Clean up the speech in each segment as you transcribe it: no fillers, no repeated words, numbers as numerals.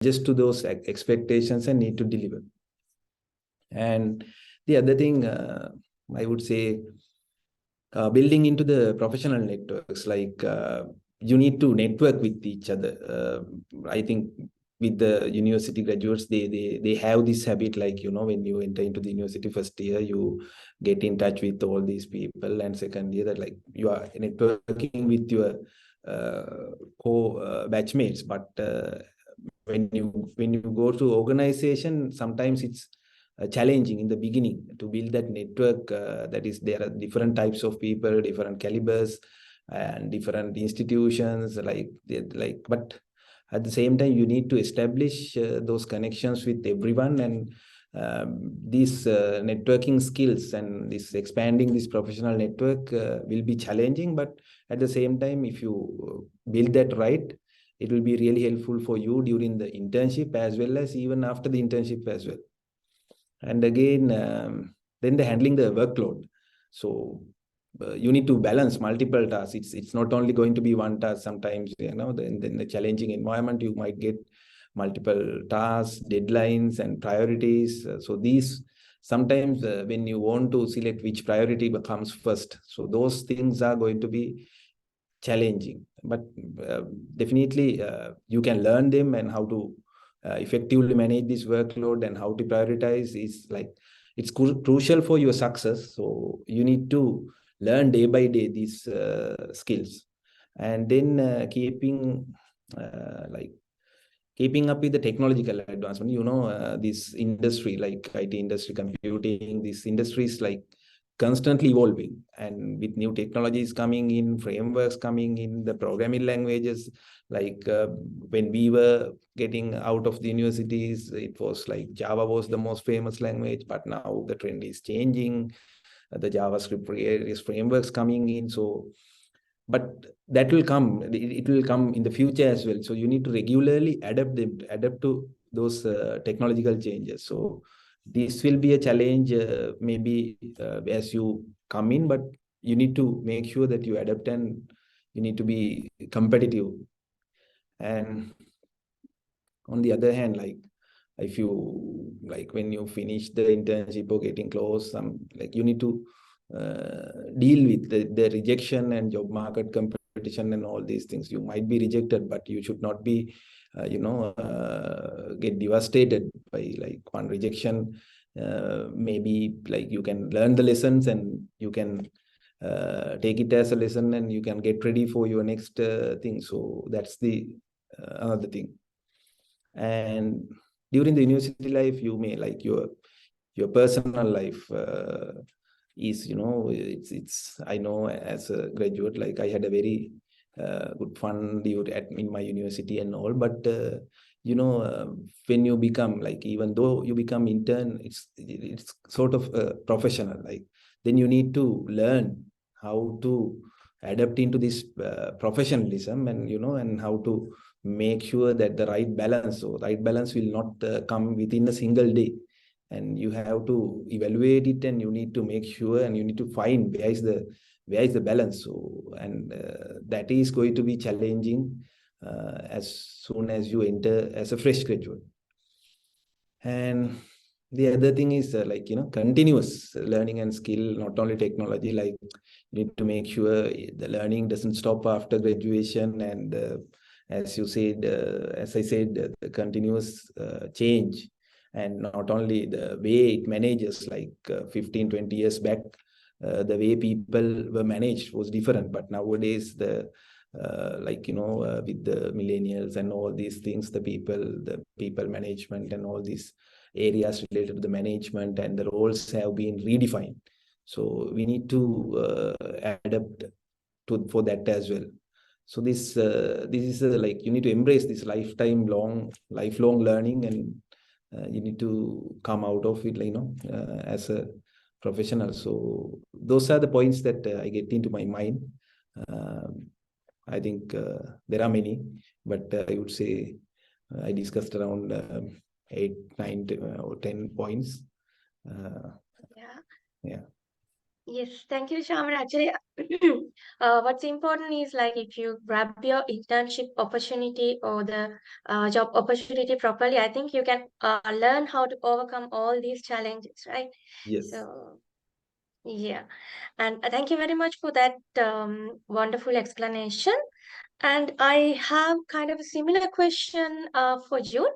adjust to those expectations and need to deliver. And the other thing, I would say, building into the professional networks, like you need to network with each other. I think with the university graduates, they have this habit, like, when you enter into the university first year, you get in touch with all these people, and second year that, like, you are networking with your co-batchmates. But when you go to organization, sometimes it's challenging in the beginning to build that network. That is, there are different types of people, different calibers, and different institutions, but at the same time, you need to establish those connections with everyone. And these networking skills and this expanding this professional network will be challenging, but at the same time, if you build that right, it will be really helpful for you during the internship as well as even after the internship as well. And again, then the handling the workload. So you need to balance multiple tasks. It's not only going to be one task. Sometimes, then the challenging environment, you might get multiple tasks, deadlines, and priorities. So these sometimes, when you want to select which priority comes first, so those things are going to be challenging. But definitely, you can learn them, and how to effectively manage this workload and how to prioritize is like, it's crucial for your success. So you need to learn day by day these skills, and then keeping up with the technological advancement. This industry, like IT industry, computing, this industry is like constantly evolving, and with new technologies coming in, frameworks coming in, the programming languages, like when we were getting out of the universities, it was like Java was the most famous language, but now the trend is changing. The JavaScript various frameworks coming in. So, but that will come, it will come in the future as well. So you need to regularly adapt to those technological changes. So this will be a challenge, maybe as you come in, but you need to make sure that you adapt, and you need to be competitive. And on the other hand, like, if you, like, when you finish the internship or getting close, you need to deal with the rejection and job market competition and all these things. You might be rejected, but you should not be get devastated by like one rejection. Maybe like you can learn the lessons, and you can take it as a lesson, and you can get ready for your next thing. So that's the another thing. And during the university life, you may, like, your personal life is, it's I know, as a graduate, like, I had a very good fun in my university and all. But when you become, like, even though you become intern, it's sort of a professional, like, then you need to learn how to adapt into this professionalism, and and how to make sure that the right balance. So right balance will not come within a single day, and you have to evaluate it, and you need to make sure, and you need to find where is the balance. So, and that is going to be challenging as soon as you enter as a fresh graduate. And the other thing is continuous learning and skill, not only technology. Like, you need to make sure the learning doesn't stop after graduation. And as I said, the continuous change, and not only the way it manages, like 15, 20 years back, the way people were managed was different. But nowadays, with the millennials and all these things, the people management and all these areas related to the management and the roles have been redefined. So we need to adapt for that as well. So this is like, you need to embrace this lifelong learning, and you need to come out of it, as a professional. So those are the points that I get into my mind. I think there are many, but I would say I discussed around 8, 9, or 10 points. Yeah. Yeah. Yes, thank you, Shamar. Actually, what's important is like if you grab your internship opportunity or the job opportunity properly, I think you can learn how to overcome all these challenges, right? Yes. So, yeah. And thank you very much for that wonderful explanation. And I have kind of a similar question for you.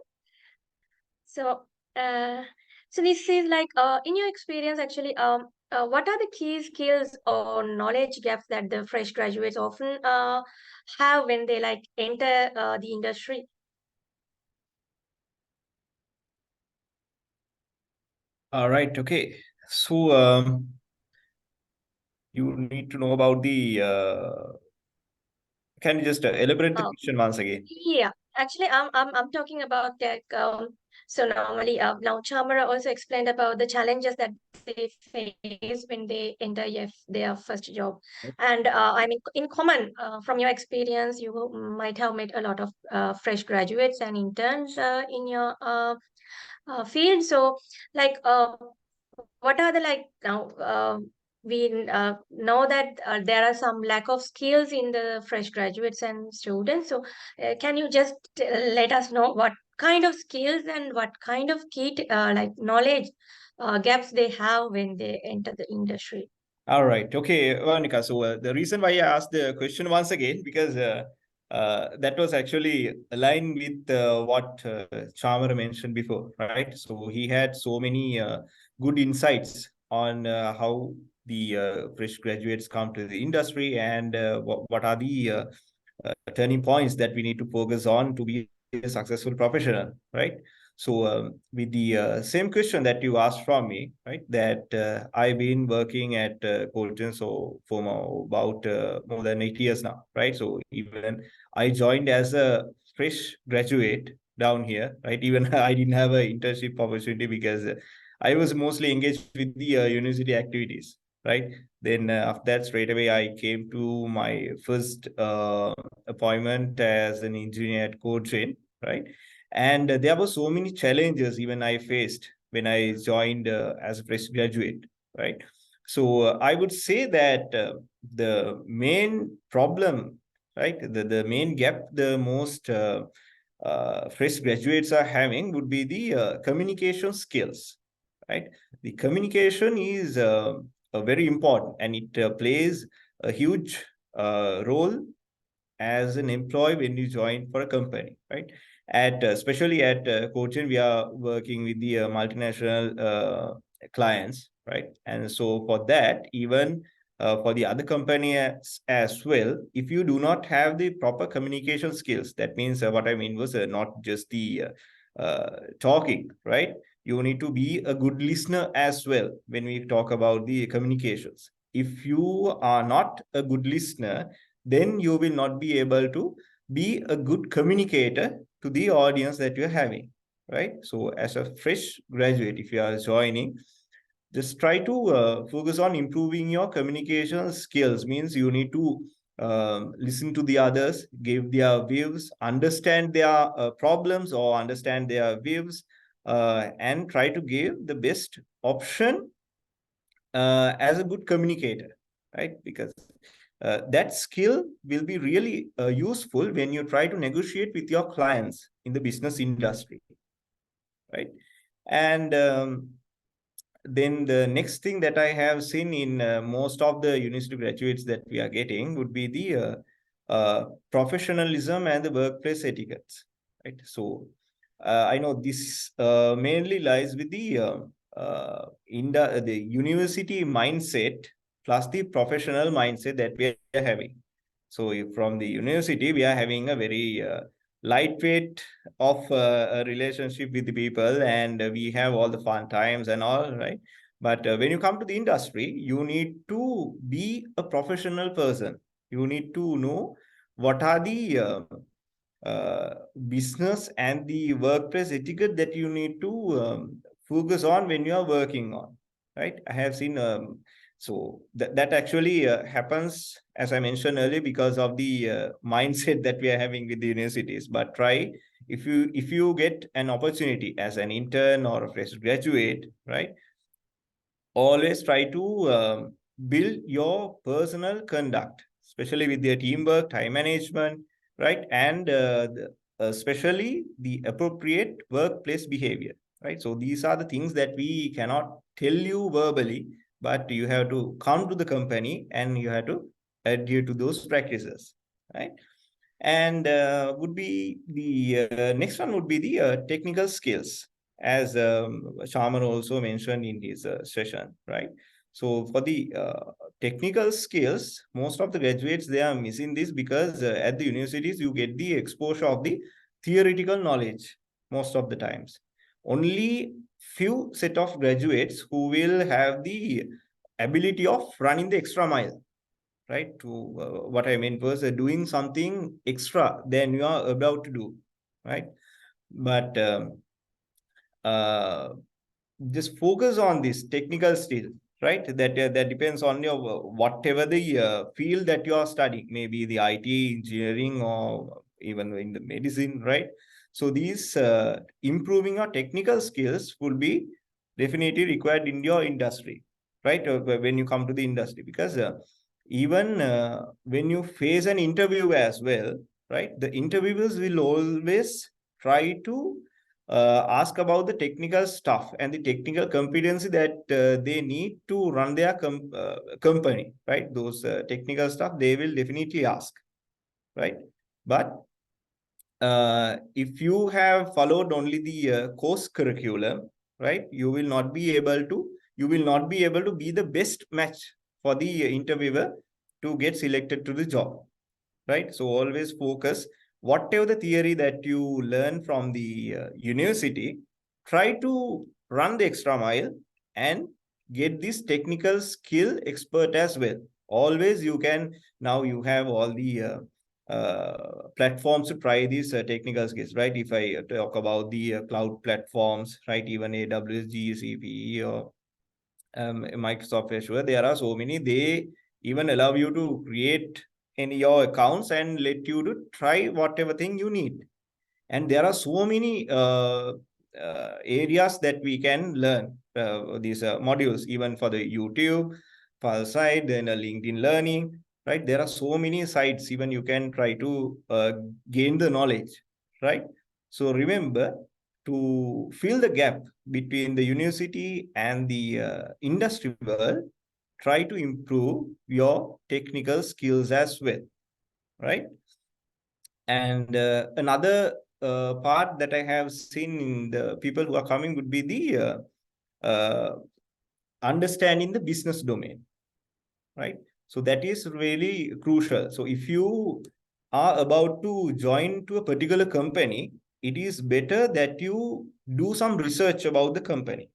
So, uh, so this is like, in your experience, actually, what are the key skills or knowledge gaps that the fresh graduates often have when they like enter the industry? All right. Okay. So you need to know about the. Can you just elaborate the Uh, question once again? Yeah, actually, I'm talking about that. So normally, now Chamara also explained about the challenges that they face when they enter their first job, and I mean, in common, from your experience, you might have met a lot of fresh graduates and interns in your field. So, like, what are the like now? We know that there are some lack of skills in the fresh graduates and students. So, can you just let us know what kind of skills and what kind of like knowledge gaps they have when they enter the industry? All right. Okay, Veronica. So the reason why I asked the question once again, because that was actually aligned with what Chamar mentioned before, right? So he had so many good insights on how the fresh graduates come to the industry and what are the turning points that we need to focus on to be a successful professional, right? So, with the same question that you asked from me, right, that I've been working at Colton so for about more than 8 years now, right? So, even I joined as a fresh graduate down here, right? Even I didn't have an internship opportunity because I was mostly engaged with the university activities, right? Then after that, straight away, I came to my first appointment as an engineer at Colton, right? And there were so many challenges even I faced when I joined as a fresh graduate, right? So I would say that the main problem, right, the main gap, the most fresh graduates are having would be the communication skills, right? The communication is very important and it plays a huge role as an employee when you join for a company, right? At especially at Cochin, we are working with the multinational clients, right? And so for that, even for the other company as well, if you do not have the proper communication skills, that means what I mean was not just the talking, right? You need to be a good listener as well when we talk about the communications. If you are not a good listener, then you will not be able to be a good communicator to the audience that you're having, right? So as a fresh graduate, if you are joining, just try to focus on improving your communication skills. Means you need to listen to the others, give their views, understand their problems or understand their views, and try to give the best option as a good communicator, right? Because that skill will be really useful when you try to negotiate with your clients in the business industry, right? And then the next thing that I have seen in most of the university graduates that we are getting would be the professionalism and the workplace etiquettes, right? So I know this mainly lies with the the university mindset plus the professional mindset that we are having. So from the university, we are having a very lightweight of a relationship with the people, and we have all the fun times and all, right? But when you come to the industry, you need to be a professional person. You need to know what are the uh, business and the workplace etiquette that you need to focus on when you are working on, right? I have seen so that actually happens, as I mentioned earlier, because of the mindset that we are having with the universities. But try, if you get an opportunity as an intern or a fresh graduate, right, always try to build your personal conduct, especially with your teamwork, time management, right? And especially the appropriate workplace behavior, right? So these are the things that we cannot tell you verbally, but you have to come to the company and you have to adhere to those practices, right? And would be the next one would be the technical skills, as Sharman also mentioned in his session, right? So for the technical skills, most of the graduates, they are missing this because at the universities, you get the exposure of the theoretical knowledge most of the times. Only few set of graduates who will have the ability of running the extra mile, right? To what I meant was doing something extra than you are about to do, right? But uh, just focus on this technical skill, right? That depends on your whatever the field that you are studying, maybe the IT, engineering, or even in the medicine, right? So these improving your technical skills will be definitely required in your industry, right? When you come to the industry, because even when you face an interview as well, right? The interviewers will always try to ask about the technical stuff and the technical competency that they need to run their company, right? Those technical stuff they will definitely ask, right? But if you have followed only the course curriculum, right, you will not be able to be the best match for the interviewer to get selected to the job, right? So always focus whatever the theory that you learn from the university, try to run the extra mile and get this technical skill expert as well. Always you can, now you have all the platforms to try these technical skills, right? If I talk about the cloud platforms, right, even AWS, GCP, or Microsoft Azure, there are so many. They even allow you to create in your accounts and let you to try whatever thing you need. And there are so many areas that we can learn these modules, even for the YouTube, for side, then LinkedIn Learning, right? There are so many sites, even you can try to gain the knowledge, right? So remember to fill the gap between the university and the industry world, try to improve your technical skills as well, right? And another part that I have seen in the people who are coming would be the understanding the business domain, right? So that is really crucial. So if you are about to join to a particular company, it is better that you do some research about the company,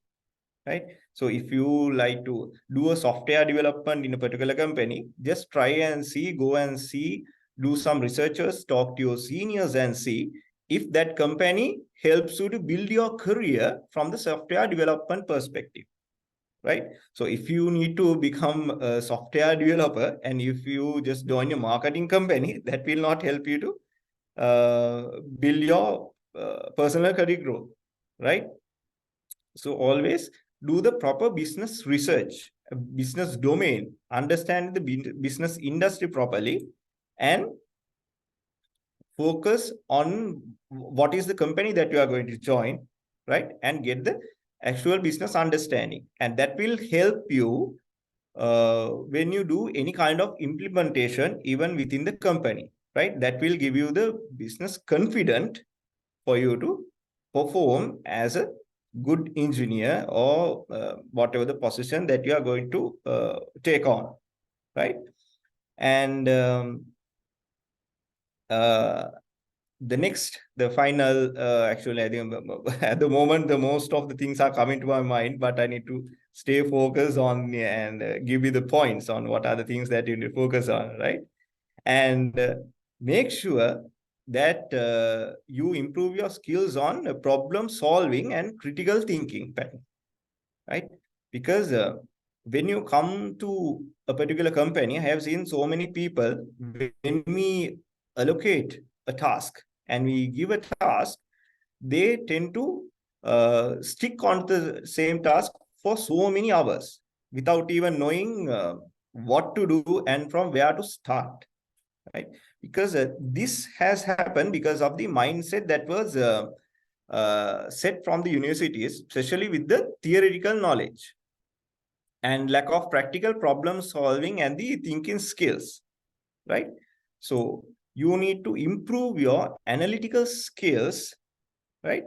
right? So if you like to do a software development in a particular company, just try and see, go and see, do some researchers, talk to your seniors and see if that company helps you to build your career from the software development perspective, right? So if you need to become a software developer and if you just join a marketing company, that will not help you to build your personal career growth, right? So always do the proper business research, business domain, understand the business industry properly, and focus on what is the company that you are going to join, right? And get the actual business understanding. And that will help you when you do any kind of implementation, even within the company, right? That will give you the business confident for you to perform as a good engineer or whatever the position that you are going to take on, right? And the final, actually, I think at the moment, the most of the things are coming to my mind, but I need to stay focused on and give you the points on what are the things that you need to focus on, right? And make sure that you improve your skills on problem solving and critical thinking pattern, right? Because when you come to a particular company, I have seen so many people, when we allocate a task and we give a task, they tend to stick on the same task for so many hours without even knowing what to do and from where to start, right? Because this has happened because of the mindset that was set from the universities, especially with the theoretical knowledge and lack of practical problem solving and the thinking skills, right? So you need to improve your analytical skills, right,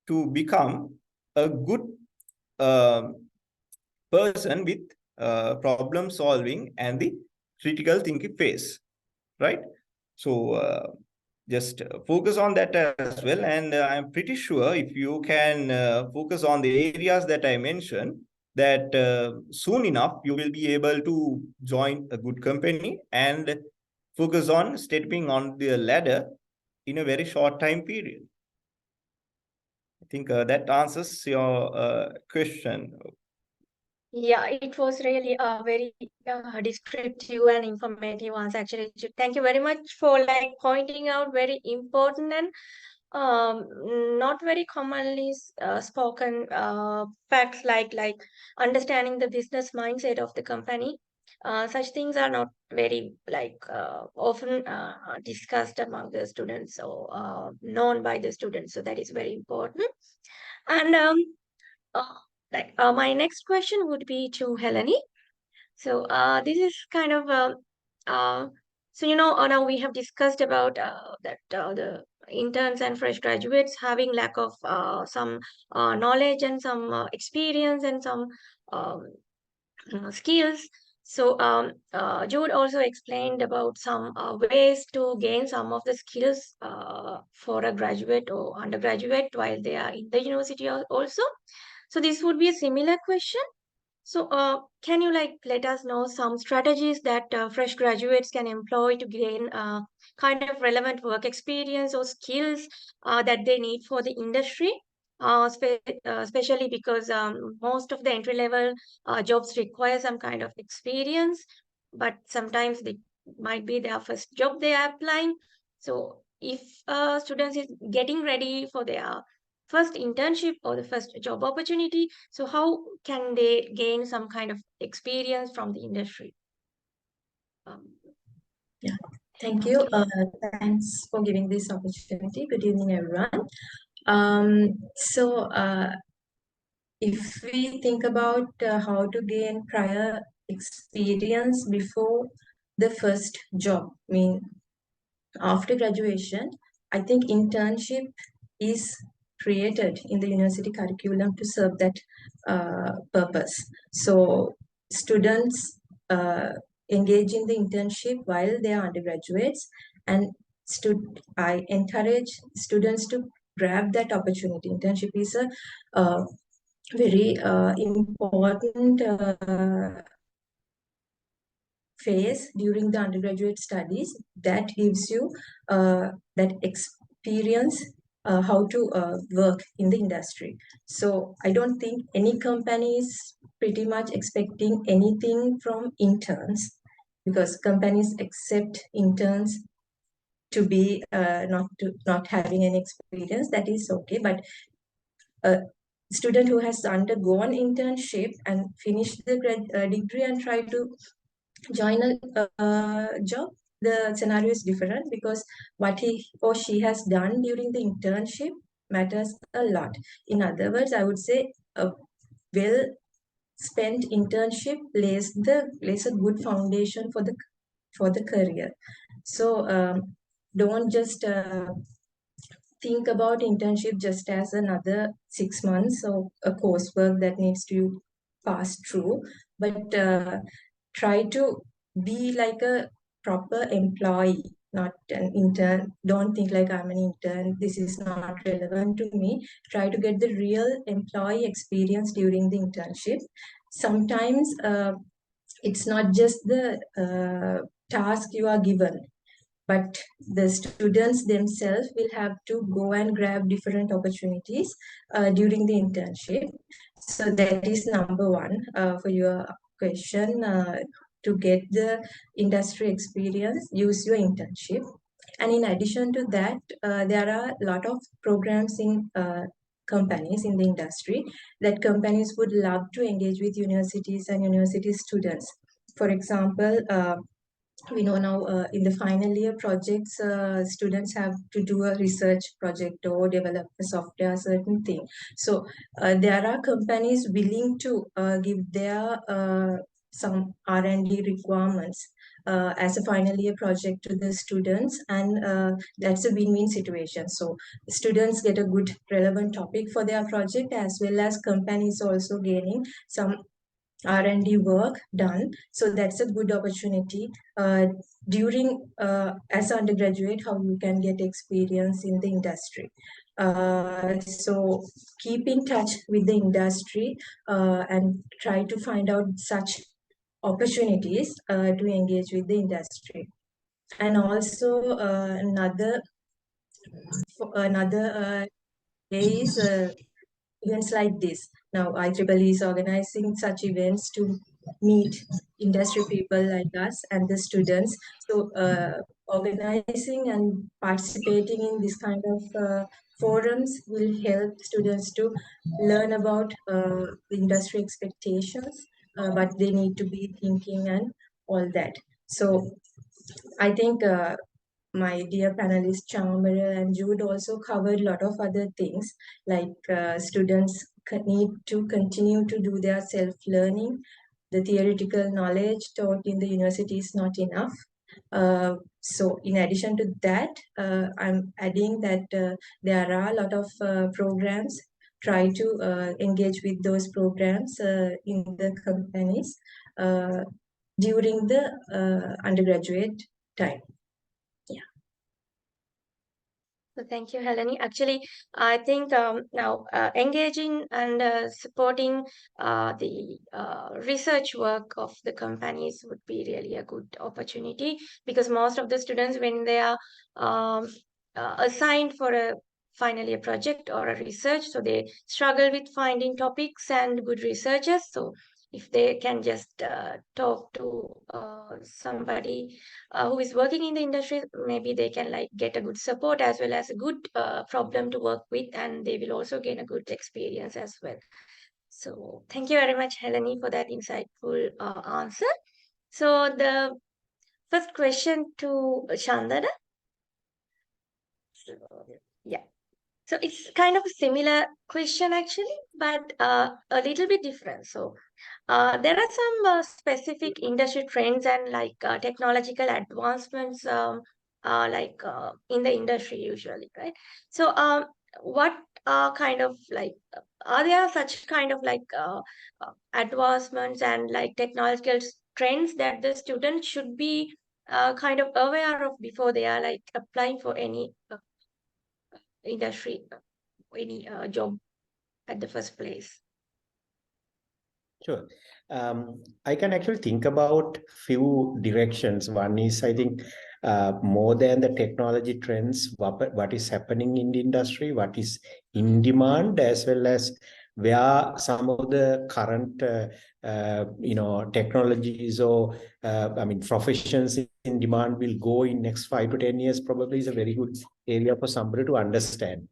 to become a good person with problem solving and the critical thinking phase, right? So just focus on that as well. And I'm pretty sure if you can focus on the areas that I mentioned, that soon enough you will be able to join a good company and focus on stepping on the ladder in a very short time period. I think that answers your question. Yeah, it was really a very descriptive and informative answer. Actually, thank you very much for like pointing out very important and not very commonly spoken facts like understanding the business mindset of the company. Such things are not very like often discussed among the students or known by the students. So that is very important. And uh, my next question would be to Helene. So this is kind of uh, so now we have discussed about that the interns and fresh graduates having lack of some knowledge and some experience and some um, skills. So Jude also explained about some ways to gain some of the skills for a graduate or undergraduate while they are in the university also. So this would be a similar question. So, can you like let us know some strategies that fresh graduates can employ to gain kind of relevant work experience or skills that they need for the industry? Especially because most of the entry level jobs require some kind of experience, but sometimes they might be their first job they are applying. So, if students is getting ready for their first internship or the first job opportunity, so how can they gain some kind of experience from the industry? Yeah, thank you. Thanks for giving this opportunity. Good evening, everyone. If we think about how to gain prior experience before the first job, I mean, after graduation, I think internship is created in the university curriculum to serve that purpose. So students engage in the internship while they are undergraduates, and I encourage students to grab that opportunity. Internship is a very important phase during the undergraduate studies that gives you that experience how to work in the industry. So I don't think any company is pretty much expecting anything from interns, because companies accept interns to be not having any experience. That is okay, but a student who has undergone internship and finished the degree and try to join a job, the scenario is different, because what he or she has done during the internship matters a lot. In other words, I would say a well spent internship lays a good foundation for the career. So don't just think about internship just as another 6 months or a coursework that needs to pass through, but try to be like a proper employee, not an intern. Don't think like I'm an intern, this is not relevant to me. Try to get the real employee experience during the internship. Sometimes it's not just the task you are given, but the students themselves will have to go and grab different opportunities during the internship. So that is number one for your question. To get the industry experience, use your internship. And in addition to that, there are a lot of programs in companies in the industry that companies would love to engage with universities and university students. For example, we know now in the final year projects, students have to do a research project or develop a software, certain thing. So there are companies willing to give their some R&D requirements as a final year project to the students, and that's a win-win situation. So students get a good relevant topic for their project, as well as companies also gaining some R&D work done. So that's a good opportunity during as undergraduate, how you can get experience in the industry. So keep in touch with the industry and try to find out such opportunities to engage with the industry. And also another way is events like this. Now, IEEE is organizing such events to meet industry people like us and the students. So, organizing and participating in this kind of forums will help students to learn about the industry expectations, but they need to be thinking and all that. So, I think my dear panelists Chamara and Jude also covered a lot of other things, like students need to continue to do their self-learning. The theoretical knowledge taught in the university is not enough. So in addition to that, I'm adding that there are a lot of programs. Try to engage with those programs in the companies during the undergraduate time. So thank you, Helene. Actually, I think now engaging and supporting the research work of the companies would be really a good opportunity, because most of the students, when they are assigned for a final year project or a research, so they struggle with finding topics and good researchers. So if they can just talk to somebody who is working in the industry, maybe they can like get a good support as well as a good problem to work with, and they will also gain a good experience as well. So thank you very much, Helene, for that insightful answer. So the first question to Chandana. So, yeah. So it's kind of a similar question actually, but a little bit different. So there are some specific industry trends and like technological advancements in the industry usually, right? So what kind of like are there such kind of like advancements and like technological trends that the students should be kind of aware of before they are like applying for any industry, any job at the first place? Sure. I can actually think about few directions. One is, I think, more than the technology trends, what is happening in the industry, what is in demand, as well as where some of the current, technologies or, professions in demand will go in next 5 to 10 years. Probably is a very good area for somebody to understand.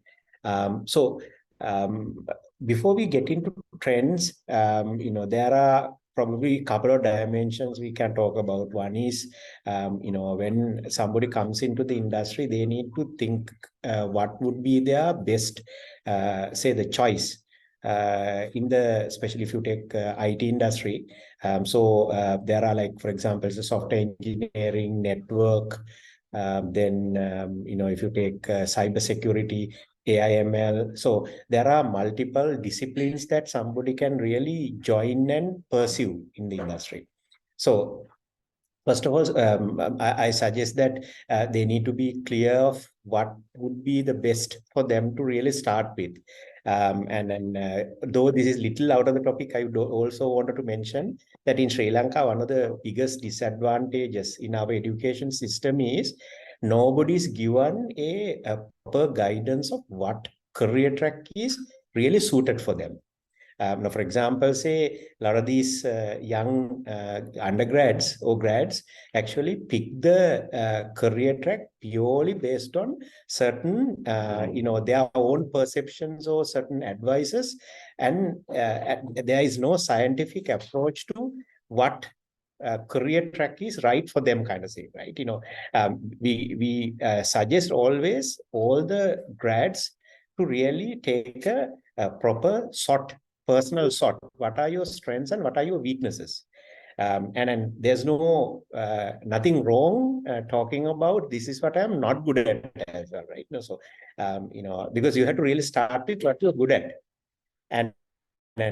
Before we get into trends, there are probably a couple of dimensions we can talk about. One is, when somebody comes into the industry, they need to think what would be their best, say, the choice. Especially if you take IT industry. There are like, for example, the software engineering, network, then, if you take cybersecurity, AI/ML. So there are multiple disciplines that somebody can really join and pursue in the industry. So first of all, I suggest that they need to be clear of what would be the best for them to really start with. Though this is little out of the topic, I also wanted to mention that in Sri Lanka, one of the biggest disadvantages in our education system is nobody is given a proper guidance of what career track is really suited for them. Now, for example, say a lot of these young undergrads or grads actually pick the career track purely based on certain, their own perceptions or certain advices, and there is no scientific approach to what career track is right for them, kind of thing, right? We suggest always all the grads to really take a proper personal sort. What are your strengths and what are your weaknesses? And there's nothing wrong talking about this is what I'm not good at as well, right? Because you have to really start with what you're good at. And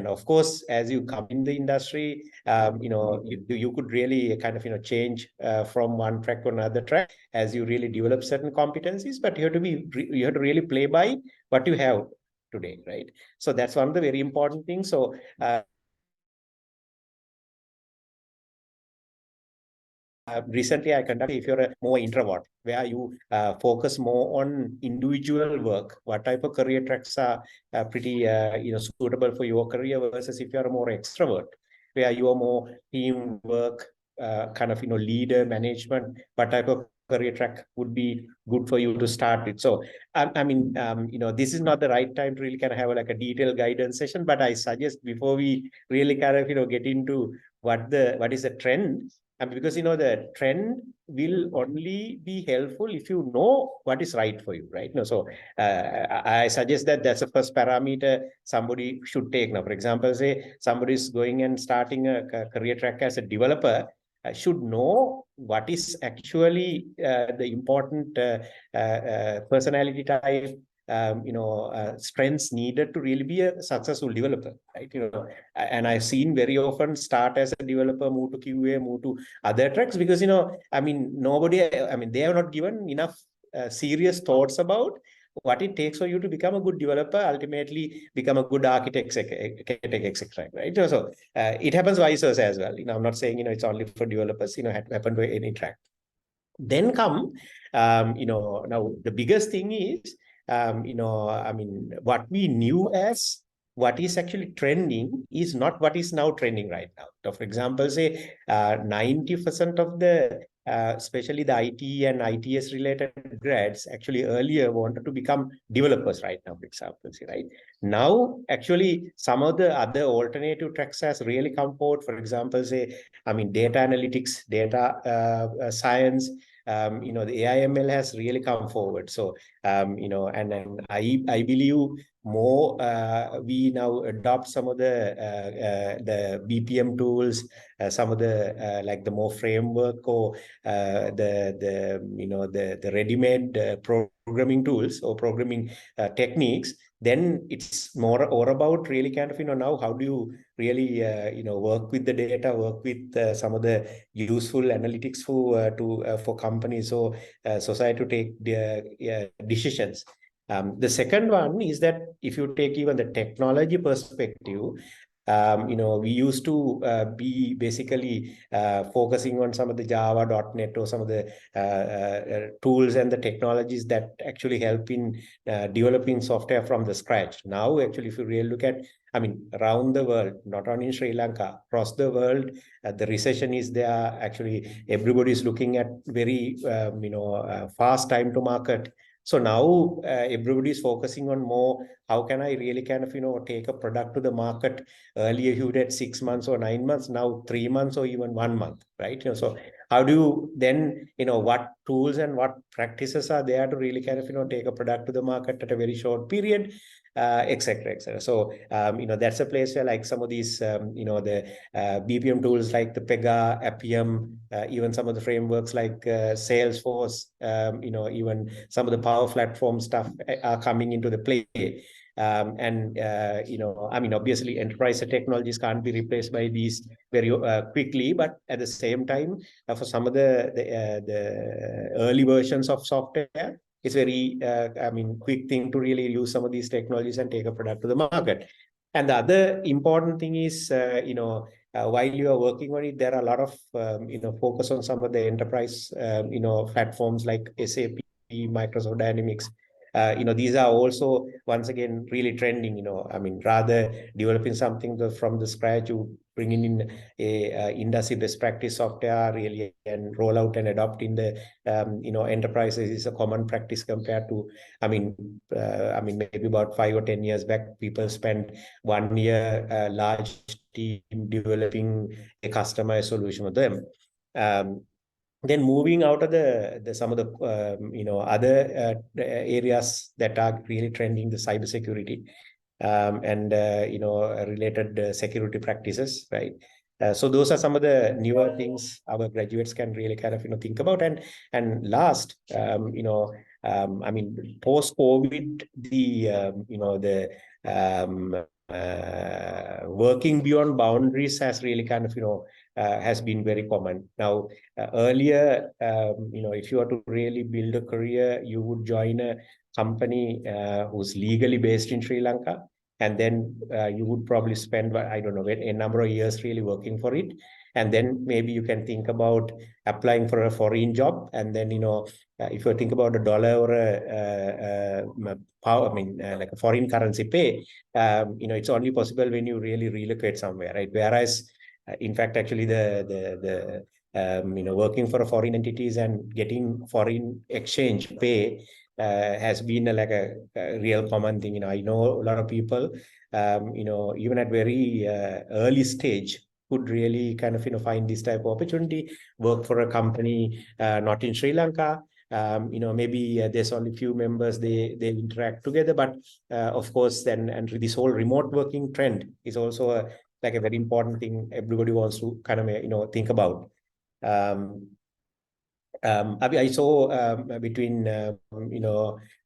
of course, as you come in the industry, you could really kind of change from one track to another track as you really develop certain competencies. But you have to really play by what you have today, right? So that's one of the very important things. So recently I conducted, if you're a more introvert, where you focus more on individual work, what type of career tracks are pretty suitable for your career, versus if you're a more extrovert, where you are more teamwork, leader management, what type of career track would be good for you to start with. So this is not the right time to really kind of have like a detailed guidance session, but I suggest before we really kind of get into what is the trend. And because the trend will only be helpful if you know what is right for you, right? So I suggest that that's the first parameter somebody should take. Now, for example, say somebody is going and starting a career track as a developer, should know what is actually the important personality type, strengths needed to really be a successful developer, right? And I've seen very often start as a developer, move to QA, move to other tracks, because they have not given enough serious thoughts about what it takes for you to become a good developer, ultimately become a good architect, etc. Right? So it happens vice versa as well. I'm not saying it's only for developers. Happen to any track. Then come, now the biggest thing is, what we knew as what is actually trending is not what is now trending right now. So, for example, say 90% of the especially the IT and ITS related grads actually earlier wanted to become developers right now, for example, right? Now, actually, some of the other alternative tracks has really come forward. For example, say, data analytics, data science, the AI/ML has really come forward. So, and then I believe more we now adopt some of the BPM tools, some of the like the more framework or the ready-made programming tools or programming techniques. Then it's more about really kind of now how do you really work with the data, work with some of the useful analytics for companies or society to take their decisions. The second one is that if you take even the technology perspective, we used to be basically focusing on some of the Java, .NET, or some of the tools and the technologies that actually help in developing software from the scratch. Now, actually, if you really look at, around the world, not only in Sri Lanka, across the world, the recession is there. Actually, everybody is looking at very, fast time to market. So now everybody is focusing on more, how can I really kind of, take a product to the market? Earlier, you did 6 months or 9 months, now 3 months or even 1 month, right? So how do you then, what tools and what practices are there to really kind of, take a product to the market at a very short period, etc., etc. So, that's a place where like some of these, the BPM tools like the Pega, Appium, even some of the frameworks like Salesforce, even some of the Power Platform stuff are coming into the play. Obviously enterprise technologies can't be replaced by these very quickly, but at the same time, for some of the early versions of software, it's very, quick thing to really use some of these technologies and take a product to the market. And the other important thing is, while you are working on it, there are a lot of, focus on some of the enterprise, platforms like SAP, Microsoft Dynamics, these are also, once again, really trending, I mean, rather developing something from the scratch, you bringing in a industry best practice software really and roll out and adopt in the, enterprises is a common practice compared to, maybe about 5 or 10 years back, people spent 1 year, large team developing a customized solution for them. Then moving out of the some of the other areas that are really trending, the cybersecurity and related security practices, right? So those are some of the newer things our graduates can really kind of think about. And last, post COVID, working beyond boundaries has really kind of has been very common now. Earlier, if you are to really build a career, you would join a company who's legally based in Sri Lanka, and then you would probably spend, I don't know, a number of years really working for it. And then maybe you can think about applying for a foreign job. And then, if you think about a dollar or like a foreign currency pay, it's only possible when you really relocate somewhere, right? Whereas, in fact, actually, working for a foreign entities and getting foreign exchange pay has been a real common thing. I know a lot of people, even at very early stage, could really kind of find this type of opportunity, work for a company not in Sri Lanka. Maybe there's only few members, they interact together, but of course, then, and this whole remote working trend is also a very important thing everybody wants to kind of think about. I saw between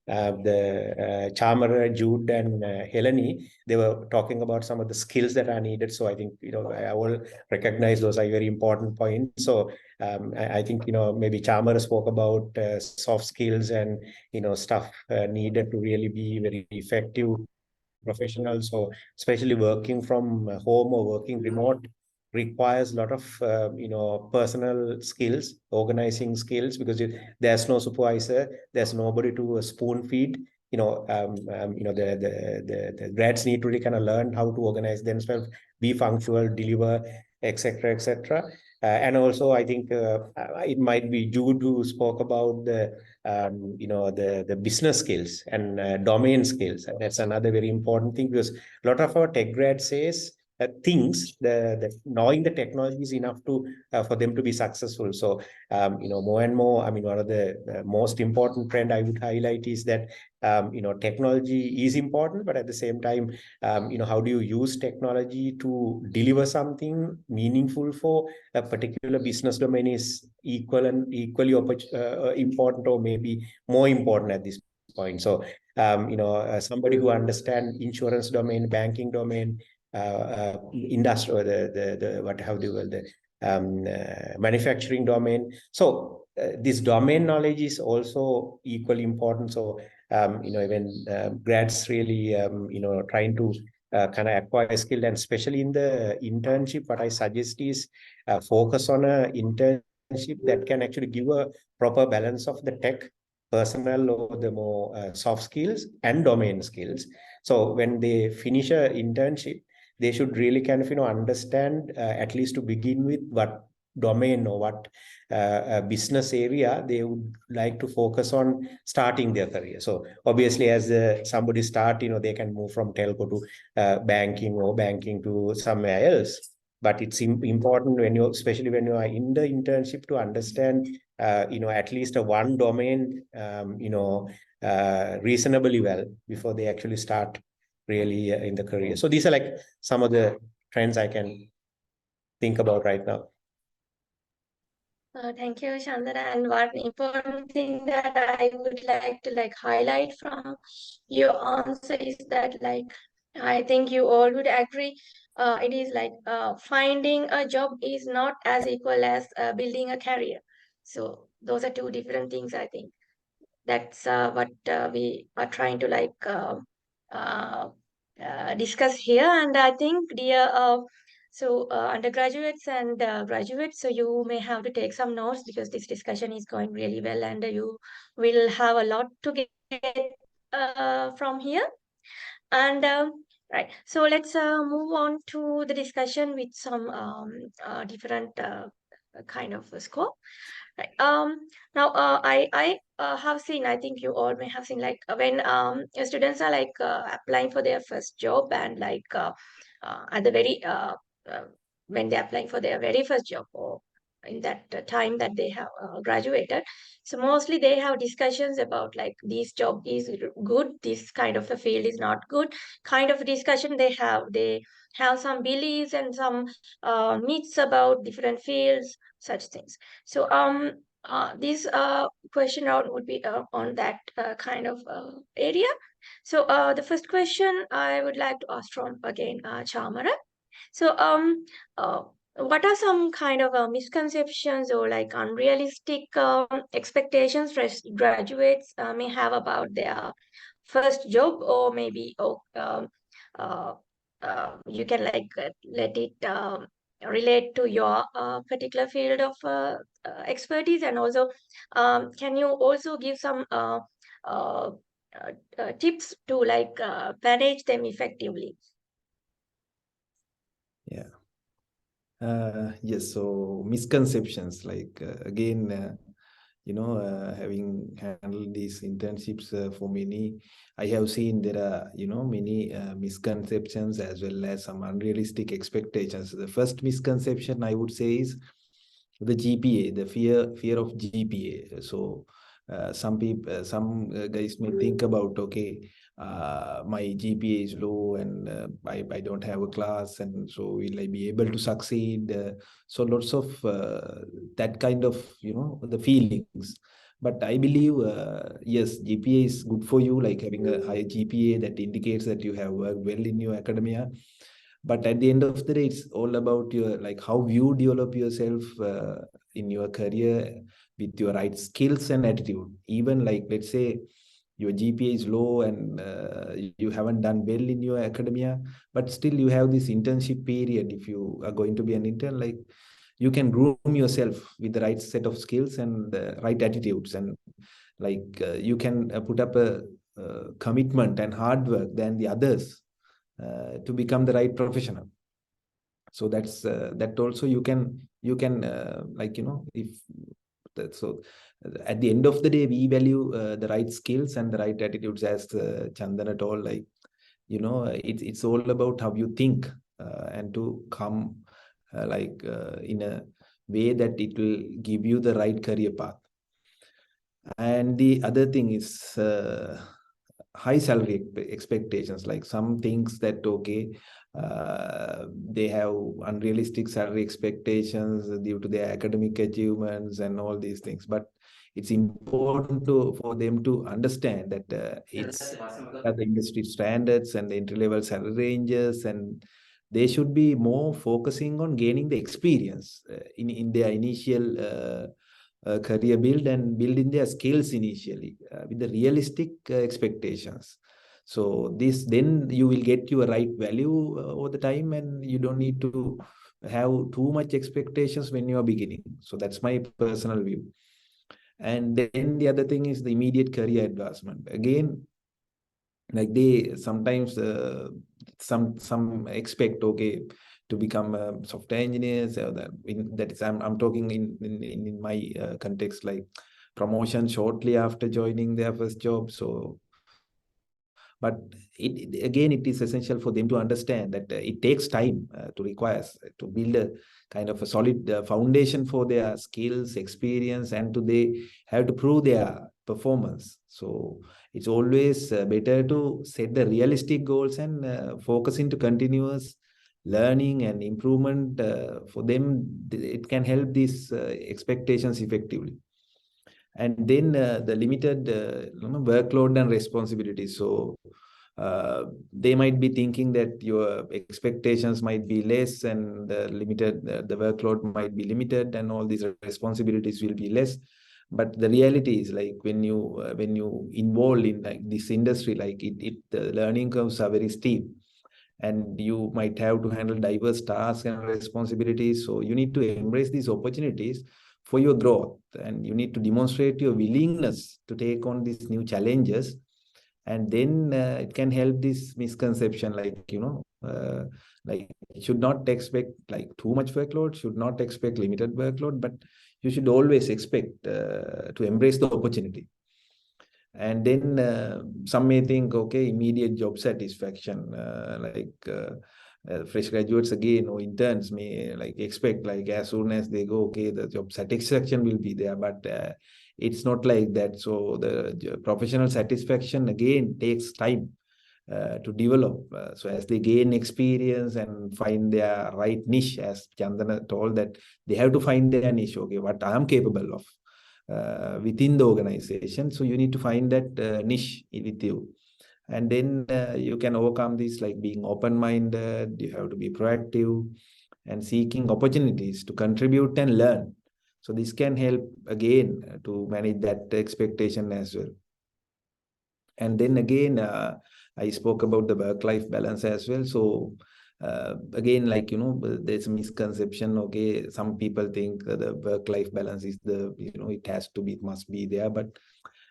Chamara, Jude, and Helene, they were talking about some of the skills that are needed. So I think I will recognize those are very important points. So I think maybe Chamara spoke about soft skills and stuff needed to really be very effective professionals. So especially working from home or working remote requires a lot of personal skills, organizing skills, because there's no supervisor, there's nobody to spoon feed. The grads need to really kind of learn how to organize themselves, be functional, deliver, etc., etc. And also, I think it might be Jude who spoke about the business skills and domain skills. That's another very important thing, because a lot of our tech grads says things, the knowing the technology is enough to for them to be successful. So more and more, one of the most important trend I would highlight is that technology is important, but at the same time, how do you use technology to deliver something meaningful for a particular business domain is equally important, or maybe more important at this point. So somebody who understands insurance domain, banking domain, industry, or the manufacturing domain. So this domain knowledge is also equally important. So when grads really trying to kind of acquire skill, and especially in the internship, what I suggest is focus on a internship that can actually give a proper balance of the tech, personal, or the more soft skills and domain skills. So when they finish a internship, they should really kind of understand, at least to begin with, what domain or what business area they would like to focus on starting their career. So obviously, as somebody start, they can move from telco to banking, or banking to somewhere else. But it's important especially when you are in the internship, to understand at least a one domain reasonably well before they actually start really in the career. So these are like some of the trends I can think about right now. Thank you, Chandana. And one important thing that I would like to highlight from your answer is that I think you all would agree. It is finding a job is not as equal as building a career. So those are two different things, I think. That's what we are trying to uh, discuss here. And I think, dear undergraduates and graduates, so you may have to take some notes, because this discussion is going really well, and you will have a lot to get from here. And right, so let's move on to the discussion with some different kind of scope. Right. Now I have seen, I think you all may have seen, like when students are like applying for their first job, and like at the very uh, when they're applying for their very first job, or in that time that they have graduated, so mostly they have discussions about like this job is good, this kind of a field is not good, kind of discussion they have some beliefs and some myths about different fields, such things. So this question round would be on that kind of area. So the first question I would like to ask from again Chamara. So what are some kind of misconceptions or like unrealistic expectations fresh graduates may have about their first job, or maybe uh, you can like let it relate to your particular field of expertise, and also can you also give some uh, tips to like manage them effectively? Yeah. Yes, so misconceptions, like again, having handled these internships for many, I have seen there are, many misconceptions as well as some unrealistic expectations. The first misconception I would say is the GPA, the fear of GPA. So some guys may think about, okay, my GPA is low and I don't have a class, and so will I be able to succeed? So lots of that kind of, the feelings. But I believe, yes, GPA is good for you, like having a high GPA that indicates that you have worked well in your academia. But at the end of the day, it's all about your, like, how you develop yourself in your career with your right skills and attitude. Even like, let's say your GPA is low and you haven't done well in your academia, but still you have this internship period. If you are going to be an intern, like, you can groom yourself with the right set of skills and right attitudes, and like you can put up a commitment and hard work than the others to become the right professional. So that's that also you can like, if that, so at the end of the day, we value the right skills and the right attitudes, as Chandana told, like, it's all about how you think and to come in a way that it will give you the right career path. And the other thing is high salary expectations, like some things that, okay, they have unrealistic salary expectations due to their academic achievements and all these things. But it's important for them to understand that it's the industry standards and the entry-level salary ranges, and they should be more focusing on gaining the experience in their initial career build and building their skills initially with the realistic expectations. So this, then you will get your right value over the time, and you don't need to have too much expectations when you are beginning. So that's my personal view. And then the other thing is the immediate career advancement. Again, like they sometimes some expect, okay, to become a software engineer. So that is, I'm talking in my context, like promotion shortly after joining their first job. So but again, it is essential for them to understand that it takes time to build a kind of a solid foundation for their skills, experience, and they have to prove their performance. So it's always better to set the realistic goals and focus into continuous learning and improvement. For them, it can help these expectations effectively. And then the limited workload and responsibilities. So they might be thinking that your expectations might be less, and the workload might be limited, and all these responsibilities will be less. But the reality is, like, when you involve in like this industry, like the learning curves are very steep, and you might have to handle diverse tasks and responsibilities. So you need to embrace these opportunities for your growth, and you need to demonstrate your willingness to take on these new challenges And then it can help this misconception, like, like should not expect like too much workload, should not expect limited workload, but you should always expect to embrace the opportunity. And then some may think, okay, immediate job satisfaction, fresh graduates again or interns may like expect like as soon as they go, okay, the job satisfaction will be there, but it's not like that. So the professional satisfaction again takes time to develop. So as they gain experience and find their right niche, as Chandana told, that they have to find their niche, okay, what I am capable of within the organization. So you need to find that niche with you. And then you can overcome this, like being open-minded, you have to be proactive and seeking opportunities to contribute and learn. So this can help again to manage that expectation as well. And then again, I spoke about the work-life balance as well. So again, like, there's a misconception. Okay, some people think the work-life balance is it has to be, it must be there. But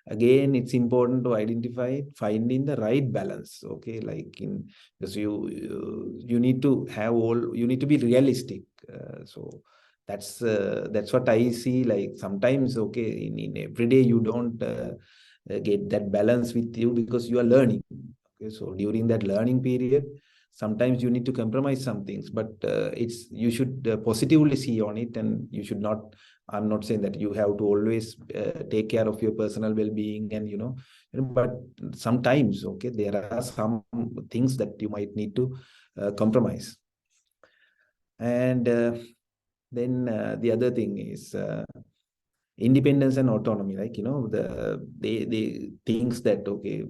again, it's important to identify it, finding the right balance. Okay, like because you need to have you need to be realistic. So that's what I see. Like sometimes, okay, in every day you don't get that balance with you because you are learning. Okay, so during that learning period, sometimes you need to compromise some things, but you should positively see on it, and you should not. I'm not saying that you have to always take care of your personal well-being, and but sometimes, okay, there are some things that you might need to compromise. And then the other thing is independence and autonomy. Like, they thinks that, okay,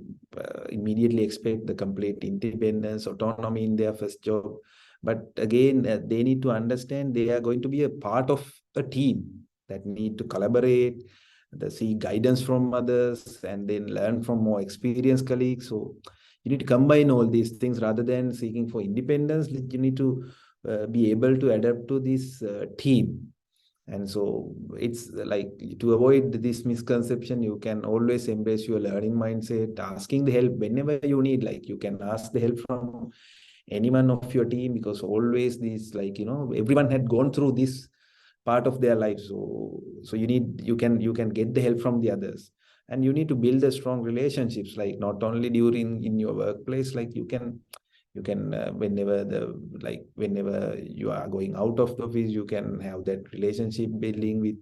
immediately expect the complete independence, autonomy in their first job. But again, they need to understand they are going to be a part of a team that need to collaborate, seek guidance from others, and then learn from more experienced colleagues. So you need to combine all these things rather than seeking for independence. You need to be able to adapt to this team. And so it's like, to avoid this misconception, you can always embrace your learning mindset, asking the help whenever you need. Like you can ask the help from anyone of your team, because always this, like, everyone had gone through this part of their life. So you can get the help from the others. And you need to build a strong relationships, like not only during in your workplace, like you can whenever you are going out of the office, you can have that relationship building with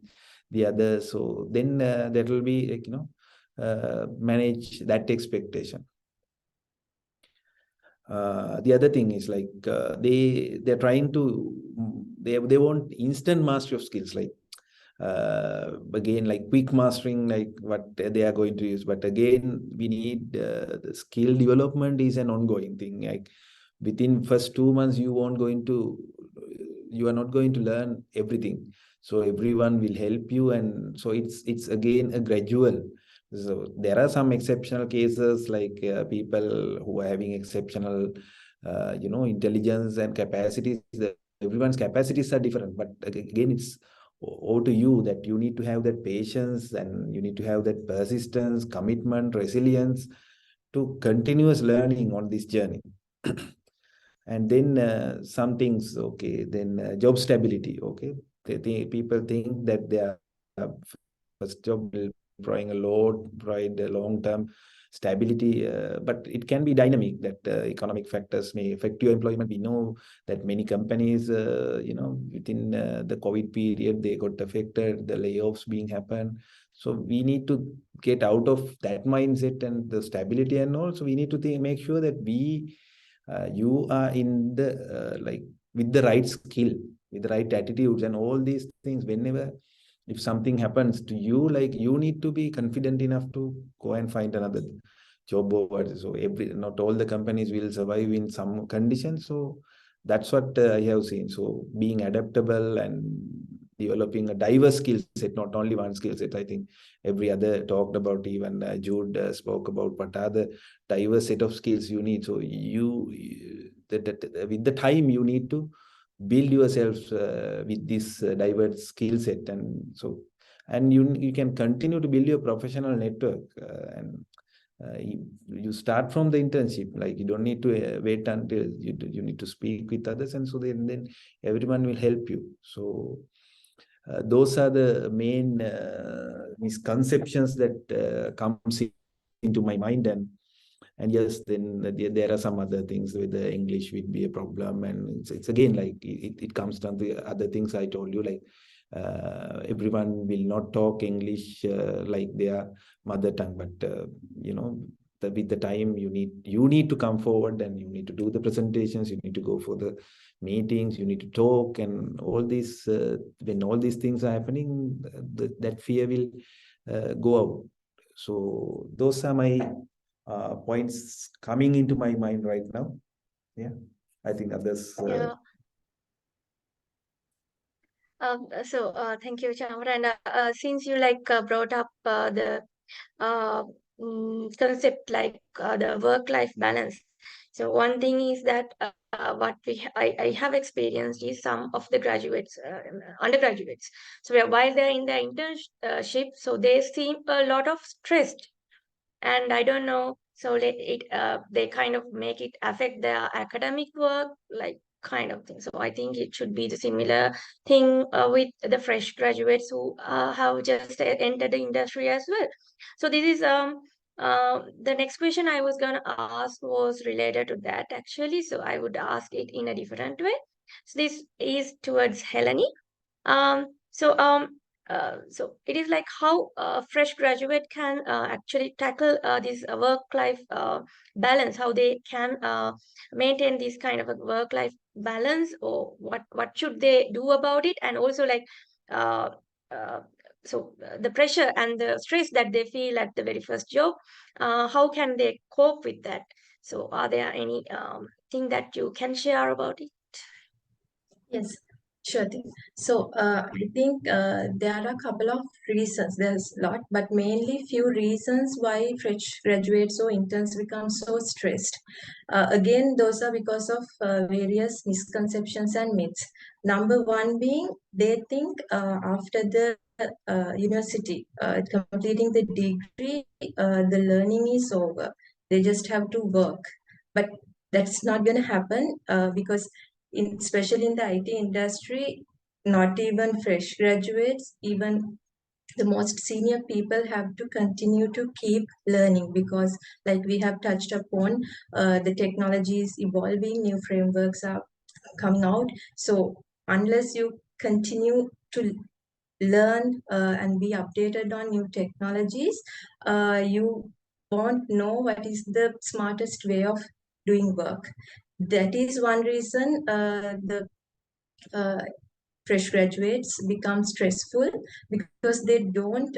the others. So then that will be like, manage that expectation. The other thing is like they're trying to they want instant mastery of skills, like again, like quick mastering, like what they are going to use. But again, we need the skill development is an ongoing thing. Like within first 2 months, you are not going to learn everything. So everyone will help you, and so it's again a gradual. So there are some exceptional cases, like people who are having exceptional intelligence and capacities. Everyone's capacities are different, but again, it's over to you that you need to have that patience, and you need to have that persistence, commitment, resilience to continuous learning on this journey. And then some things, okay, then job stability. Okay, people think that their first job will provide a long-term stability, but it can be dynamic. That economic factors may affect your employment. We know that many companies, within the COVID period, they got affected, the layoffs being happen. So we need to get out of that mindset and the stability, and also we need to make sure that you are in the like with the right skill, with the right attitudes and all these things. Whenever if something happens to you, like you need to be confident enough to go and find another job over. So not all the companies will survive in some conditions. So that's what I have seen. So being adaptable and developing a diverse skill set, not only one skill set. I think every other talked about, even Jude spoke about what are the diverse set of skills you need. So with the time, you need to build yourself with this diverse skill set. And you can continue to build your professional network, and you start from the internship. Like you don't need to wait until you need to speak with others, and so then everyone will help you. So those are the main misconceptions that comes into my mind. And yes, then there are some other things with the English would be a problem, and it's again like it comes down to other things I told you, like everyone will not talk English like their mother tongue, but with the time you need to come forward, and you need to do the presentations, you need to go for the meetings, you need to talk, and all these when all these things are happening, that fear will go out. So those are my points coming into my mind right now. Yeah, I think others. Yeah. Thank you, Chamra. And since you brought up the concept the work-life balance. So one thing is that what I have experienced is some of the graduates, undergraduates. So while they're in their internship, so they seem a lot of stressed, and I don't know. So they kind of make it affect their academic work, like kind of thing. So I think it should be the similar thing with the fresh graduates who have just entered the industry as well. So this is the next question I was gonna ask was related to that actually. So I would ask it in a different way. So this is towards Helene. So it is like how a fresh graduate can actually tackle this work-life balance, how they can maintain this kind of a work-life balance, or what should they do about it, and also uh, uh, the pressure and the stress that they feel at the very first job, how can they cope with that? So are there any thing that you can share about it? Yes, sure thing. So I think there are a couple of reasons. There's a lot, but mainly few reasons why fresh graduates or interns become so stressed. Again, those are because of various misconceptions and myths. Number one being they think after the university, completing the degree, the learning is over. They just have to work. But that's not going to happen because especially in the IT industry, not even fresh graduates, even the most senior people have to continue to keep learning because, like we have touched upon, the technology is evolving, new frameworks are coming out. So unless you continue to learn and be updated on new technologies, you won't know what is the smartest way of doing work. That is one reason the fresh graduates become stressful because they don't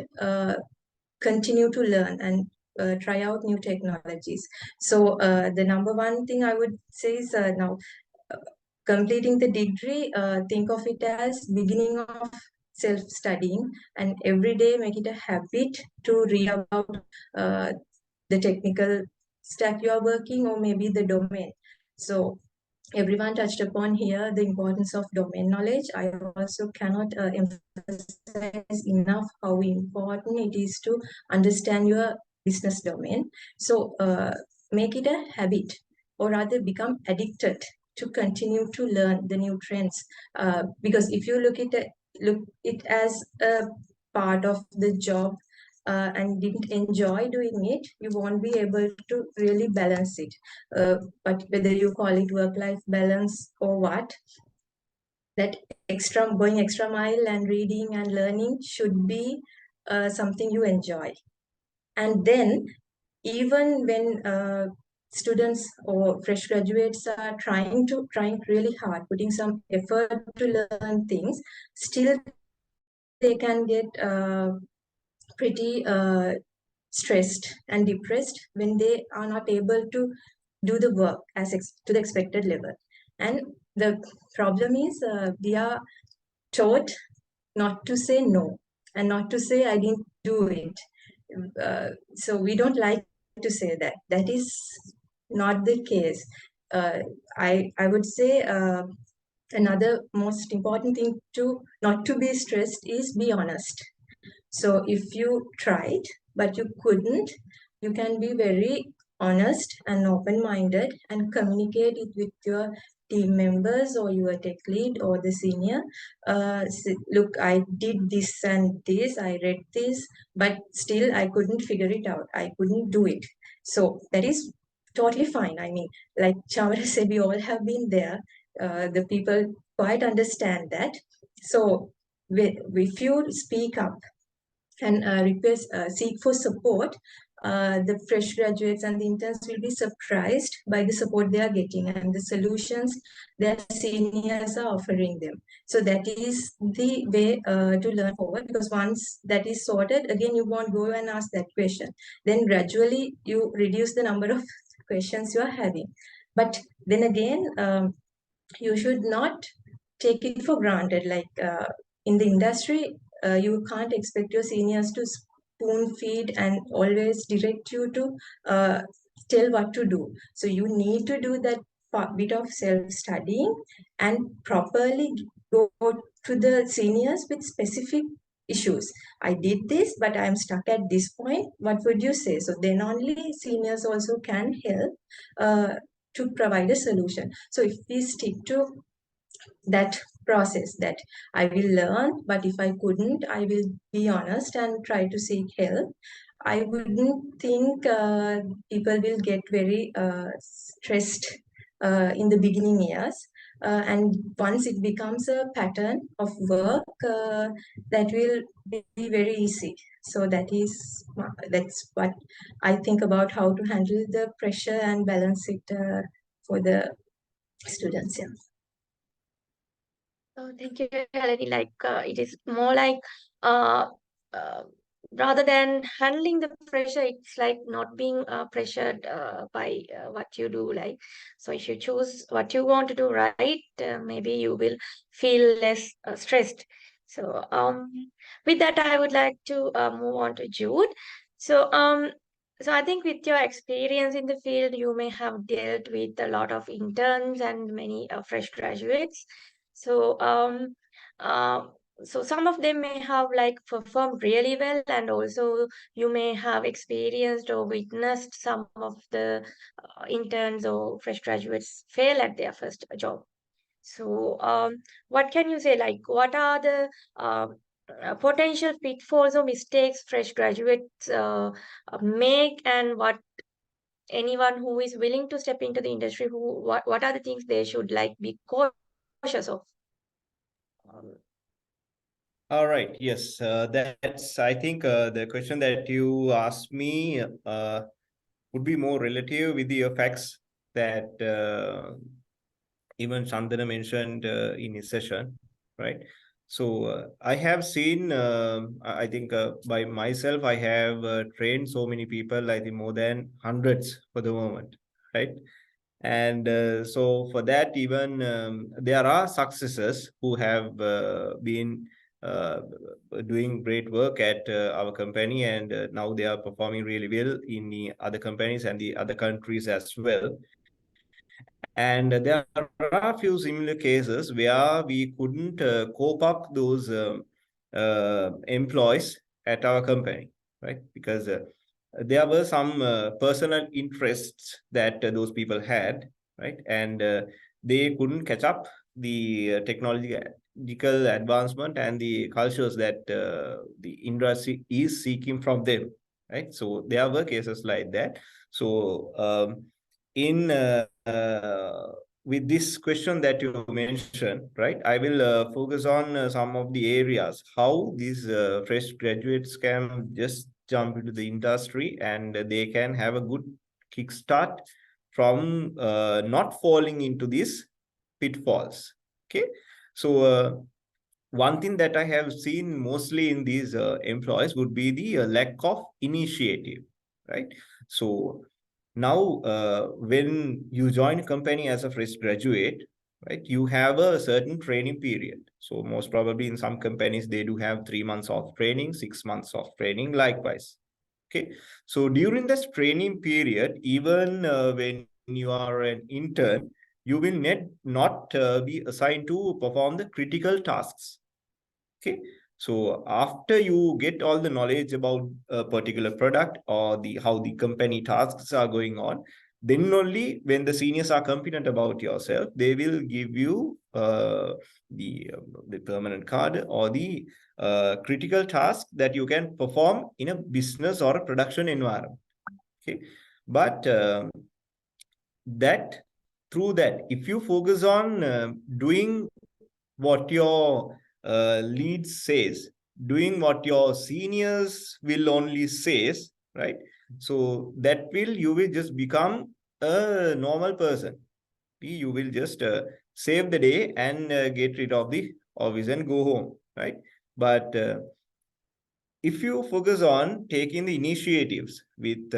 continue to learn and try out new technologies. So the number one thing I would say is now completing the degree, think of it as beginning of self-studying, and every day make it a habit to read about the technical stack you are working, or maybe the domain. So everyone touched upon here the importance of domain knowledge. I also cannot emphasize enough how important it is to understand your business domain. So make it a habit, or rather become addicted to continue to learn the new trends. Because if you look it as a part of the job and didn't enjoy doing it, you won't be able to really balance it. But whether you call it work-life balance or what, that going extra mile and reading and learning should be something you enjoy. And then even when students or fresh graduates are trying really hard, putting some effort to learn things, still they can get pretty stressed and depressed when they are not able to do the work to the expected level. And the problem is we are taught not to say no and not to say I didn't do it. So we don't like to say that. That is not the case. I would say another most important thing to not to be stressed is be honest. So if you tried but you couldn't, you can be very honest and open-minded and communicate it with your team members or your tech lead or the senior. Look, I did this and this, I read this, but still I couldn't figure it out. I couldn't do it. So that is totally fine. I mean, like Chamara said, we all have been there. The people quite understand that. So if you speak up and seek for support, the fresh graduates and the interns will be surprised by the support they are getting and the solutions their seniors are offering them. So that is the way to learn forward, because once that is sorted, again, you won't go and ask that question. Then gradually you reduce the number of questions you are having. But then again, you should not take it for granted. Like in the industry, you can't expect your seniors to spoon feed and always direct you to tell what to do. So you need to do that bit of self-studying and properly go to the seniors with specific issues. I did this, but I'm stuck at this point. What would you say? So then only seniors also can help to provide a solution. So if we stick to that process, that I will learn, but if I couldn't, I will be honest and try to seek help, I wouldn't think people will get very stressed in the beginning years. And once it becomes a pattern of work, that will be very easy. So that's what I think about how to handle the pressure and balance it for the students. Yeah. Oh, thank you, Helene. Like, it is more like, uh, uh, rather than handling the pressure, it's like not being pressured by what you do. Like, so if you choose what you want to do, right, maybe you will feel less stressed. So, with that, I would like to move on to Jude. So, so I think with your experience in the field, you may have dealt with a lot of interns and many fresh graduates. So, uh, so some of them may have like performed really well, and also you may have experienced or witnessed some of the interns or fresh graduates fail at their first job. So, what can you say? Like, what are the potential pitfalls or mistakes fresh graduates make, and what anyone who is willing to step into the industry, what are the things they should like be cautious of? Um, All right. Yes, that's, I think the question that you asked me would be more relative with the facts that even Chandana mentioned in his session, right? So I have seen, I think by myself, I have trained so many people, I think more than hundreds for the moment, right? And so for that, even there are successes who have been uh, doing great work at our company, and now they are performing really well in the other companies and the other countries as well. And there are a few similar cases where we couldn't cope up those employees at our company, right? Because there were some personal interests that those people had, right? And they couldn't catch up the technological advancement and the cultures that the industry is seeking from them, right? So there were cases like that. So in with this question that you mentioned, right, I will focus on some of the areas how these fresh graduates can just jump into the industry and they can have a good kickstart from not falling into these pitfalls. Okay, so one thing that I have seen mostly in these employees would be the lack of initiative, right? So now, when you join a company as a fresh graduate, right, you have a certain training period. So most probably in some companies, they do have 3 months of training, 6 months of training, likewise. Okay. So during this training period, even when you are an intern, you will not be assigned to perform the critical tasks. Okay. So after you get all the knowledge about a particular product or how the company tasks are going on, then only when the seniors are confident about yourself, they will give you the permanent card or the critical task that you can perform in a business or a production environment. Okay, but through that, if you focus on doing what your lead says, doing what your seniors will only says, right? So that you will just become a normal person. You will just save the day and get rid of the office and go home, right? But if you focus on taking the initiatives with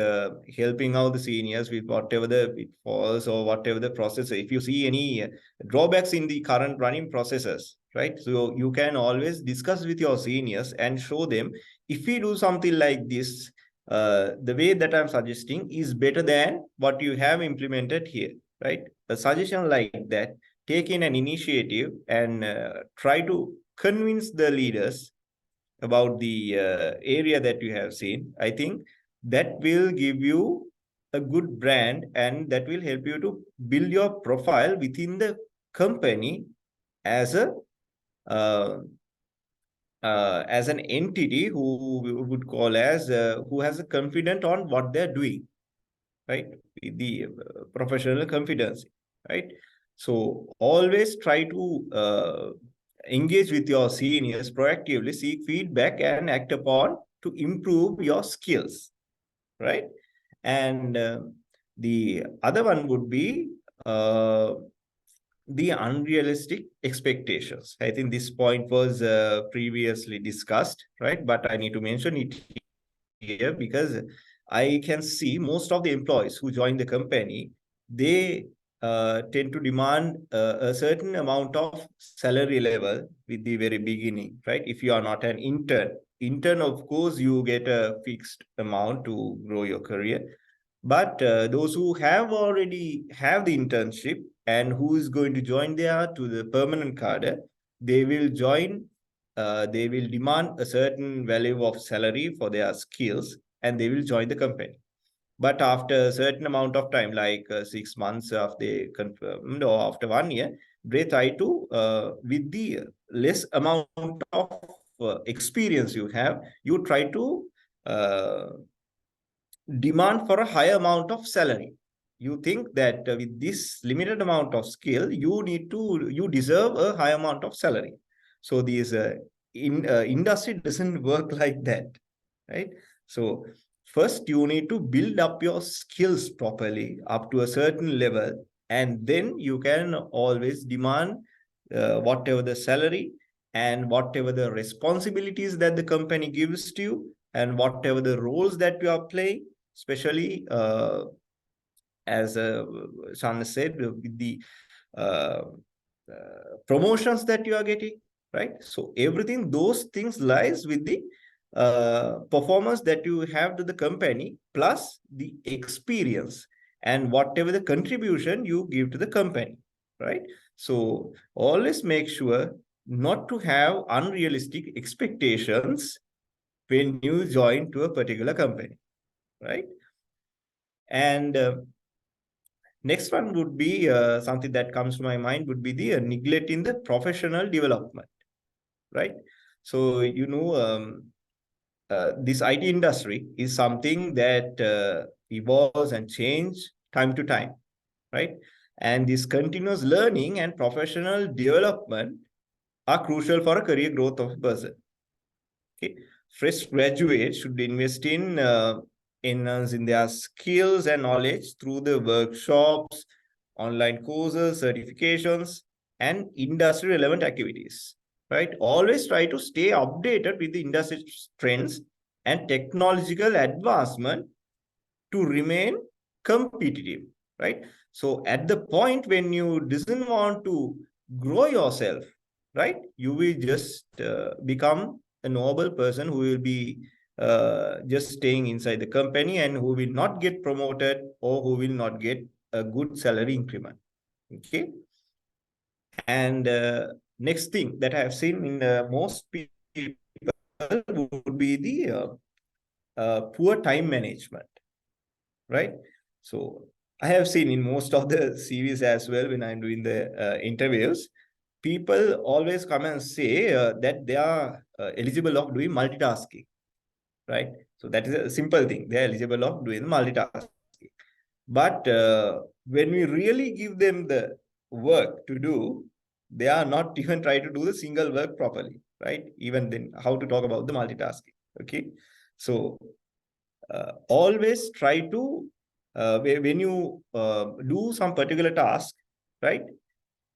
helping out the seniors with whatever the pitfalls or whatever the process, if you see any drawbacks in the current running processes, right? So you can always discuss with your seniors and show them, if we do something like this, the way that I'm suggesting is better than what you have implemented here, right? A suggestion like that, taking an initiative and try to convince the leaders about the area that you have seen, I think that will give you a good brand and that will help you to build your profile within the company as a as an entity who we would call as who has a confidence on what they're doing, right? The professional confidence, right? So always try to engage with your seniors proactively, seek feedback and act upon to improve your skills, right? And the other one would be the unrealistic expectations. I think this point was previously discussed, right? But I need to mention it here because I can see most of the employees who join the company, they tend to demand a certain amount of salary level with the very beginning, right? If you are not an intern, of course, you get a fixed amount to grow your career. But those who already have the internship and who is going to join there to the permanent cadre, they will join, they will demand a certain value of salary for their skills and they will join the company. But after a certain amount of time, like 6 months after they confirmed or after 1 year, they try to, with the less amount of experience you have, you try to demand for a higher amount of salary. You think that with this limited amount of skill, you deserve a high amount of salary. So these industry doesn't work like that, right? So first you need to build up your skills properly up to a certain level, and then you can always demand whatever the salary and whatever the responsibilities that the company gives to you and whatever the roles that you are playing, especially as Shan said, with the uh, promotions that you are getting, right? So everything, those things lies with the performance that you have to the company plus the experience and whatever the contribution you give to the company, right? So always make sure not to have unrealistic expectations when you join to a particular company, right? And next one would be something that comes to my mind would be the neglect in the professional development, right? So, this IT industry is something that evolves and change time to time, right? And this continuous learning and professional development are crucial for a career growth of a person. Okay, fresh graduates should invest in enhancing their skills and knowledge through the workshops, online courses, certifications, and industry relevant activities. Right? Always try to stay updated with the industry trends and technological advancement to remain competitive, right? So at the point when you doesn't want to grow yourself, right, you will just become a noble person who will be just staying inside the company and who will not get promoted or who will not get a good salary increment. Okay. And next thing that I have seen in most people would be the poor time management, right? So I have seen in most of the CVs as well, when I'm doing the interviews, people always come and say that they are eligible of doing multitasking, right? So that is a simple thing. They are eligible of doing multitasking. But when we really give them the work to do, they are not even trying to do the single work properly, right? Even then, how to talk about the multitasking, okay? So always try to, when you do some particular task, right?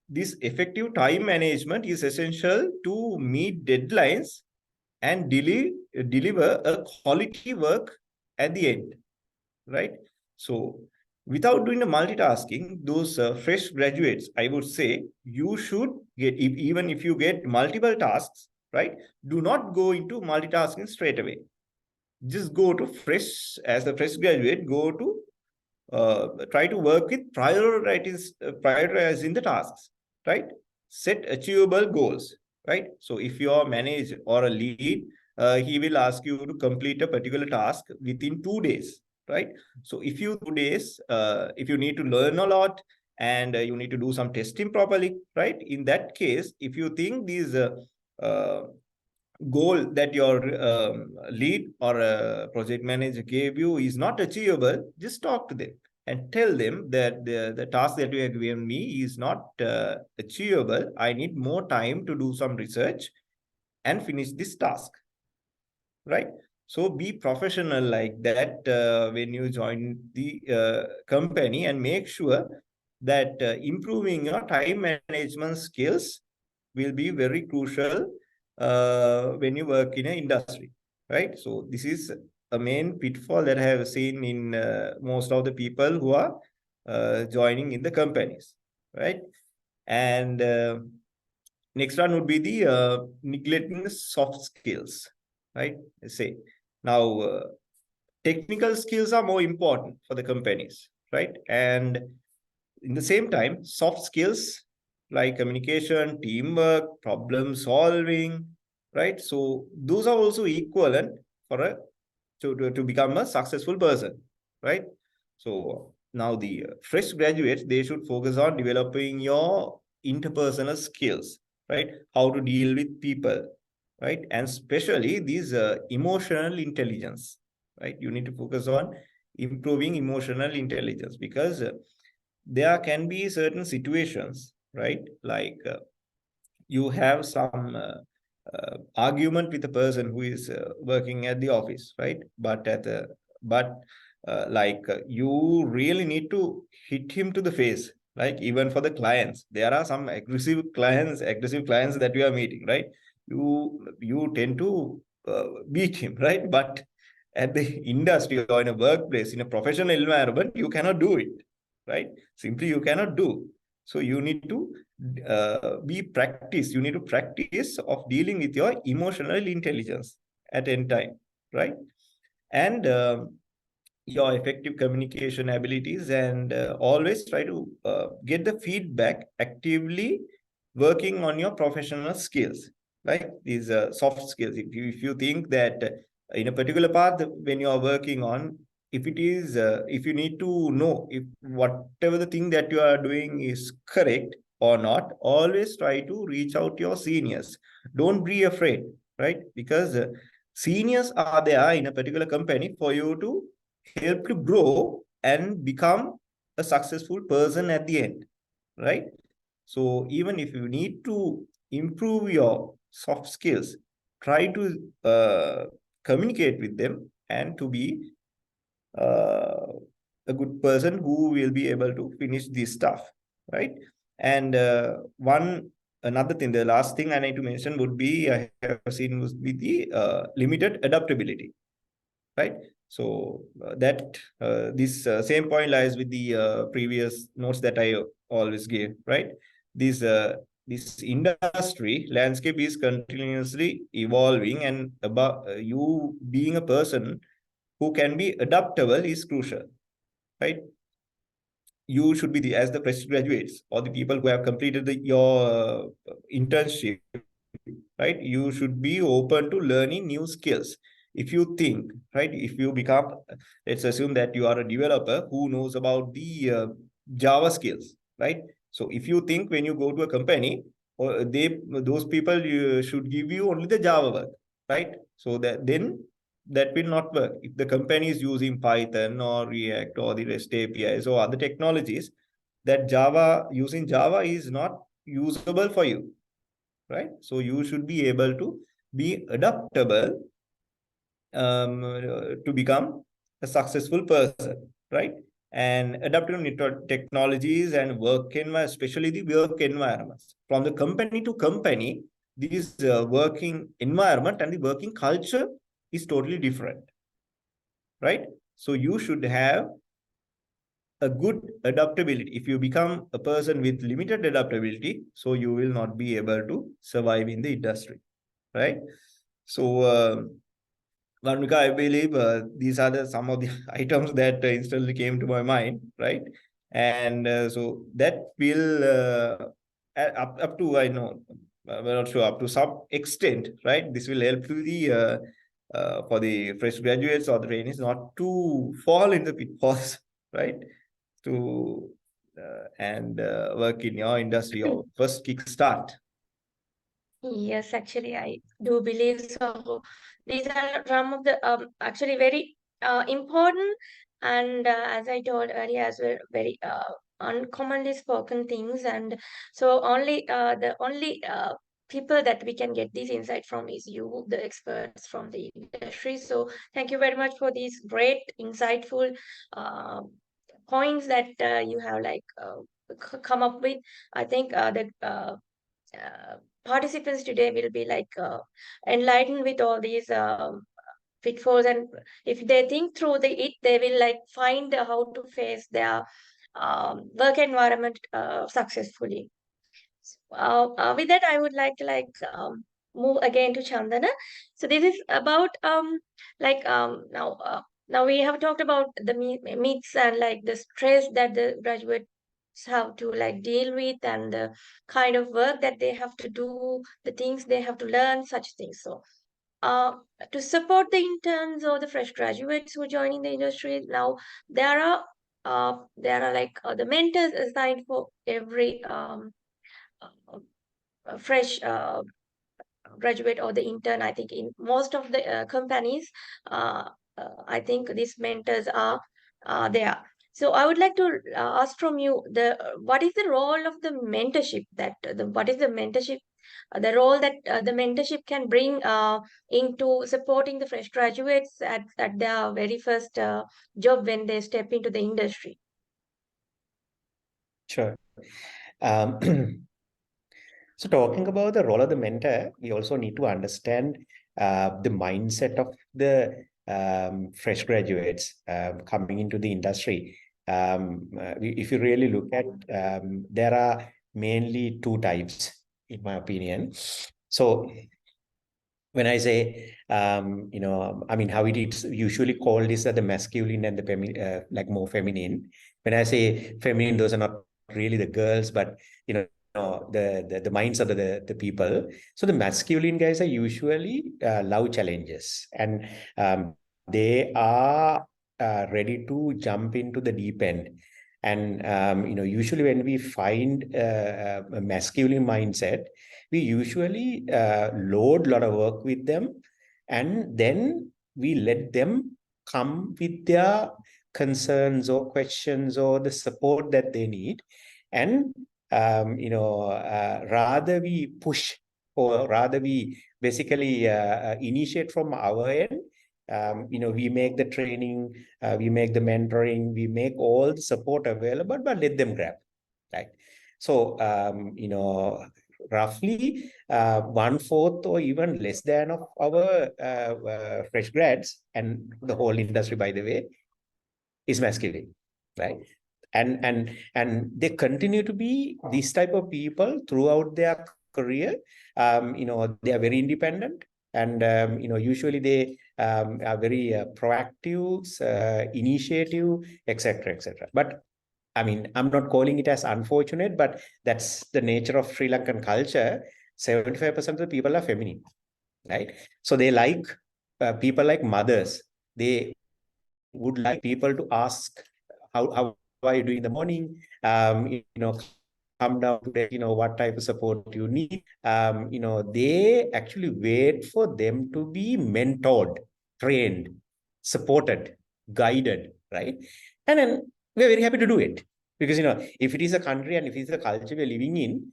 This effective time management is essential to meet deadlines and deliver a quality work at the end, right? So without doing the multitasking, those fresh graduates, I would say, you should get, even if you get multiple tasks, right? Do not go into multitasking straight away. Just go to fresh, as a fresh graduate, go to try to work with prioritizing the tasks, right? Set achievable goals, right? So if you are a manager or a lead, he will ask you to complete a particular task within 2 days, right? So if you 2 days, if you need to learn a lot and you need to do some testing properly, right? In that case, if you think these uh, goal that your lead or project manager gave you is not achievable, just talk to them and tell them that the task that you have given me is not achievable. I need more time to do some research and finish this task, right? So be professional like that when you join the company, and make sure that improving your time management skills will be very crucial when you work in an industry, right? So this is a main pitfall that I have seen in most of the people who are joining in the companies, right? And next one would be the neglecting the soft skills, right? Say now, technical skills are more important for the companies, right? And in the same time, soft skills like communication, teamwork, problem solving, right? So those are also equivalent for a to become a successful person, right? So now the fresh graduates, they should focus on developing your interpersonal skills, right? How to deal with people, right? And especially these emotional intelligence, right? You need to focus on improving emotional intelligence, because there can be certain situations, right? Like you have some argument with a person who is working at the office, right? But you really need to hit him to the face. Like even for the clients, there are some aggressive clients that you are meeting, right? You tend to beat him, right? But at the industry or in a workplace, in a professional environment, you cannot do it, right? Simply you cannot do. So you need to you need to practice of dealing with your emotional intelligence at any time, right? And your effective communication abilities, and always try to get the feedback, actively working on your professional skills, like these soft skills. If you think that in a particular path when you are working on, if you need to know if whatever the thing that you are doing is correct or not, always try to reach out to your seniors. Don't be afraid, right? Because seniors are there in a particular company for you to help to grow and become a successful person at the end, right? So even if you need to improve your soft skills, try to communicate with them and to be uh, a good person who will be able to finish this stuff, right? And another thing, the last thing I need to mention would be, I have seen, would be the limited adaptability, right? So this same point lies with the previous notes that I always gave, right? This industry landscape is continuously evolving, and about you being a person who can be adaptable is crucial, right? You should be as the fresh graduates or the people who have completed your internship, right? You should be open to learning new skills. If you think, right, if you become, let's assume that you are a developer who knows about the Java skills, right? So if you think when you go to a company, or those people should give you only the Java work, right? So that then that will not work. If the company is using Python or React or the REST APIs or other technologies, that using Java is not usable for you, right? So you should be able to be adaptable to become a successful person, right? And adaptive technologies and work environment, especially the work environments. From the company to company, this working environment and the working culture is totally different, right? So you should have a good adaptability. If you become a person with limited adaptability, so you will not be able to survive in the industry, right? So, Varmika, I believe these are some of the items that instantly came to my mind, right? And so that will up to, I know, I'm not sure, up to some extent, right? This will help to the for the fresh graduates or the trainees not to fall in the pitfalls, right? To and work in your industry or first kickstart. Yes, actually, I do believe so. These are some of the actually very important and as I told earlier as well, very uncommonly spoken things. And so the only people that we can get this insight from is you, the experts from the industry. So thank you very much for these great, insightful uh, points that you have come up with. I think that. Participants today will be enlightened with all these pitfalls, and if they think through it, they will find how to face their work environment successfully. With that, I would like to move again to Chandana. So this is about now we have talked about the myths and the stress that the graduates have to deal with, and the kind of work that they have to do, the things they have to learn, such things. So uh, to support the interns or the fresh graduates who are joining the industry now, there are the mentors assigned for every uh, fresh graduate or the intern. I think in most of the companies, I think these mentors are there. So I would like to ask from you the what is the role of the mentorship, that what is the mentorship, the role that the mentorship can bring into supporting the fresh graduates at their very first job when they step into the industry. Sure. Um, So talking about the role of the mentor, we also need to understand the mindset of the fresh graduates coming into the industry. If you really look at, there are mainly two types, in my opinion. So when I say, I mean, how it is usually called is the masculine and the more feminine. When I say feminine, those are not really the girls, but the minds of the people. So the masculine guys are usually love challenges, and they are ready to jump into the deep end. And usually when we find a masculine mindset, we usually load a lot of work with them, and then we let them come with their concerns or questions or the support that they need. And rather we push, or rather we basically initiate from our end. We make the training, we make the mentoring, we make all the support available, but let them grab, right? So roughly 1/4 or even less than of our fresh grads, and the whole industry, by the way, is masculine, right? And they continue to be this type of people throughout their career. They are very independent, and usually they are very proactive, initiative, etc., etc. But I mean, I'm not calling it as unfortunate, but that's the nature of Sri Lankan culture. 75% of the people are feminine, right? So they like people like mothers. They would like people to ask, how are you doing in the morning? Come down today, what type of support you need. They actually wait for them to be mentored, trained, supported, guided, right? And then we're very happy to do it because, if it is a country and if it's a culture we're living in,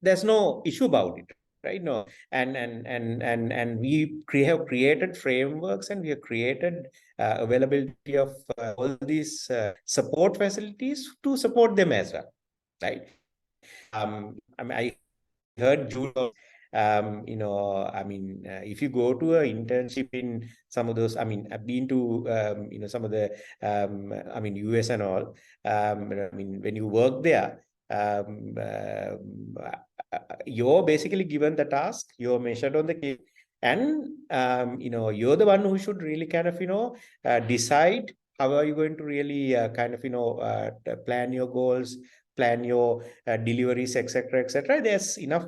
there's no issue about it, right? No, and we have created frameworks and we have created availability of all these support facilities to support them as well, right? I heard Jude, if you go to an internship in some of those, I've been to, some of the, US and all. When you work there, you're basically given the task, you're measured on the case, and you're the one who should really kind of decide how are you going to really plan your goals, plan your deliveries, etc., etc. There's enough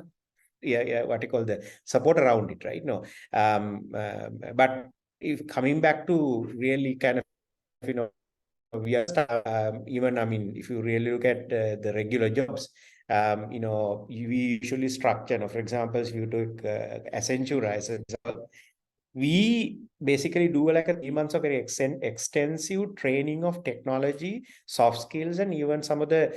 what you call the support around it, right? No, but if coming back to really kind of we are even if you really look at the regular jobs, we usually structure. For example, if you took Accenture as an example, we basically do like a 3 months of very extensive training of technology, soft skills, and even some of the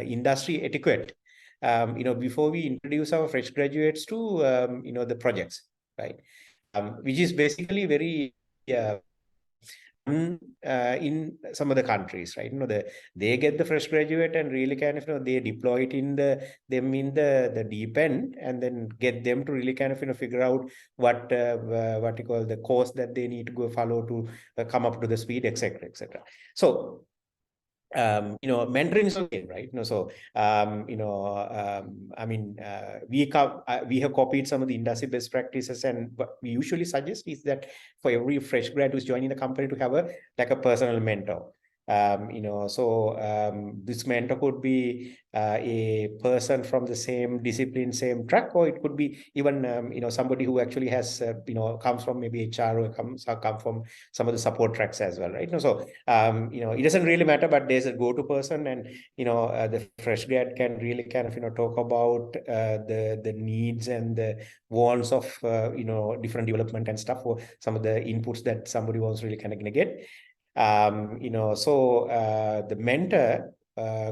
industry etiquette. Before we introduce our fresh graduates to the projects, right? Which is basically very in some of the countries, right? They get the fresh graduate and really kind of they deploy it in the deep end, and then get them to really kind of figure out what you call the course that they need to go follow to come up to the speed, etc., etc. So mentoring is okay, right? We have copied some of the industry best practices, and what we usually suggest is that for every fresh grad who's joining the company to have a personal mentor. This mentor could be a person from the same discipline, same track, or it could be even somebody who actually has comes from maybe HR or come from some of the support tracks as well, right? It doesn't really matter, but there's a go-to person, and the fresh grad can really kind of talk about the needs and the wants of different development and stuff, or some of the inputs that somebody wants really kind of get. The mentor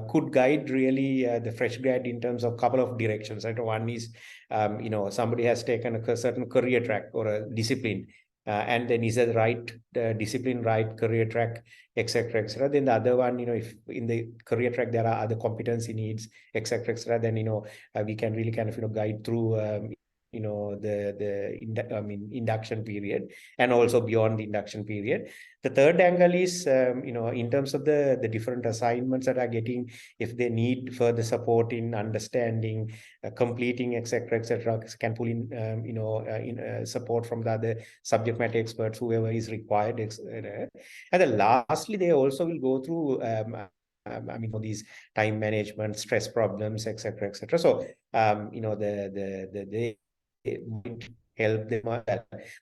could guide really the fresh grad in terms of a couple of directions. Right? One is, somebody has taken a certain career track or a discipline, and then is the right discipline, right career track, etc., etc. Then the other one, if in the career track there are other competency needs, etc., etc., then we can really kind of guide through induction period, and also beyond the induction period. The third angle is, in terms of the different assignments that are getting, if they need further support in understanding, completing, etc., etc., can pull in, support from the other subject matter experts, whoever is required. And then lastly, they also will go through these time management, stress problems, etc., etc. So, they might help them well.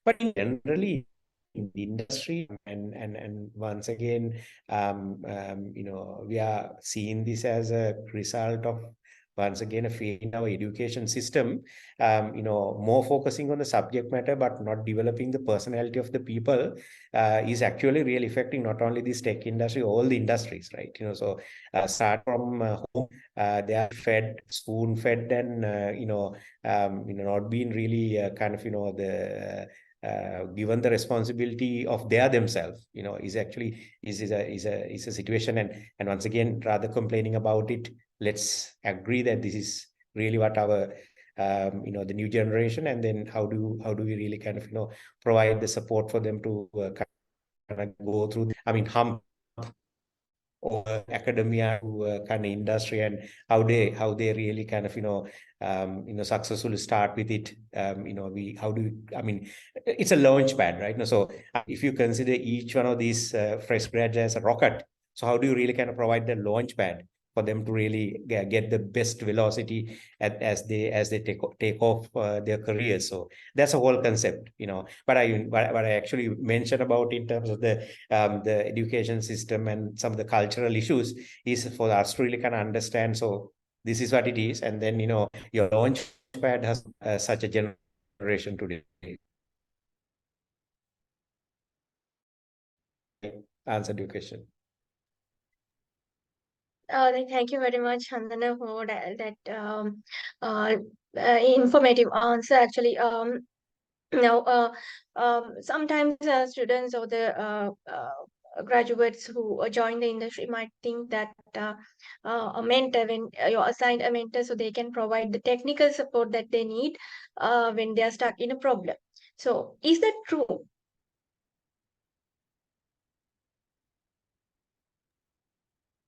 But generally, in the industry, and once again, we are seeing this as a result of, once again, a fail in our education system, more focusing on the subject matter, but not developing the personality of the people, is actually really affecting not only this tech industry, all the industries, right? Start from home, they are fed, spoon fed, and, not being really given the responsibility of themselves, is actually is a situation. And once again, rather complaining about it, let's agree that this is really what our the new generation, and then how do we really kind of provide the support for them to kind of go through hump or academia to kind of industry, and how they really kind of successfully start with it. It's a launch pad, right? So if you consider each one of these fresh grads as a rocket, so how do you really kind of provide the launch pad for them to really get the best velocity as they take off their careers. So that's a whole concept, But I actually mentioned about in terms of the education system and some of the cultural issues is for us to really kind of understand. So this is what it is, and then your launch pad has such a generation today. Answered your question. Thank you very much, Chandana, for that informative answer. Actually, now, sometimes students or the graduates who join the industry might think that a mentor, when you're assigned a mentor, so they can provide the technical support that they need when they are stuck in a problem. So, is that true?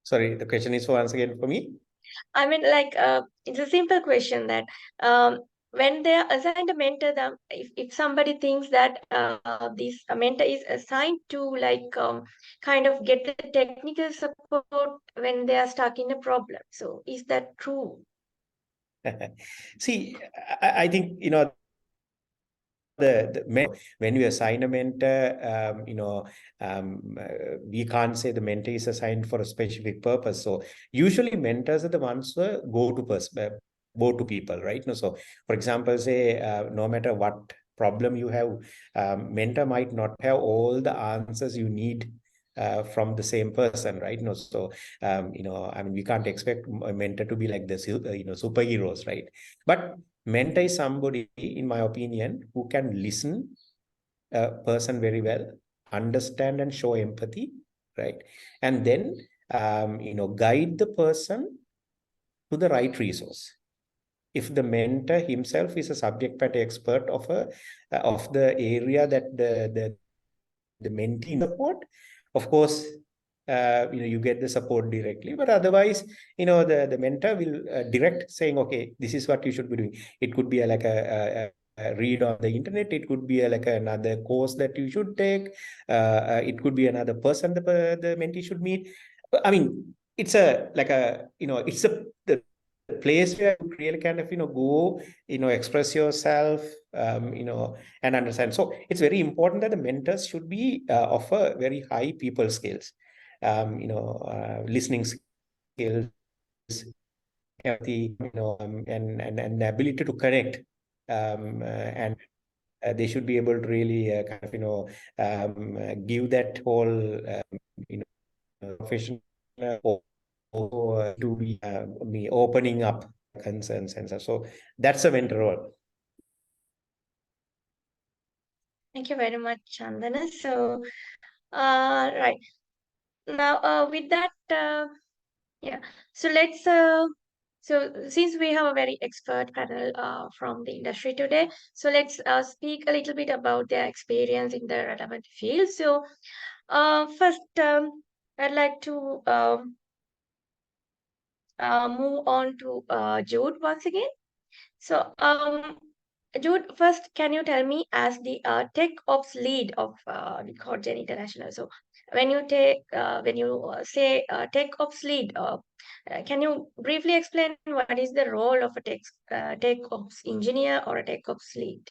Sorry, the question is once again for me. I mean, it's a simple question that when they are assigned a mentor, if somebody thinks that this a mentor is assigned to kind of get the technical support when they are stuck in a problem. So is that true? See, I think when you assign a mentor, we can't say the mentor is assigned for a specific purpose. So usually mentors are the ones who go to people, right? So for example, say no matter what problem you have, mentor might not have all the answers you need from the same person, right? So I mean, we can't expect a mentor to be like the superheroes, right? But mentor is somebody, in my opinion, who can listen a person very well, understand and show empathy, right? And then guide the person to the right resource. If the mentor himself is a subject matter expert of the area that the mentee support, of course, you get the support directly. But otherwise, the mentor will direct, saying, okay, this is what you should be doing. It could be like a read on the internet. It could be like another course that you should take. It could be another person the mentee should meet. I mean, it's the place where you really kind of go, express yourself, and understand. So it's very important that the mentors should be of a very high people skills, listening skills, empathy, and the ability to connect, and they should be able to really give that whole professional to be me opening up concerns and stuff. So that's a mentor role. Thank you very much, Chandana. So, right now, with that, yeah. So so since we have a very expert panel from the industry today, so let's speak a little bit about their experience in the relevant field. So, first, I'd like to move on to Jude once again. So, Jude, first, can you tell me, as the tech ops lead of the Cogen International? So, when you say tech ops lead, can you briefly explain what is the role of a tech ops engineer or a tech ops lead?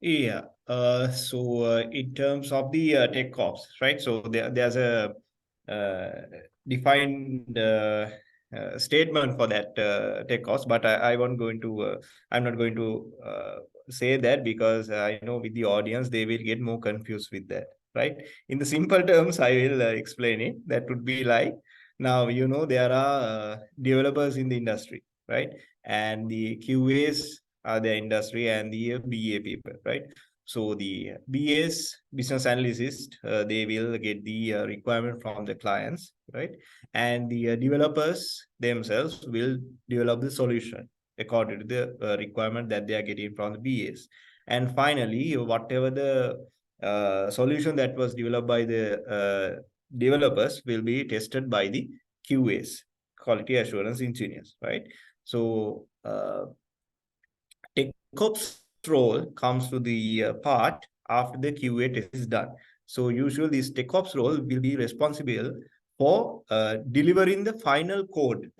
Yeah. So in terms of the tech ops, right? So there's a defined statement for that tech ops, but I won't go into. I'm not going to say that, because I know with the audience they will get more confused with that, right? In the simple terms, I will explain it. That would be like, now there are developers in the industry, right? And the QAs are the industry, and the BA people, right? So the BAs, business analysts, they will get the requirement from the clients, right? And the developers themselves will develop the solution according to the requirement that they are getting from the BAs. And finally, whatever the solution that was developed by the developers will be tested by the QAs, quality assurance engineers, right? So TechOps role comes to the part after the QA test is done. So usually this TechOps role will be responsible for delivering the final code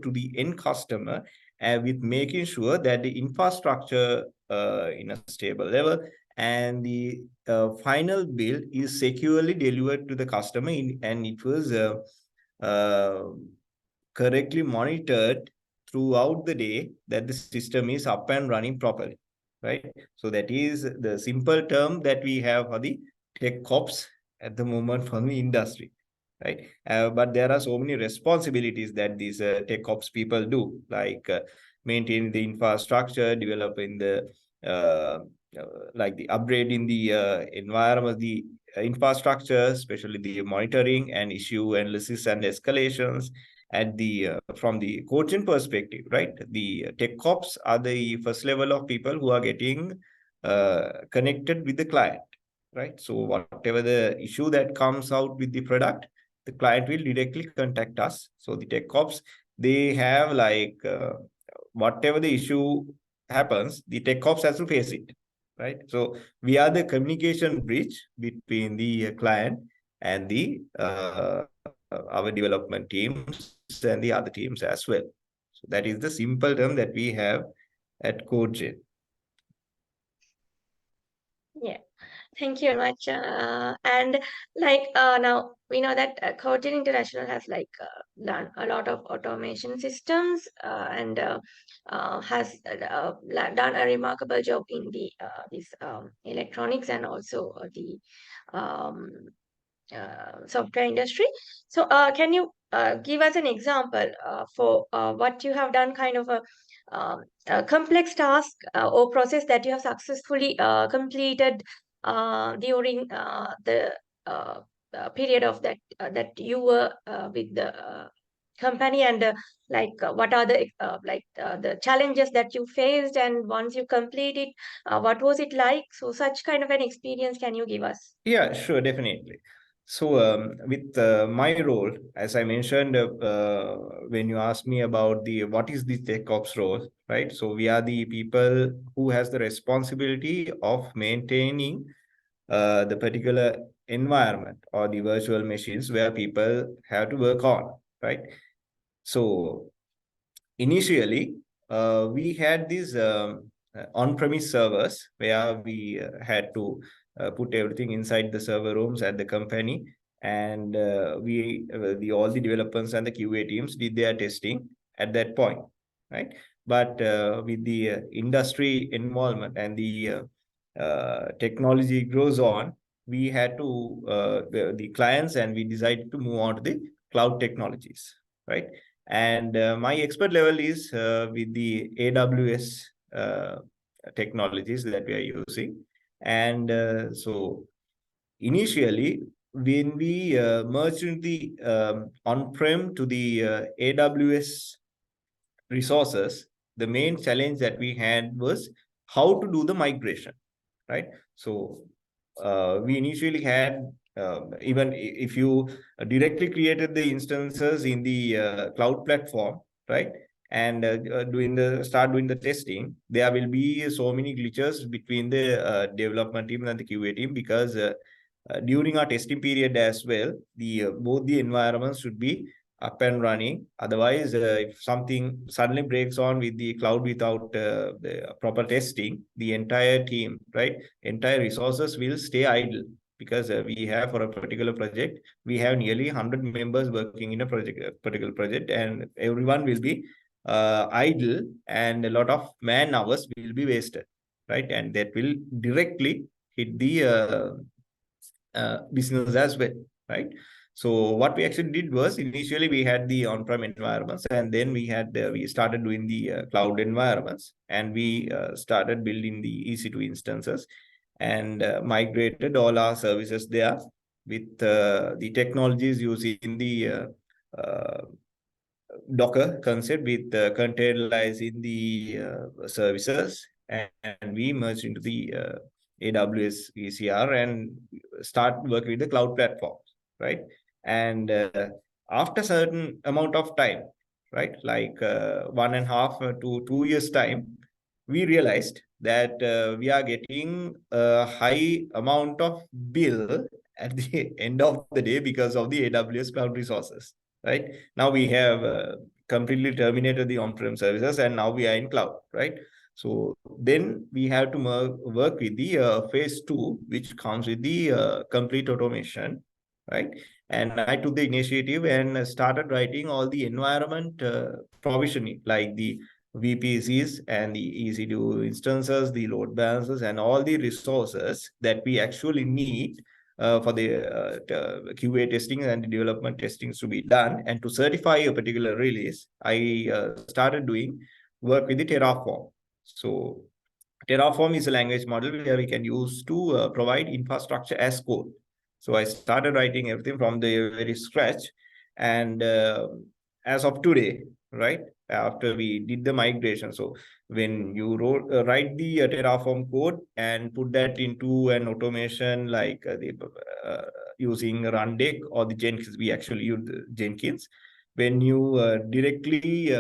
to the end customer, with making sure that the infrastructure in a stable level and the final build is securely delivered to the customer and it was correctly monitored throughout the day that the system is up and running properly, right? So that is the simple term that we have for the tech ops at the moment for the industry, right? But there are so many responsibilities that these tech ops people do, like maintaining the infrastructure, developing the like the upgrade in the environment, the infrastructure, especially the monitoring and issue analysis and escalations. At the from the coaching perspective, right? The tech ops are the first level of people who are getting connected with the client, right? So whatever the issue that comes out with the product, the client will directly contact us. So the tech ops, they have like whatever the issue happens, the tech ops has to face it, right? So we are the communication bridge between the client and the our development teams and the other teams as well. So that is the simple term that we have at CodeGen. Yeah. Thank you very much. And like now we know that Cotin International has like done a lot of automation systems and has done a remarkable job in the this electronics and also the um, software industry. So can you give us an example for what you have done, kind of a complex task or process that you have successfully completed during the period of that you were with the company, and what are the challenges that you faced, and once you complete it, what was it like? So such kind of an experience, can you give us? Yeah, sure, definitely. So with my role, as I mentioned, when you asked me about the what is the tech ops role, right? So we are the people who has the responsibility of maintaining the particular environment or the virtual machines where people have to work on, right? So initially, we had these on-premise servers where we had to put everything inside the server rooms at the company, and all the developers and the QA teams did their testing at that point, right? But with the industry involvement and the technology grows on, we had to the clients, and we decided to move on to the cloud technologies, right? And my expert level is with the AWS technologies that we are using. And so initially, when we merged in the on-prem to the AWS resources, the main challenge that we had was how to do the migration, right? So we initially had, even if you directly created the instances in the cloud platform, right? And start doing the testing, there will be so many glitches between the development team and the QA team, because during our testing period as well, the both the environments should be up and running. Otherwise, if something suddenly breaks on with the cloud without the proper testing, the entire team, right, entire resources will stay idle, because we have, for a particular project, we have nearly 100 members working in a particular project, and everyone will be idle, and a lot of man hours will be wasted, right? And that will directly hit the business as well, right? So what we actually did was, initially we had the on-prem environments, and then we started doing the cloud environments, and we started building the EC2 instances, and migrated all our services there with the technologies using the Docker concept, with containerizing the services, and we merged into the AWS ECR and start working with the cloud platforms, right? And after certain amount of time, right, like 1.5 to 2 years time, we realized that we are getting a high amount of bill at the end of the day because of the AWS cloud resources, right? Now we have completely terminated the on-prem services and now we are in cloud, right? So then we have to work with the phase 2, which comes with the complete automation, right? And I took the initiative and started writing all the environment provisioning, like the VPCs and the EC2 instances, the load balancers, and all the resources that we actually need for the QA testing and the development testings to be done. And to certify a particular release, I started doing work with the Terraform. So Terraform is a language model where we can use to provide infrastructure as code. So I started writing everything from the very scratch. And as of today, right, after we did the migration, so when you write the Terraform code and put that into an automation like using Rundeck or the Jenkins, we actually use Jenkins. When you directly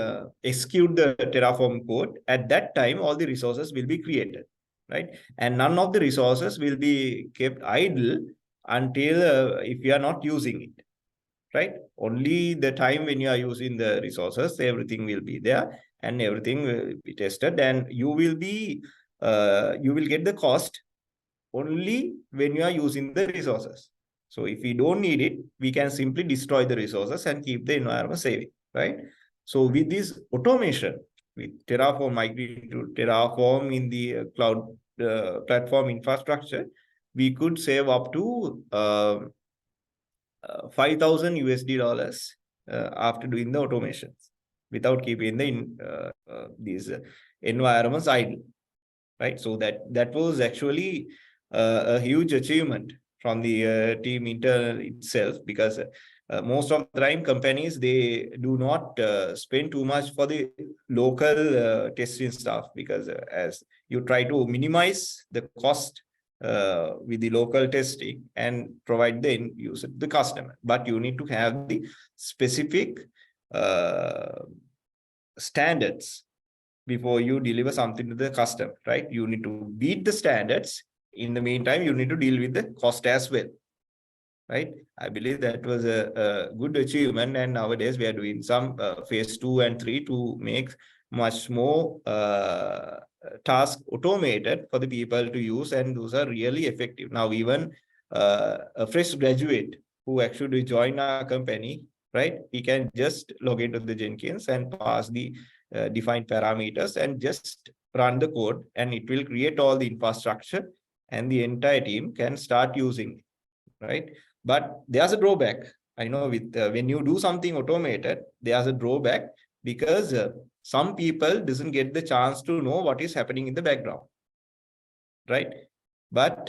execute the Terraform code, at that time, all the resources will be created, right? And none of the resources will be kept idle until if you are not using it, right? Only the time when you are using the resources, everything will be there and everything will be tested, and you will get the cost only when you are using the resources. So if we don't need it, we can simply destroy the resources and keep the environment saving, right? So with this automation, with Terraform, migrating to Terraform in the cloud platform infrastructure, we could save up to $5,000 after doing the automations without keeping these environments idle, right? So that was actually a huge achievement from the team internal itself, because most of the time companies, they do not spend too much for the local testing stuff, because as you try to minimize the cost with the local testing and provide the end user, the customer, but you need to have the specific standards before you deliver something to the customer, right? You need to beat the standards. In the meantime, you need to deal with the cost as well, right? I believe that was a good achievement, and nowadays we are doing some phase 2 and 3 to make much more tasks automated for the people to use, and those are really effective. Now, even a fresh graduate who actually join our company, right? He can just log into the Jenkins and pass the defined parameters and just run the code, and it will create all the infrastructure, and the entire team can start using it, right? But there's a drawback. I know with when you do something automated, there's a drawback, because some people doesn't get the chance to know what is happening in the background, right? But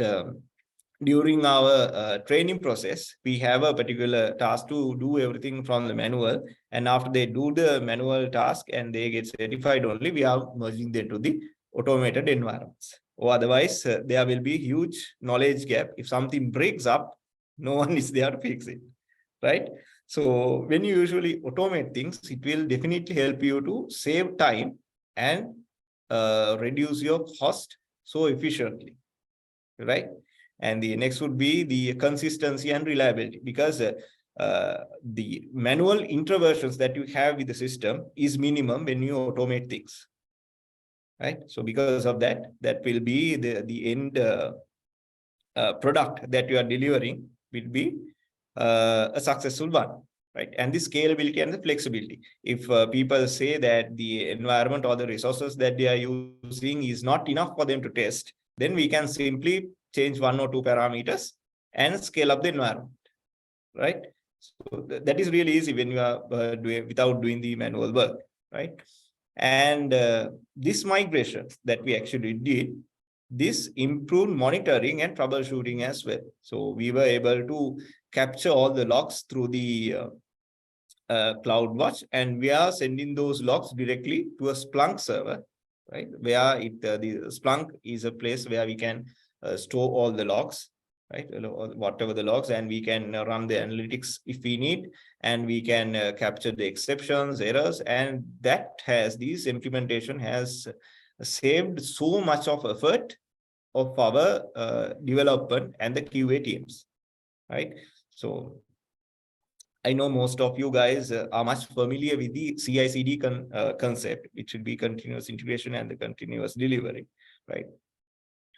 during our training process, we have a particular task to do everything from the manual. And after they do the manual task and they get certified only, we are merging them to the automated environments. Or otherwise, there will be huge knowledge gap. If something breaks up, no one is there to fix it, right? So when you usually automate things, it will definitely help you to save time and reduce your cost so efficiently, right? And the next would be the consistency and reliability, because the manual introversions that you have with the system is minimum when you automate things, right? So because of that, that will be the end product that you are delivering will be a successful one, right? And the scalability and the flexibility. If people say that the environment or the resources that they are using is not enough for them to test, then we can simply change 1 or 2 parameters and scale up the environment, right? So that is really easy when you are doing without doing the manual work, right? And this migration that we actually did, this improved monitoring and troubleshooting as well. So we were able to capture all the logs through the CloudWatch, and we are sending those logs directly to a Splunk server, right? Where the Splunk is a place where we can store all the logs, right? Whatever the logs, and we can run the analytics if we need, and we can capture the exceptions, errors, and this implementation has saved so much of effort of our development and the QA teams, right? So I know most of you guys are much familiar with the CI/CD concept, which should be continuous integration and the continuous delivery, right?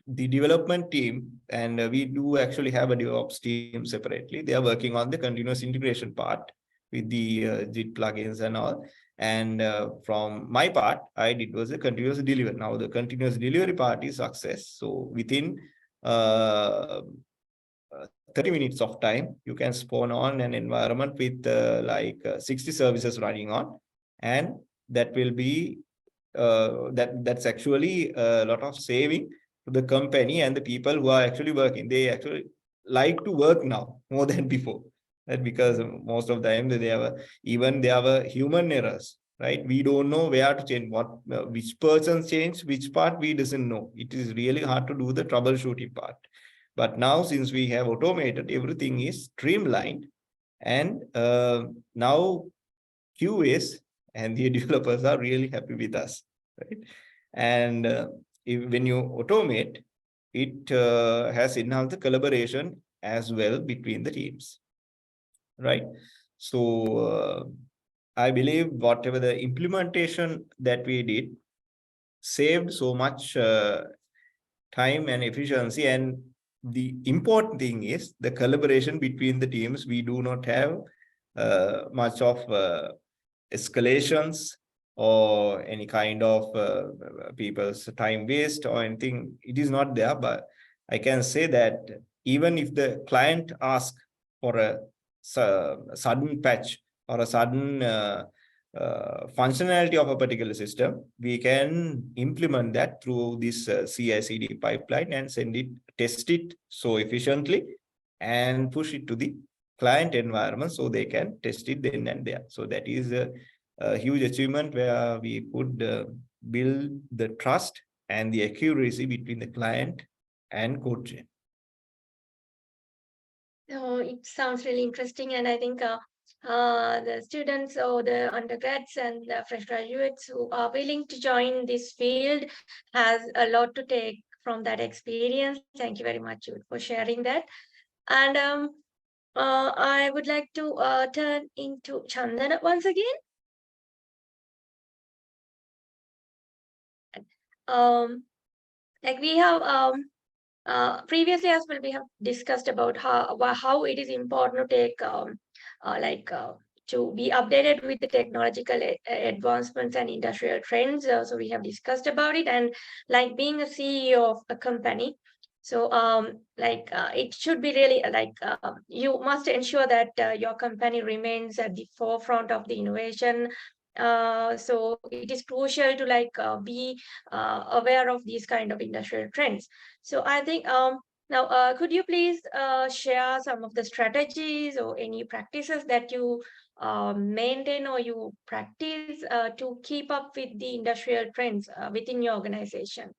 The development team, and we do actually have a DevOps team separately. They are working on the continuous integration part with the JIT plugins and all. And from my part, I did was a continuous delivery. Now the continuous delivery part is success. So within 30 minutes of time, you can spawn on an environment with 60 services running on, and that will be that's actually a lot of saving to the company and the people who are actually working. They actually like to work now more than before, right? Because most of the time there were human errors, right? We don't know where to change which person changed which part, we doesn't know. It is really hard to do the troubleshooting part. But now, since we have automated, everything is streamlined, and now QAs and the developers are really happy with us, right? And when you automate, it has enhanced the collaboration as well between the teams, right? So I believe whatever the implementation that we did saved so much time and efficiency. And the important thing is the collaboration between the teams. We do not have much of escalations or any kind of people's time waste or anything. It is not there. But I can say that even if the client asks for a sudden patch or a sudden functionality of a particular system, we can implement that through this CI/CD pipeline and test it so efficiently and push it to the client environment so they can test it then and there. So that is a huge achievement where we could build the trust and the accuracy between the client and code chain. Oh, it sounds really interesting, and I think the students or the undergrads and the fresh graduates who are willing to join this field has a lot to take from that experience. Thank you very much for sharing that. And I would like to turn into Chandana once again. Like we have previously as well, we have discussed about how it is important to take to be updated with the technological advancements and industrial trends. So we have discussed about it, and like being a CEO of a company. So it should be really you must ensure that your company remains at the forefront of the innovation. So it is crucial to be aware of these kind of industrial trends. So I think now could you please share some of the strategies or any practices that you maintain or you practice to keep up with the industrial trends within your organization?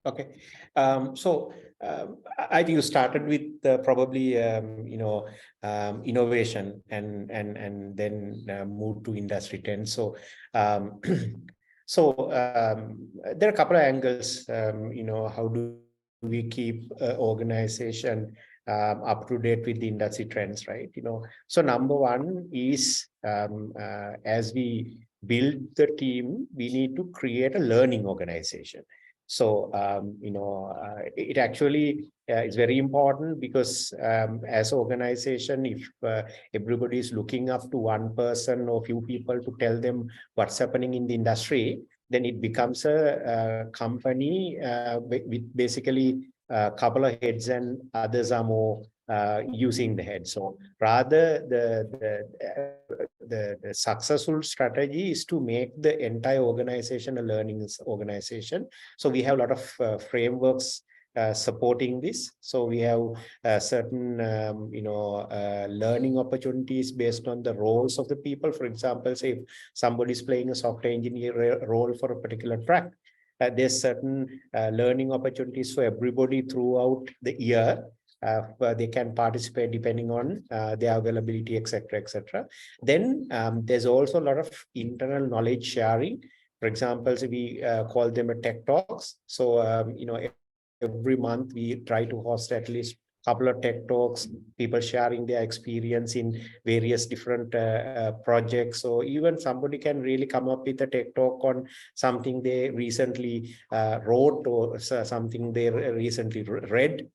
Okay, so I think you started with probably innovation and then moved to industry trends. So there are a couple of angles. How do we keep organization up to date with the industry trends, right? So number one is as we build the team, we need to create a learning organization. So, it actually is very important because as an organization, if everybody is looking up to one person or few people to tell them what's happening in the industry, then it becomes a company with basically a couple of heads and others are more using the head. So rather the successful strategy is to make the entire organization a learning organization. So we have a lot of frameworks supporting this. So we have certain learning opportunities based on the roles of the people. For example, say if somebody is playing a software engineer role for a particular track, there's certain learning opportunities for everybody throughout the year. They can participate depending on their availability, etc., etc. Then there's also a lot of internal knowledge sharing. For example, so we call them a tech talks. So every month we try to host at least couple of tech talks, people sharing their experience in various different projects. So even somebody can really come up with a tech talk on something they recently wrote, or something they recently read,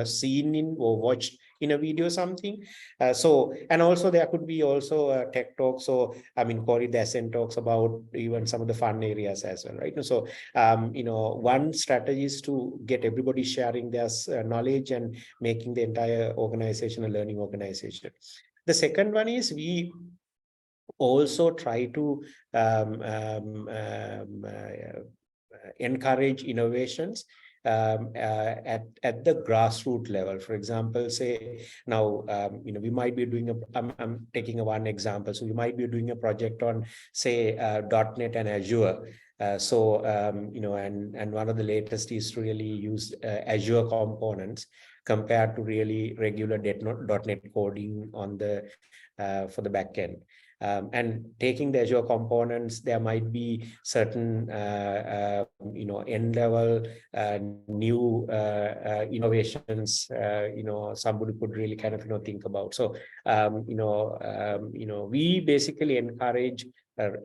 seen in or watched in a video or something. So, and also there could be also a tech talk. So, I mean, Corey Dasen talks about even some of the fun areas as well, right? So, one strategy is to get everybody sharing their knowledge and making the entire organization a learning organization. The second one is we also try to encourage innovations at the grassroots level. For example, say now, we might be doing I'm taking one example. So we might be doing a project on, say, .NET and Azure. And one of the latest is to really use Azure components compared to really regular .NET coding on the for the backend. And taking the Azure components, there might be certain end-level new innovations. Somebody could really kind of think about. So we basically encourage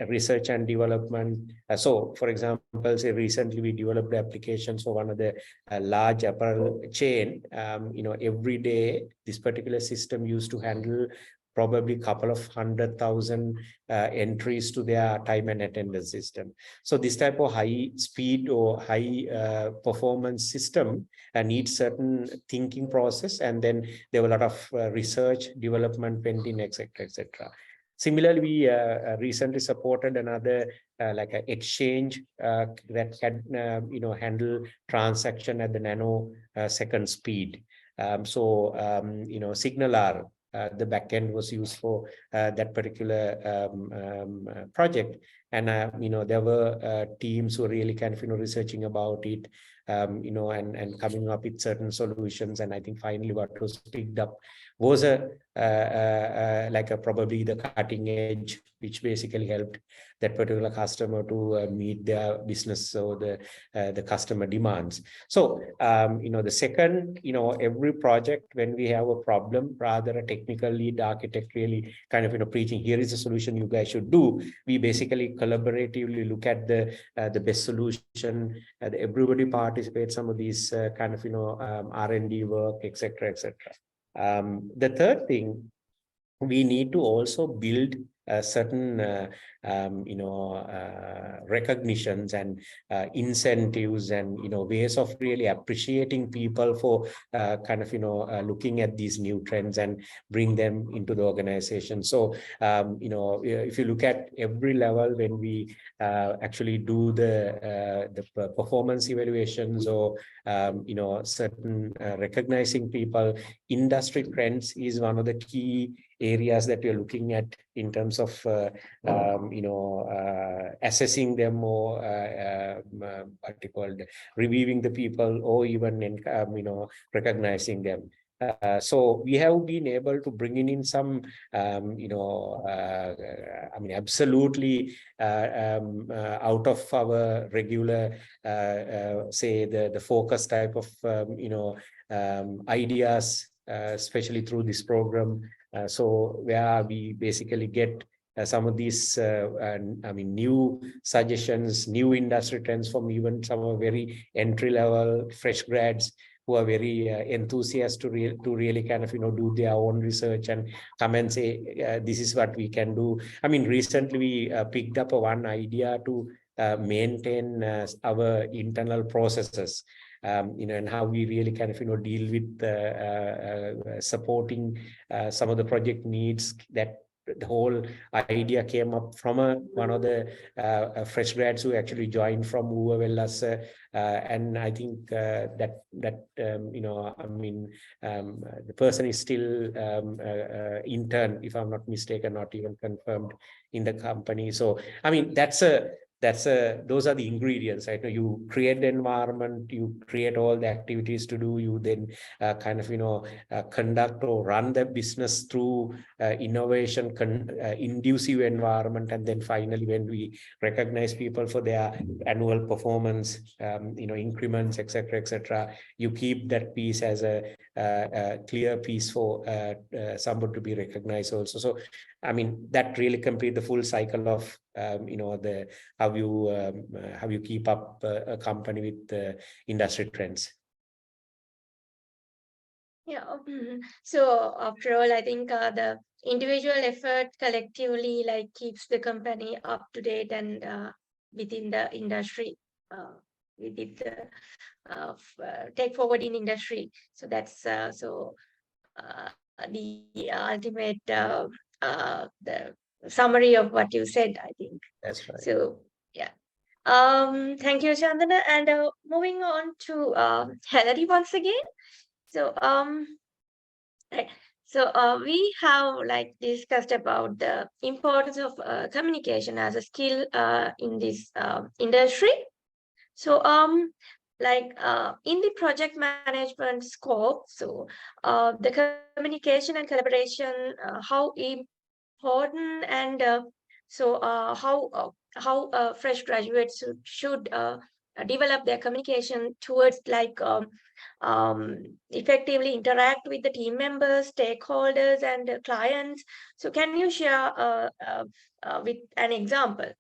research and development. So, for example, say recently we developed applications for one of the large apparel chain. Every day this particular system used to handle probably a couple of 100,000 entries to their time and attendance system. So this type of high speed or high performance system needs certain thinking process, and then there were a lot of research, development went in, etc., etc. Similarly, we recently supported another like an exchange that can handle transaction at the nanosecond speed. SignalR, the backend was used for that particular project, and there were teams who were really kind of researching about it, and coming up with certain solutions. And I think finally what was picked up was probably the cutting edge, which basically helped that particular customer to meet their business or the customer demands. So the second, every project, when we have a problem, rather a technical lead architect really kind of preaching, here is a solution you guys should do, we basically collaboratively look at the best solution. Everybody participates some of these kind of R&D work, etc., etc. The third thing, we need to also build certain recognitions and incentives and ways of really appreciating people for looking at these new trends and bring them into the organization. So if you look at every level, when we actually do the performance evaluations or certain recognizing people, industry trends is one of the key areas that we're looking at in terms of assessing them, or what you call reviewing the people, or even recognizing them. So we have been able to bring in some absolutely out of our regular say the focus type of ideas, especially through this program. So where we basically get some of these new suggestions, new industry trends from even some very entry level fresh grads who are very enthusiastic to really kind of do their own research and come and say this is what we can do. I mean, recently we picked up one idea to maintain our internal processes, and how we really kind of deal with supporting some of the project needs. That the whole idea came up from one of the fresh grads who actually joined from Uvavellas, and I think the person is still intern, if I'm not mistaken, not even confirmed in the company. So I mean, that's those are the ingredients, right? You create the environment, you create all the activities to do, you then kind of, conduct or run the business through innovation, inducive environment. And then finally, when we recognize people for their annual performance, increments, etc., you keep that piece as a clear piece for somebody to be recognized also. So, I mean, that really complete the full cycle of, how you keep up a company with industry trends. Yeah. So after all, I think the individual effort collectively keeps the company up to date and within the industry, within the take forward in industry. So that's the ultimate the summary of what you said, I think. That's right. So yeah. Thank you, Chandana. And moving on to Hilary once again. So right. So we have discussed about the importance of communication as a skill in this industry. So in the project management scope, so the communication and collaboration, how important, and how fresh graduates should develop their communication towards effectively interact with the team members, stakeholders, and clients. So can you share with an example,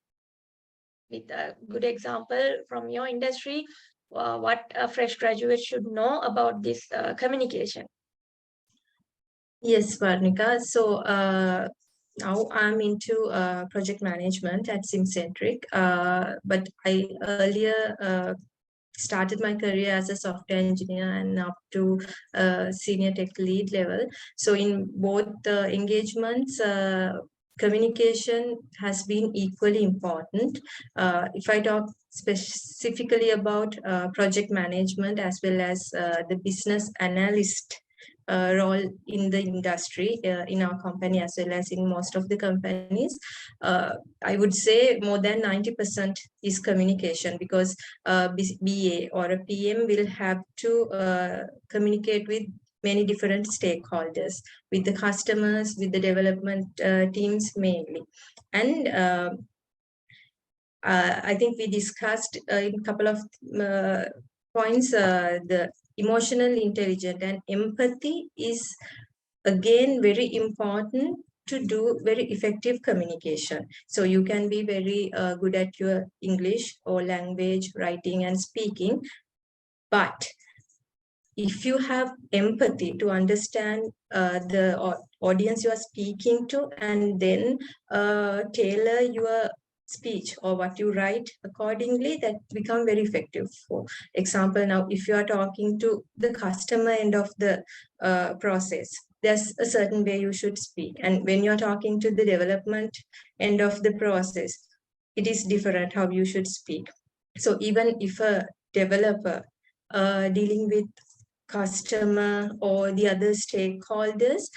with a good example from your industry, what a fresh graduate should know about this communication? Yes, Varnika. So now I'm into project management at Simcentric, but I earlier started my career as a software engineer and up to senior tech lead level. So in both the engagements, communication has been equally important. If I talk specifically about project management as well as the business analyst role in the industry, in our company as well as in most of the companies, I would say more than 90% is communication, because BA or a PM will have to communicate with many different stakeholders, with the customers, with the development teams mainly. And I think we discussed in a couple of points, the emotional intelligence and empathy is again very important to do very effective communication. So you can be very good at your English or language, writing and speaking, but if you have empathy to understand the audience you are speaking to, and then tailor your speech or what you write accordingly, that become very effective. For example, now if you are talking to the customer end of the process, there's a certain way you should speak, and when you're talking to the development end of the process, it is different how you should speak. So even if a developer dealing with customer or the other stakeholders,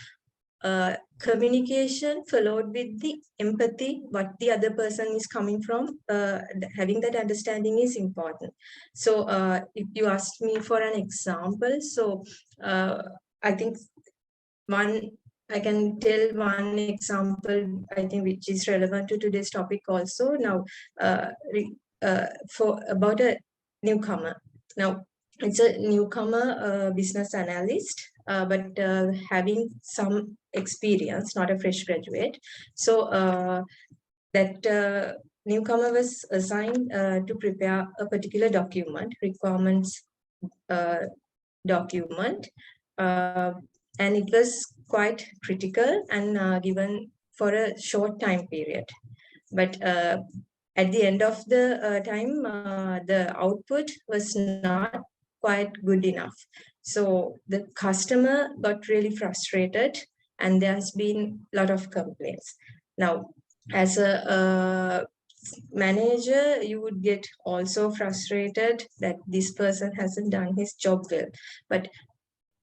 communication followed with the empathy, what the other person is coming from, having that understanding is important. So if you asked me for an example, so I think I can tell one example, I think, which is relevant to today's topic also. Now, for about a newcomer. Now, it's a newcomer business analyst, but having some experience, not a fresh graduate. So that newcomer was assigned to prepare a particular document, requirements document, and it was quite critical and given for a short time period. But at the end of the time, the output was not quite good enough. So the customer got really frustrated, and there's been a lot of complaints. Now, as a manager, you would get also frustrated that this person hasn't done his job well. But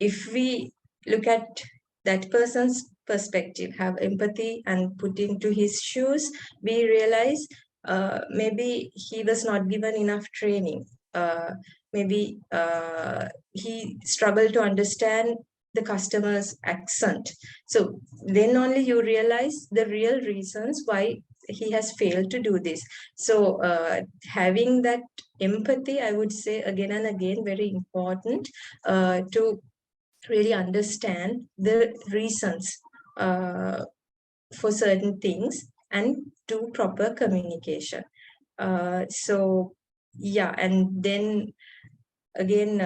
if we look at that person's perspective, have empathy and put into his shoes, we realize maybe he was not given enough training. Maybe he struggled to understand the customer's accent. So then only you realize the real reasons why he has failed to do this. So having that empathy, I would say again and again, very important to really understand the reasons for certain things and do proper communication. So yeah, and then again,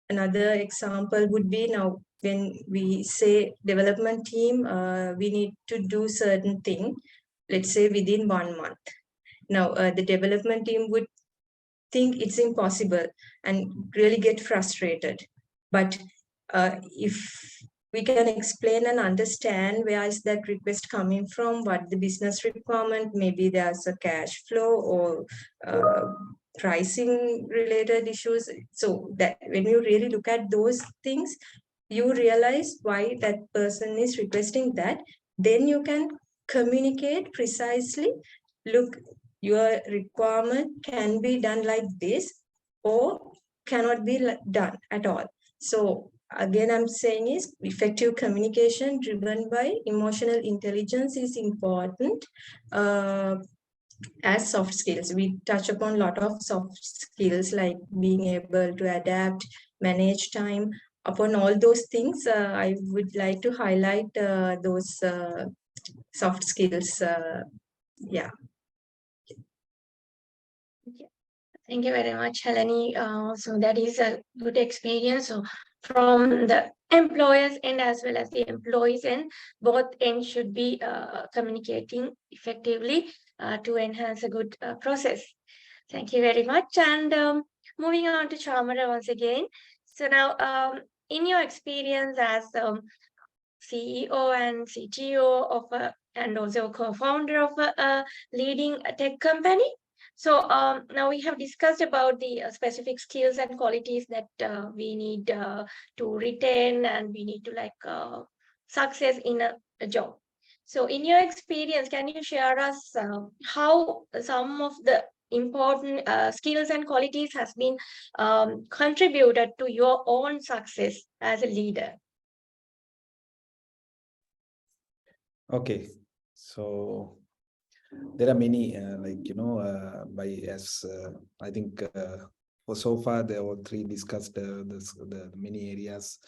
another example would be now when we say development team, we need to do certain thing, let's say within 1 month. Now the development team would think it's impossible and really get frustrated. But if we can explain and understand where is that request coming from, what the business requirement, maybe there's a cash flow or pricing related issues. So that when you really look at those things, you realize why that person is requesting that. Then you can communicate precisely, look, your requirement can be done like this or cannot be done at all. So again, I'm saying is effective communication driven by emotional intelligence is important as soft skills. We touch upon a lot of soft skills like being able to adapt, manage time. Upon all those things, I would like to highlight those soft skills. Yeah. Thank you very much, Helene. So that is a good experience. So from the employers end as well as the employees end, both ends should be communicating effectively to enhance a good process. Thank you very much. And moving on to Chamara once again. So now, in your experience as CEO and CTO of and also co-founder of a leading tech company. So now we have discussed about the specific skills and qualities that we need to retain and we need to like success in a job. So in your experience, can you share us how some of the important skills and qualities has been contributed to your own success as a leader? Okay, so there are many I think for so far there were three discussed the many areas.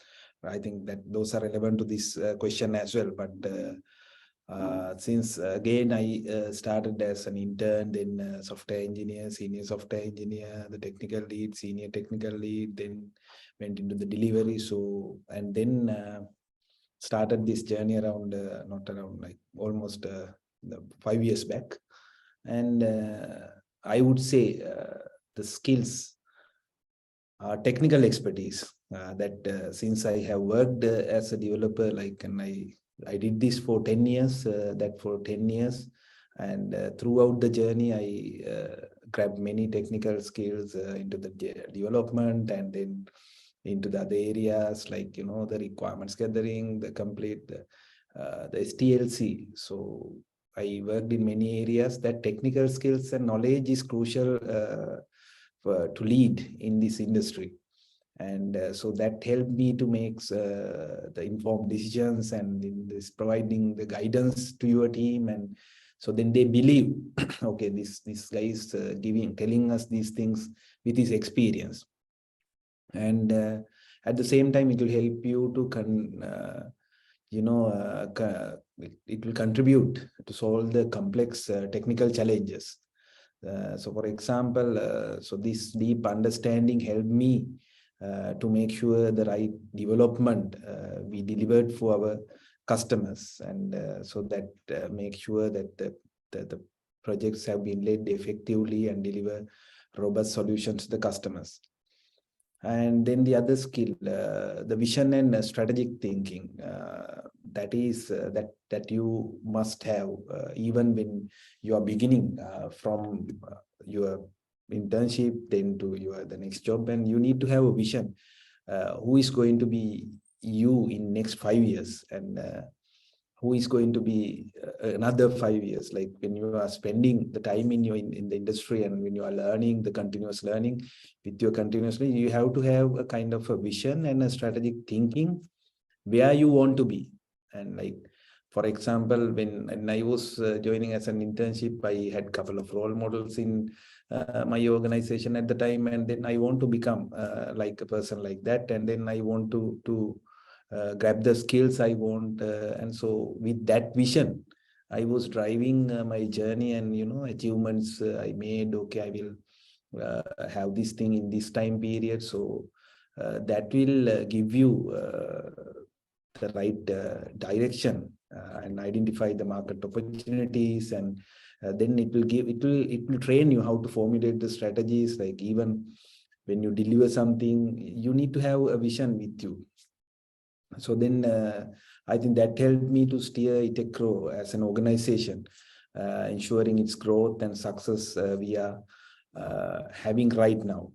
I think that those are relevant to this question as well. But since again I started as an intern, then software engineer, senior software engineer, the technical lead, senior technical lead, then went into the delivery. So and then started this journey around almost 5 years back. And I would say the skills are technical expertise that since I have worked as a developer, and I did this for 10 years, that for 10 years. And throughout the journey, I grabbed many technical skills into the development and then into the other areas like, the requirements gathering, the complete, the STLC. So I worked in many areas. That technical skills and knowledge is crucial to lead in this industry. And so that helped me to make the informed decisions and in this providing the guidance to your team. And so then they believe, okay, this guy is telling us these things with his experience. And at the same time, it will help you to it will contribute to solve the complex technical challenges. So for example, so this deep understanding helped me to make sure the right development we delivered for our customers, and so that make sure that the projects have been led effectively and deliver robust solutions to the customers. And then the other skill, the vision and strategic thinking, that is that you must have even when you are beginning from your internship then to the next job. And you need to have a vision, who is going to be you in next 5 years, and who is going to be another 5 years. Like when you are spending the time in the industry, and when you are learning the continuous learning with your continuously, you have to have a kind of a vision and a strategic thinking where you want to be. And like, for example, when I was joining as an internship, I had a couple of role models in my organization at the time, and then I want to become like a person like that, and then I want to grab the skills I want, and so with that vision, I was driving my journey, and achievements I made. Okay, I will have this thing in this time period, so that will give you the right direction and identify the market opportunities, and then it will train you how to formulate the strategies. Like even when you deliver something, you need to have a vision with you. So then I think that helped me to steer ITECRO as an organization, ensuring its growth and success we are having right now.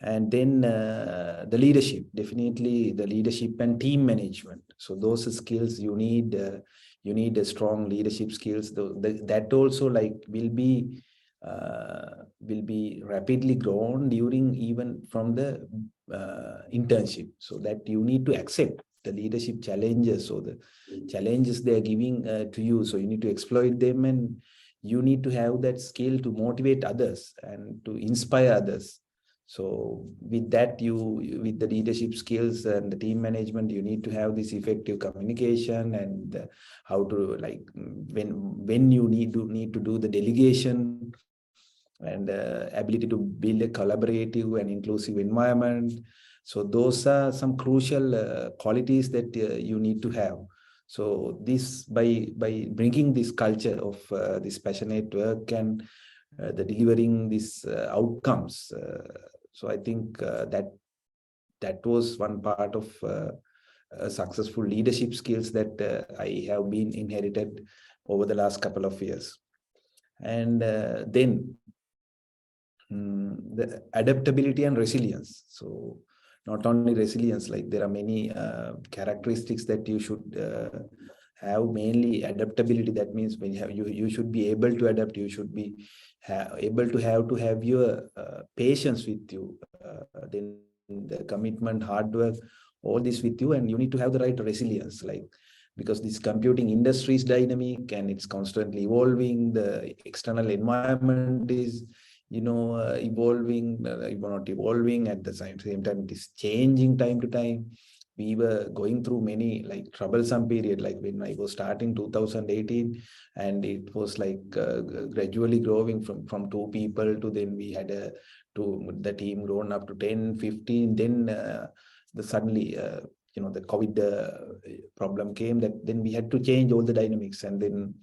And then the leadership, definitely the leadership and team management. So those skills you need a strong leadership skills. That also like will be rapidly grown during even from the internship. So that you need to accept the leadership challenges, or the challenges they are giving to you. So you need to exploit them, and you need to have that skill to motivate others and to inspire others. So with that, with the leadership skills and the team management, you need to have this effective communication, and how to, like, when you need to do the delegation, and ability to build a collaborative and inclusive environment. So those are some crucial qualities that you need to have. So this, by bringing this culture of this passionate work and the delivering these outcomes. So I think that was one part of successful leadership skills that I have been inherited over the last couple of years. And then the adaptability and resilience. So not only resilience, like there are many characteristics that you should have. Mainly adaptability. That means when you should be able to adapt. You should be able to have your patience with you. Then the commitment, hard work, all this with you, and you need to have the right resilience. Like, because this computing industry is dynamic and it's constantly evolving. The external environment is evolving, not evolving at the same time, it is changing time to time. We were going through many like troublesome period, like when I was starting 2018, and it was like gradually growing from 2 people to, then we had the team grown up to 10, 15. Then suddenly the COVID problem came, that then we had to change all the dynamics, and then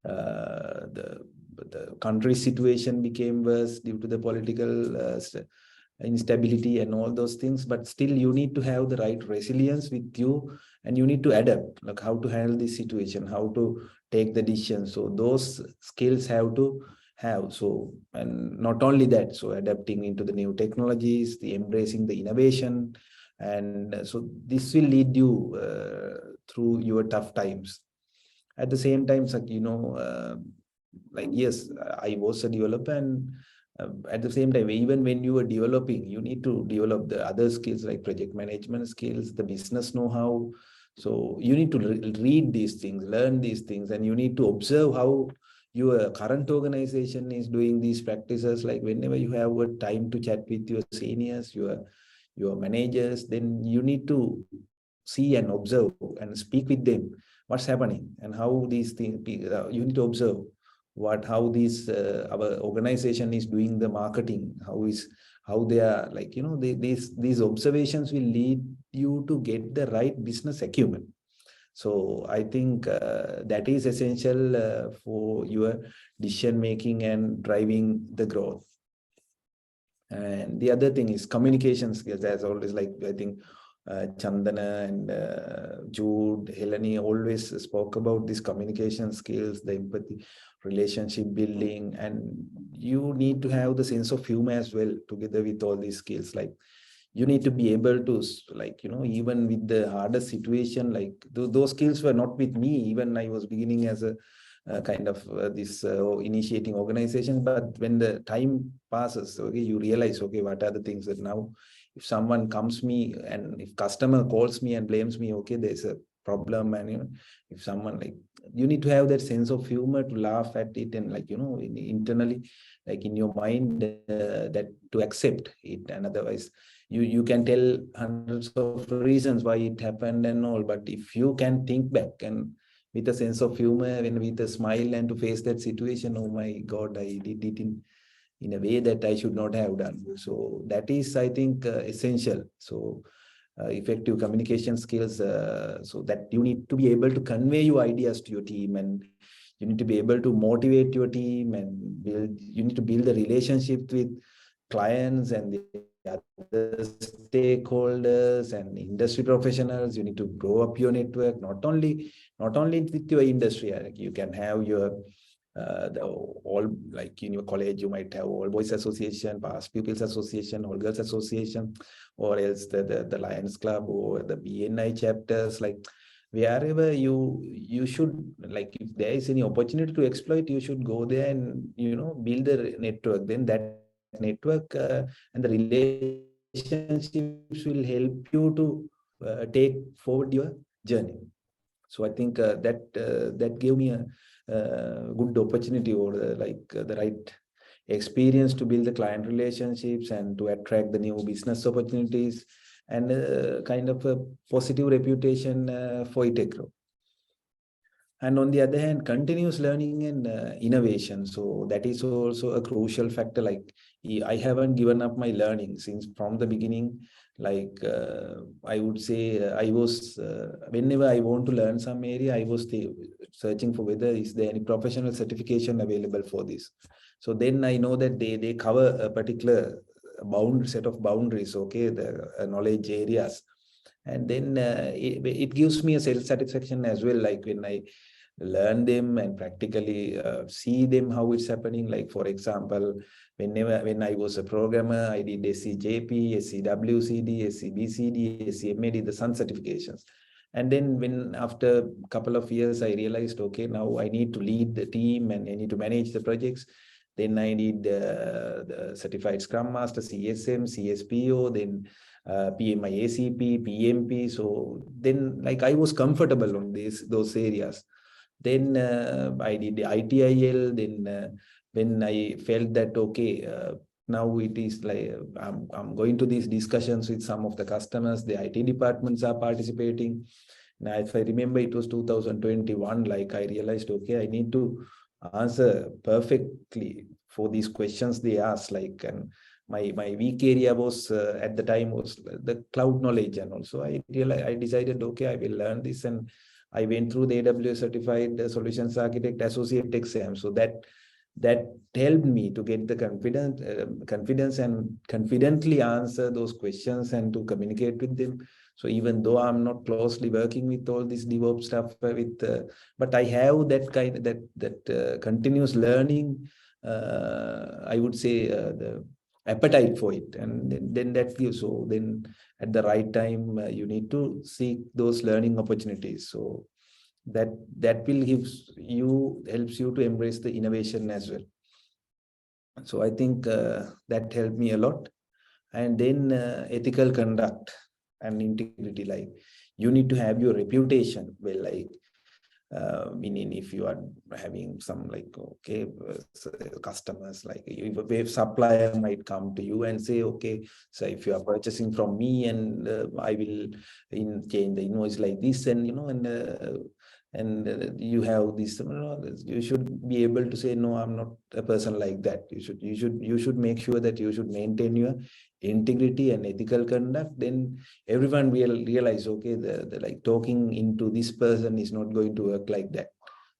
the country situation became worse due to the political instability and all those things. But still, you need to have the right resilience with you, and you need to adapt, like how to handle this situation, how to take the decision. So those skills have to have. So, and not only that, so adapting into the new technologies, the embracing the innovation, and so this will lead you through your tough times. At the same time, like, yes, I was a developer, and at the same time, even when you are developing, you need to develop the other skills like project management skills, the business know-how. So you need to read these things, learn these things, and you need to observe how your current organization is doing these practices. Like whenever you have a time to chat with your seniors, your managers, then you need to see and observe and speak with them what's happening and how these things. You need to observe how these our organization is doing the marketing, how they are, like, these observations will lead you to get the right business acumen. So I think that is essential for your decision making and driving the growth. And the other thing is communication skills. As always, like, I think Chandana and Jude, Helene always spoke about these communication skills, the empathy, relationship building, and you need to have the sense of humor as well together with all these skills. Like, you need to be able to, like, even with the hardest situation, like those skills were not with me. Even I was beginning as a kind of this initiating organization, but when the time passes, okay, you realize, okay, what are the things that now, if someone comes me and if customer calls me and blames me, okay, there's a problem, and if someone, like, you need to have that sense of humor to laugh at it, and, like, internally, like in your mind, that to accept it. And otherwise you can tell hundreds of reasons why it happened and all, but if you can think back and with a sense of humor and with a smile and to face that situation, oh my God, I did it in a way that I should not have done. So that is, I think, essential. So effective communication skills, so that you need to be able to convey your ideas to your team, and you need to be able to motivate your team, and you need to build a relationship with clients and the other stakeholders and industry professionals. You need to grow up your network, not only with your industry. Like, you can have your all, like in your college, you might have all boys association, past pupils association, all girls association, or else the Lions Club or the BNI chapters. Like, wherever you should, like, if there is any opportunity to exploit, you should go there and build a network. Then that network and the relationships will help you to take forward your journey. So I think that gave me a good opportunity, or the right experience to build the client relationships and to attract the new business opportunities, and kind of a positive reputation for ITECRO. And on the other hand, continuous learning and innovation. So that is also a crucial factor. Like, I haven't given up my learning since from the beginning. Like, I would say I was, whenever I want to learn some area, I was searching for whether is there any professional certification available for this. So then I know that they cover a particular set of boundaries, okay, the knowledge areas. And then it gives me a self-satisfaction as well, like when I learn them and practically see them how it's happening. Like, for example, when I was a programmer, I did SCJP, SCWCD, SCBCD, SCMAD, the Sun certifications. And then when after a couple of years, I realized, okay, now I need to lead the team and I need to manage the projects. Then I need the Certified Scrum Master, CSM, CSPO, then PMI ACP, PMP. So then, like, I was comfortable on those areas. Then I did the ITIL. Then when I felt that, okay, now it is like I'm going to these discussions with some of the customers, the IT departments are participating. Now, if I remember, it was 2021, like, I realized, okay, I need to answer perfectly for these questions they asked. Like, and my weak area was at the time was the cloud knowledge, and also I decided, okay, I will learn this, and I went through the AWS Certified Solutions Architect Associate exam. So that helped me to get the confidence and confidently answer those questions and to communicate with them. So even though I'm not closely working with all this DevOps stuff, but I have that kind that continuous learning. I would say the appetite for it, and then that gives. So then at the right time, you need to seek those learning opportunities. So that will helps you to embrace the innovation as well. So I think that helped me a lot. And then ethical conduct and integrity, like, you need to have your reputation well. Like, meaning if you are having some, like, okay, customers, like, if a supplier might come to you and say, okay, so if you are purchasing from me, and I will change the invoice like this, and you have this, you should be able to say, no, I'm not a person like that. You should make sure that you should maintain your integrity and ethical conduct. Then everyone will realize, okay, the like talking into this person is not going to work like that.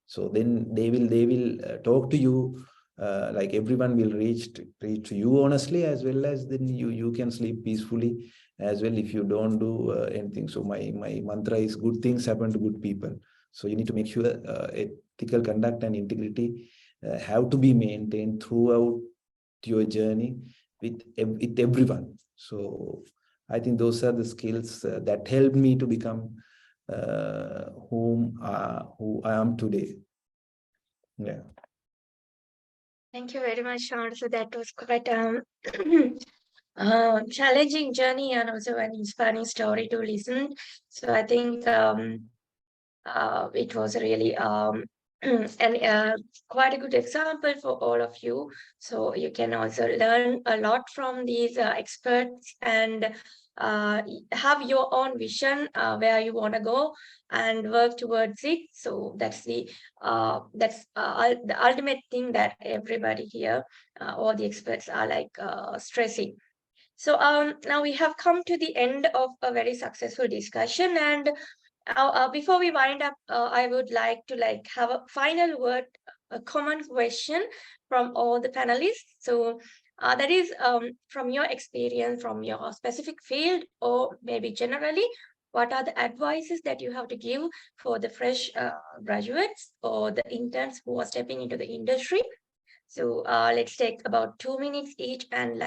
So then they will talk to you, like, everyone will reach to you honestly, as well as then you can sleep peacefully as well if you don't do anything. So my mantra is, good things happen to good people. So you need to make sure ethical conduct and integrity have to be maintained throughout your journey with everyone. So I think those are the skills that helped me to become who I am today. Yeah. Thank you very much, Sean. So that was quite challenging journey and also an inspiring story to listen. So I think it was really and quite a good example for all of you. So you can also learn a lot from these experts and have your own vision where you want to go and work towards it. So that's the ultimate thing that everybody here, all the experts are like stressing. So now we have come to the end of a very successful discussion, and before we wind up, I would like to have a final word, a common question from all the panelists. So that is from your experience, from your specific field, or maybe generally, what are the advices that you have to give for the fresh graduates or the interns who are stepping into the industry? So let's take about 2 minutes each and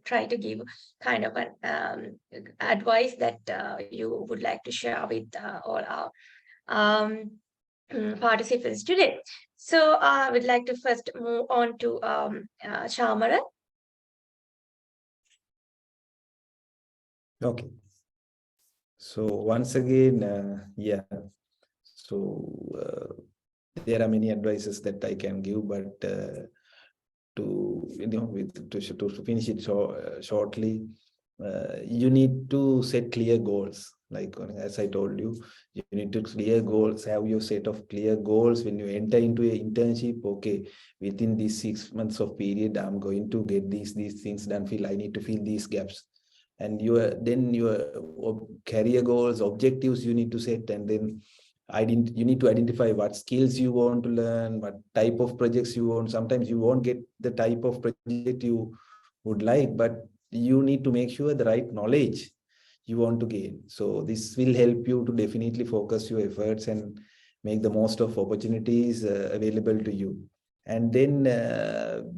try to give kind of an advice that you would like to share with all our participants today. So I would like to first move on to Shamara. Okay. So once again, yeah. So there are many advices that I can give, but to finish it shortly, you need to set clear goals. Like as I told you, you need to clear goals, have your set of clear goals when you enter into an internship. Okay, within these 6 months of period, I'm going to get these things done. I need to fill these gaps. And your career goals, objectives you need to set, and then you need to identify what skills you want to learn, what type of projects you want. Sometimes you won't get the type of project you would like, but you need to make sure the right knowledge you want to gain. So this will help you to definitely focus your efforts and make the most of opportunities available to you. And then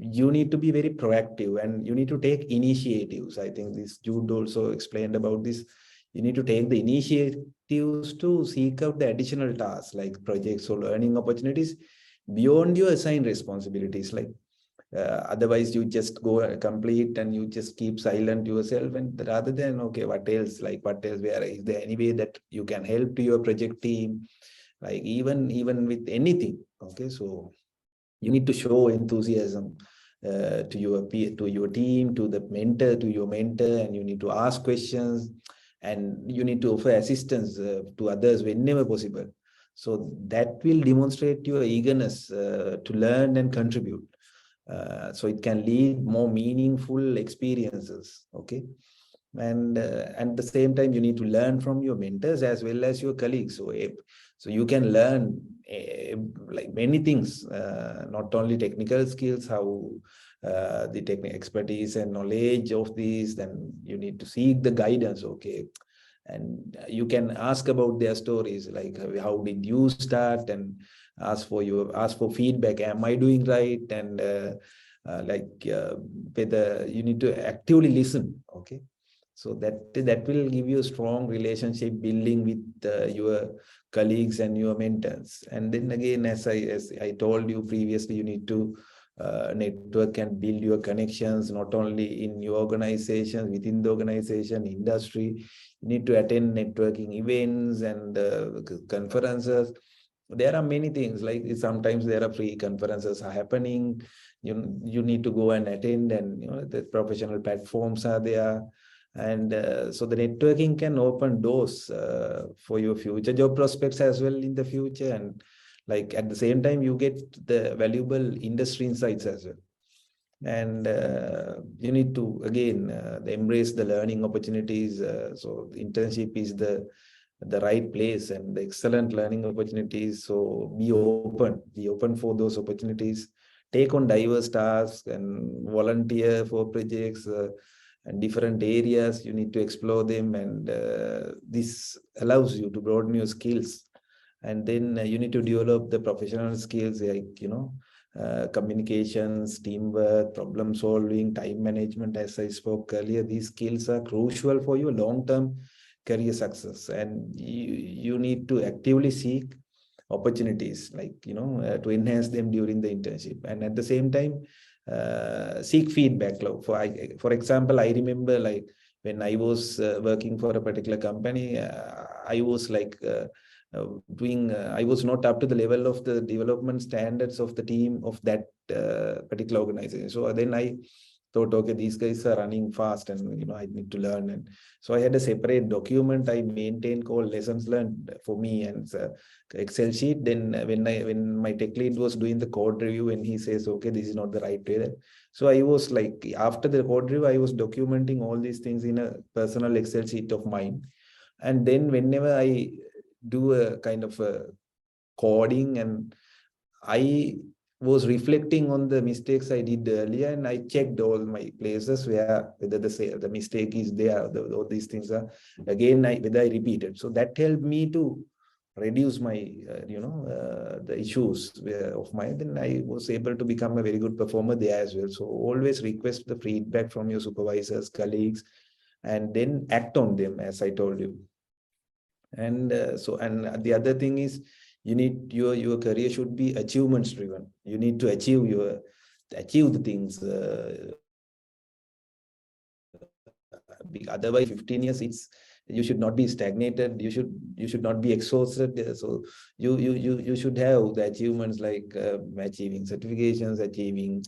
you need to be very proactive and you need to take initiatives. I think this Jude also explained about this. You need to take the initiatives to seek out the additional tasks like projects or learning opportunities beyond your assigned responsibilities. Like otherwise you just go complete and you just keep silent yourself, and rather than okay, what else, where is there any way that you can help to your project team, like even with anything. Okay, so you need to show enthusiasm to your team, to your mentor, and you need to ask questions, and you need to offer assistance to others whenever possible. So that will demonstrate your eagerness to learn and contribute. So it can lead more meaningful experiences. Okay. And at the same time, you need to learn from your mentors as well as your colleagues. So you can learn like many things, not only technical skills, how the technical expertise and knowledge of these. Then you need to seek the guidance. Okay, and you can ask about their stories, like how did you start, and ask for feedback. Am I doing right? And whether you need to actively listen. Okay. So that will give you a strong relationship building with your colleagues and your mentors. And then again, as I told you previously, you need to network and build your connections, not only in your organization, within the organization, industry. You need to attend networking events and conferences. There are many things, like sometimes there are free conferences are happening. You need to go and attend, and the professional platforms are there. And so the networking can open doors for your future job prospects as well in the future. And like at the same time, you get the valuable industry insights as well. And you need to again embrace the learning opportunities. So the internship is the right place and the excellent learning opportunities. So be open for those opportunities. Take on diverse tasks and volunteer for projects and different areas. You need to explore them, and this allows you to broaden your skills. And then you need to develop the professional skills, like communications, teamwork, problem solving, time management, as I spoke earlier. These skills are crucial for your long-term career success, and you need to actively seek opportunities, like, to enhance them during the internship. And at the same time, seek feedback. For example, I remember, like, when I was working for a particular company, I was like I was not up to the level of the development standards of the team of that particular organization. So then I thought, okay, these guys are running fast, and I need to learn. And so I had a separate document I maintained called lessons learned for me, and Excel sheet. Then when my tech lead was doing the code review, and he says, okay, this is not the right way. So I was like, after the code review, I was documenting all these things in a personal Excel sheet of mine. And then whenever I do a kind of a coding, and I was reflecting on the mistakes I did earlier, and I checked all my places whether the mistake is there, all these things are again, whether I repeated. So that helped me to reduce my the issues of mine. Then I was able to become a very good performer there as well. So always request the feedback from your supervisors, colleagues, and then act on them, as I told you. And and the other thing is, your career should be achievements driven. You need to achieve the things. Otherwise, 15 years, you should not be stagnated. You should not be exhausted. So you should have the achievements, like achieving certifications, achieving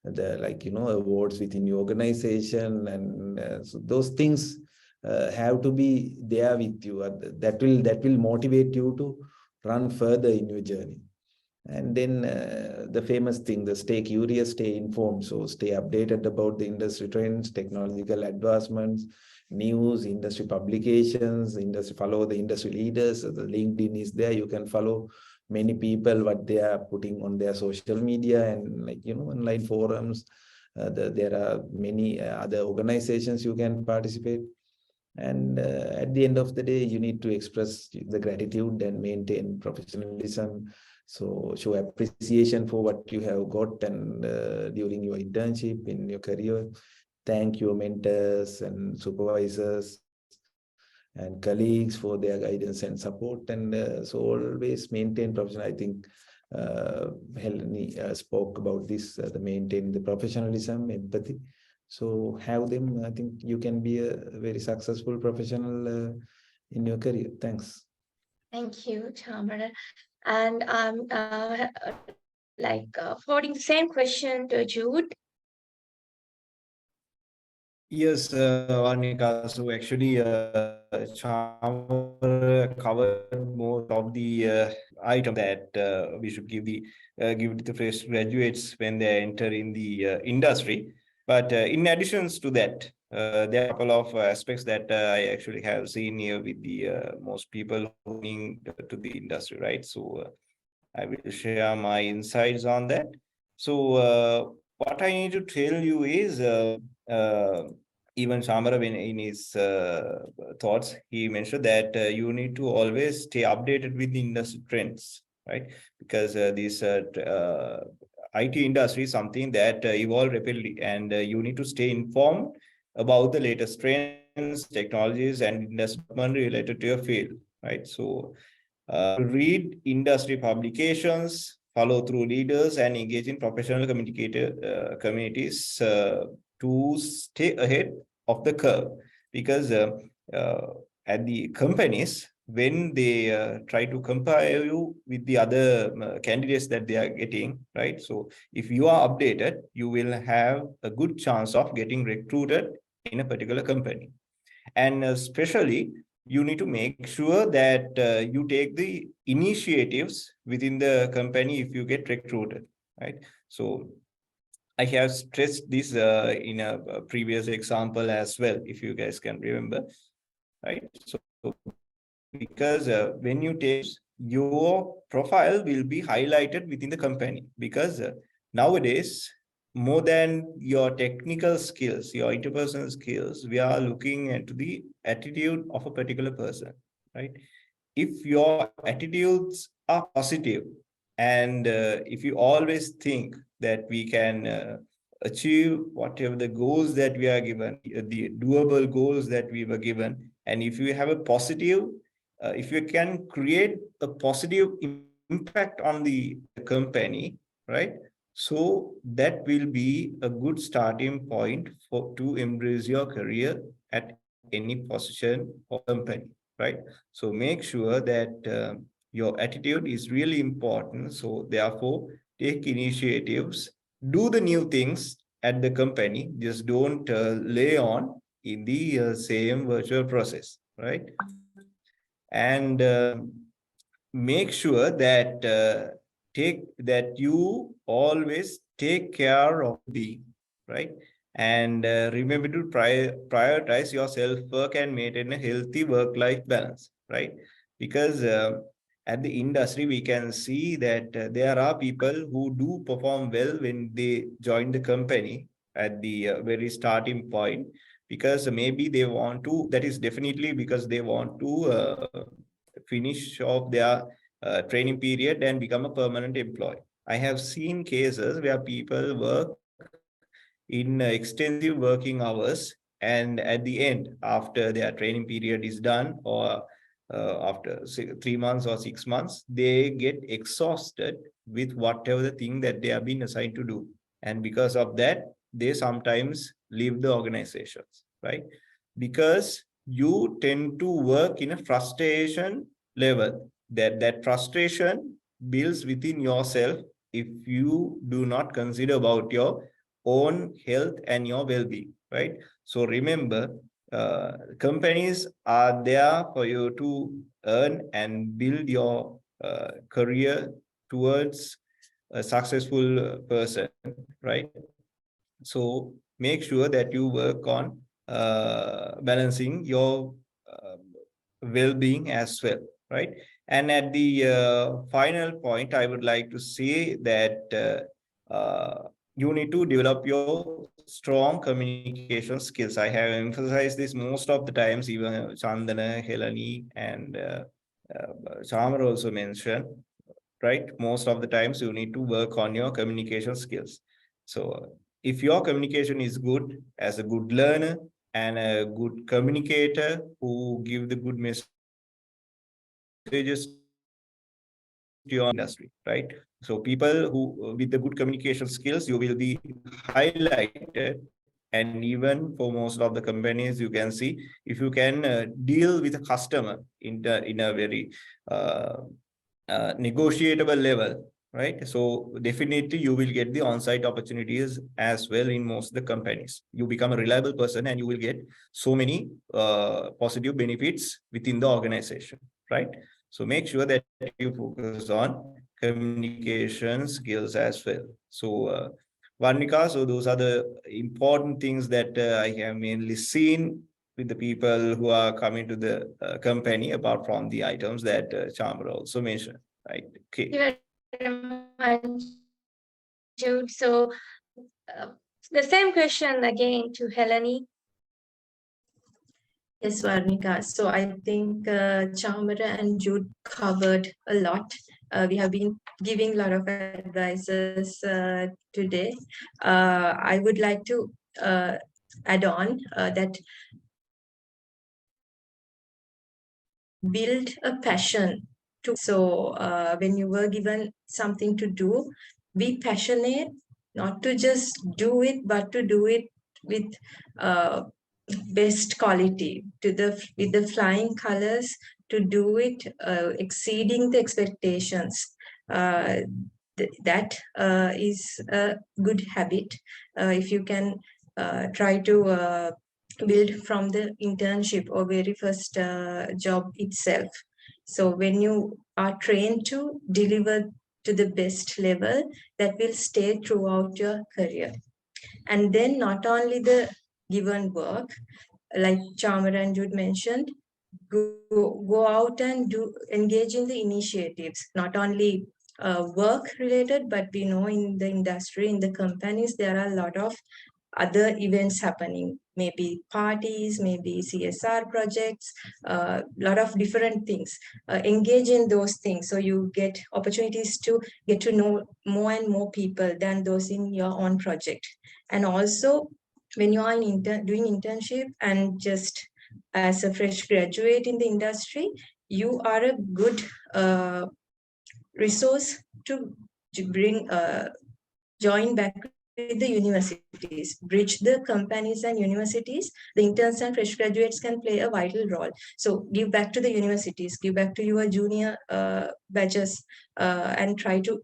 the awards within your organization, and so those things have to be there with you. That will motivate you to run further in your journey. And then the famous thing, the stay curious, stay informed. So stay updated about the industry trends, technological advancements, news, industry publications, follow the industry leaders. The LinkedIn is there. You can follow many people, what they are putting on their social media, and online forums. There are many other organizations you can participate. And at the end of the day, you need to express the gratitude and maintain professionalism. So show appreciation for what you have got, and during your internship, in your career. Thank your mentors and supervisors and colleagues for their guidance and support. And so always maintain professional. I think Helene spoke about this, the maintain the professionalism, empathy. So have them. I think you can be a very successful professional in your career. Thanks. Thank you, Chamara. And forwarding the same question to Jude. Yes, Varnika. So actually, Chamara covered most of the item that we should give the fresh graduates when they enter in the industry. But in addition to that, there are a couple of aspects that I actually have seen here with the most people going to the industry, right? So I will share my insights on that. So what I need to tell you is, even Chamara, in his thoughts, he mentioned that you need to always stay updated with the industry trends, right? Because this IT industry is something that evolve rapidly, and you need to stay informed about the latest trends, technologies, and investment related to your field, right? So read industry publications, follow through leaders, and engage in professional communities to stay ahead of the curve. Because at the companies, when they try to compare you with the other candidates that they are getting, right? So if you are updated, you will have a good chance of getting recruited in a particular company. And especially, you need to make sure that you take the initiatives within the company if you get recruited, right? So I have stressed this in a previous example as well, if you guys can remember, right? So because when you take, your profile will be highlighted within the company, because nowadays, more than your technical skills, your interpersonal skills, we are looking into the attitude of a particular person, right? If your attitudes are positive And if you always think that we can achieve whatever the goals that we are given, the doable goals that we were given, and if you have a positive, if you can create a positive impact on the company, right? So that will be a good starting point to embrace your career at any position or company, right? So make sure that your attitude is really important. So therefore, take initiatives, do the new things at the company. Just don't lay on in the same virtual process, right? And make sure that you always take care of being, right? And remember to prioritize your self-work and maintain a healthy work-life balance, right? Because at the industry, we can see that there are people who do perform well when they join the company at the very starting point, because maybe they want to, that is definitely because they want to finish off their training period and become a permanent employee. I have seen cases where people work in extensive working hours, and at the end, after their training period is done, or after 3 months or 6 months, they get exhausted with whatever the thing that they have been assigned to do. And because of that, they sometimes leave the organizations, right? Because you tend to work in a frustration level, that frustration builds within yourself if you do not consider about your own health and your well-being, right? So remember, companies are there for you to earn and build your career towards a successful person, right? So make sure that you work on balancing your well-being as well, right? And at the final point, I would like to say that you need to develop your strong communication skills. I have emphasized this most of the times, even Chandana, Helani, and Chamar also mentioned, right? Most of the times you need to work on your communication skills. So if your communication is good, as a good learner and a good communicator who give the good messages to your industry, right? So people who with the good communication skills, you will be highlighted. And even for most of the companies, you can see, if you can deal with a customer in a very negotiable level, right? So definitely you will get the on-site opportunities as well in most of the companies. You become a reliable person and you will get so many positive benefits within the organization, right? So make sure that you focus on communication skills as well. So Varnika, so those are the important things that I have mainly seen with the people who are coming to the company, apart from the items that Chamar also mentioned, right? Okay. Thank you very much, Jude. So the same question again to Helene. Yes, Varnika. So I think Chamara and Jude covered a lot. We have been giving a lot of advices today. I would like to add on that build a passion to. So when you were given something to do, be passionate, not to just do it, but to do it with best quality, to the with the flying colors, to do it exceeding the expectations. That is a good habit. If you can try to build from the internship or very first job itself. So when you are trained to deliver to the best level, that will stay throughout your career. And then not only the given work, like Chamar and Jude mentioned, go out and engage in the initiatives, not only work related, but we know in the industry, in the companies, there are a lot of other events happening, maybe parties, maybe CSR projects, a lot of different things. Engage in those things so you get opportunities to get to know more and more people than those in your own project. And also, when you are doing internship and just as a fresh graduate in the industry, you are a good resource to bring join back with the universities, bridge the companies and universities. The interns and fresh graduates can play a vital role. So give back to the universities, give back to your junior batches, and try to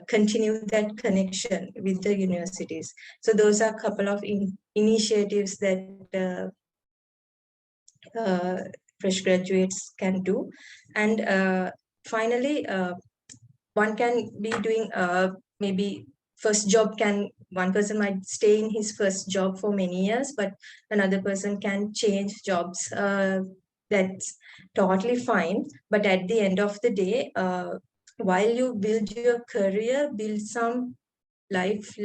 continue that connection with the universities. So those are a couple of initiatives that fresh graduates can do. And finally, one can be doing maybe first job one person might stay in his first job for many years, but another person can change jobs. That's totally fine. But at the end of the day, while you build your career, build some life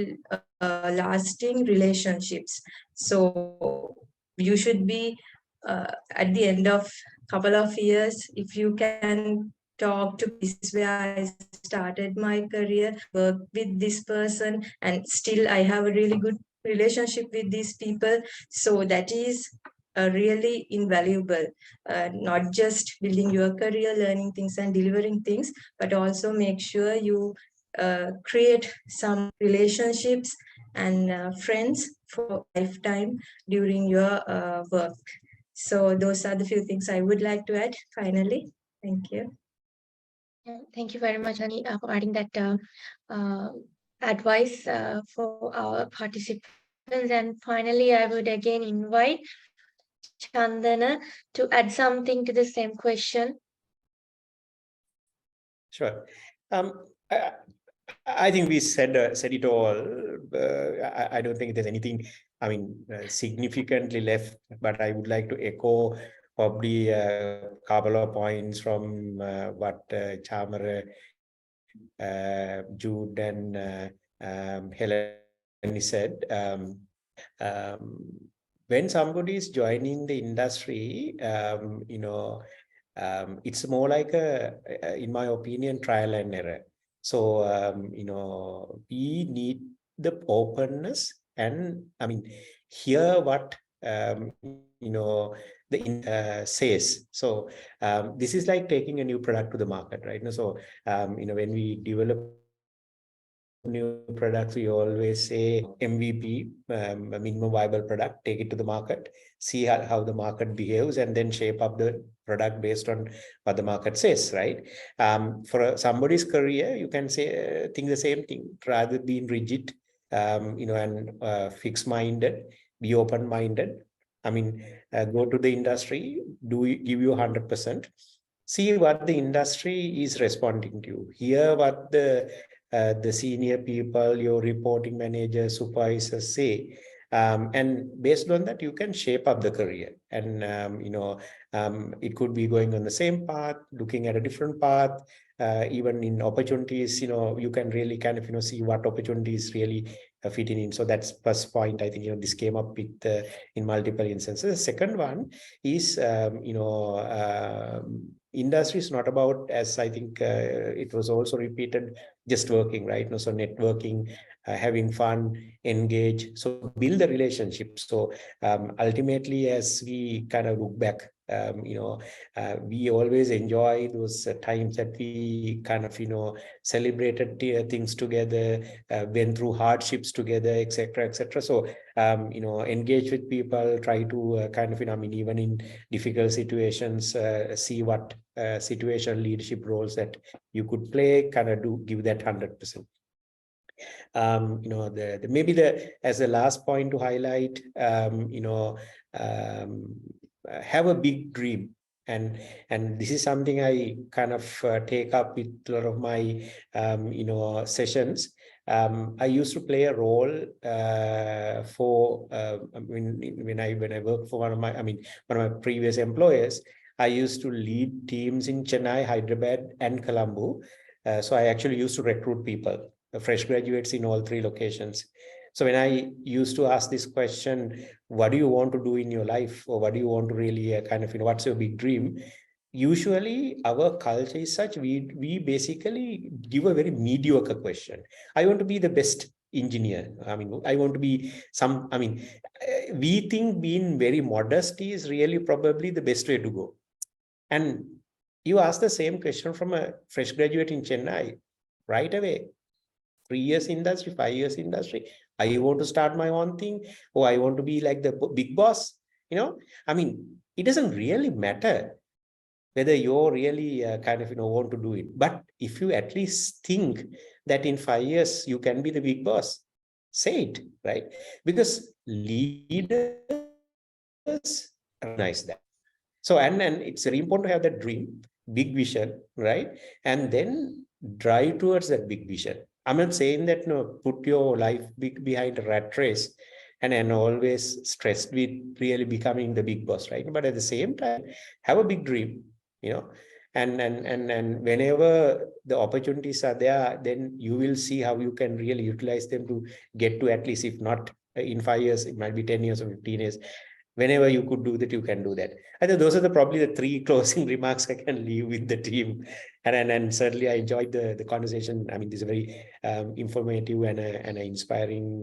lasting relationships. So you should be at the end of couple of years, if you can talk to this is where I started my career, work with this person, and still I have a really good relationship with these people. So that is really invaluable. Not just building your career, learning things and delivering things, but also make sure you create some relationships and friends for lifetime during your work. So those are the few things I would like to add finally. Thank you. Thank you very much, Ani, for adding that advice for our participants. And finally, I would again invite Chandana to add something to the same question. Sure. I think we said it all. I don't think there's anything, significantly left, but I would like to echo probably a couple of points from what Chamara, Jude, and Helen said. When somebody is joining the industry, it's more like in my opinion, trial and error. So, we need the openness and, hear what, the says. So, this is like taking a new product to the market, right? So, when we develop new products, we always say MVP, a minimum viable product, take it to the market, see how the market behaves, and then shape up the product based on what the market says, right? For somebody's career, you can say think the same thing, rather being rigid, and fixed-minded, be open-minded. Go to the industry, give you 100%. See what the industry is responding to. Hear what the senior people, your reporting managers, supervisors say. And based on that, you can shape up the career. And, it could be going on the same path, looking at a different path, even in opportunities, you can really kind of, see what opportunities really fitting in. So that's first point. I think, this came up with in multiple instances. The second one is, industry is not about, as I think it was also repeated, just working, right? So networking, having fun, engage, so build a relationship. So ultimately, as we kind of look back, we always enjoy those times that we kind of, celebrated things together, went through hardships together, etc., etc. So, engage with people, try to kind of, even in difficult situations, see what situational leadership roles that you could play, kind of give that 100%. As a last point to highlight, have a big dream. And this is something I kind of take up with a lot of my, sessions. I used to play a role for when I worked for one of my previous employers. I used to lead teams in Chennai, Hyderabad, and Colombo. So I actually used to recruit people, fresh graduates in all three locations. So when I used to ask this question, what do you want to do in your life? Or what do you want to really what's your big dream? Usually our culture is such, we basically give a very mediocre question. I want to be the best engineer. I mean, I want to be we think being very modest is really probably the best way to go. And you ask the same question from a fresh graduate in Chennai, right away. 3 years industry, 5 years industry. I want to start my own thing. Or I want to be like the big boss. I mean, it doesn't really matter whether you're really want to do it. But if you at least think that in 5 years you can be the big boss, say it, right? Because leaders recognize that. So, and it's very important to have that dream, big vision, right? And then drive towards that big vision. I'm not saying that put your life behind a rat race and always stressed with really becoming the big boss, right? But at the same time, have a big dream, and whenever the opportunities are there, then you will see how you can really utilize them to get to, at least if not in 5 years, it might be 10 years or 15 years. Whenever you could do that, you can do that. I think those are probably the 3 closing remarks I can leave with the team. And certainly I enjoyed the conversation. I mean, this is a very informative and an inspiring,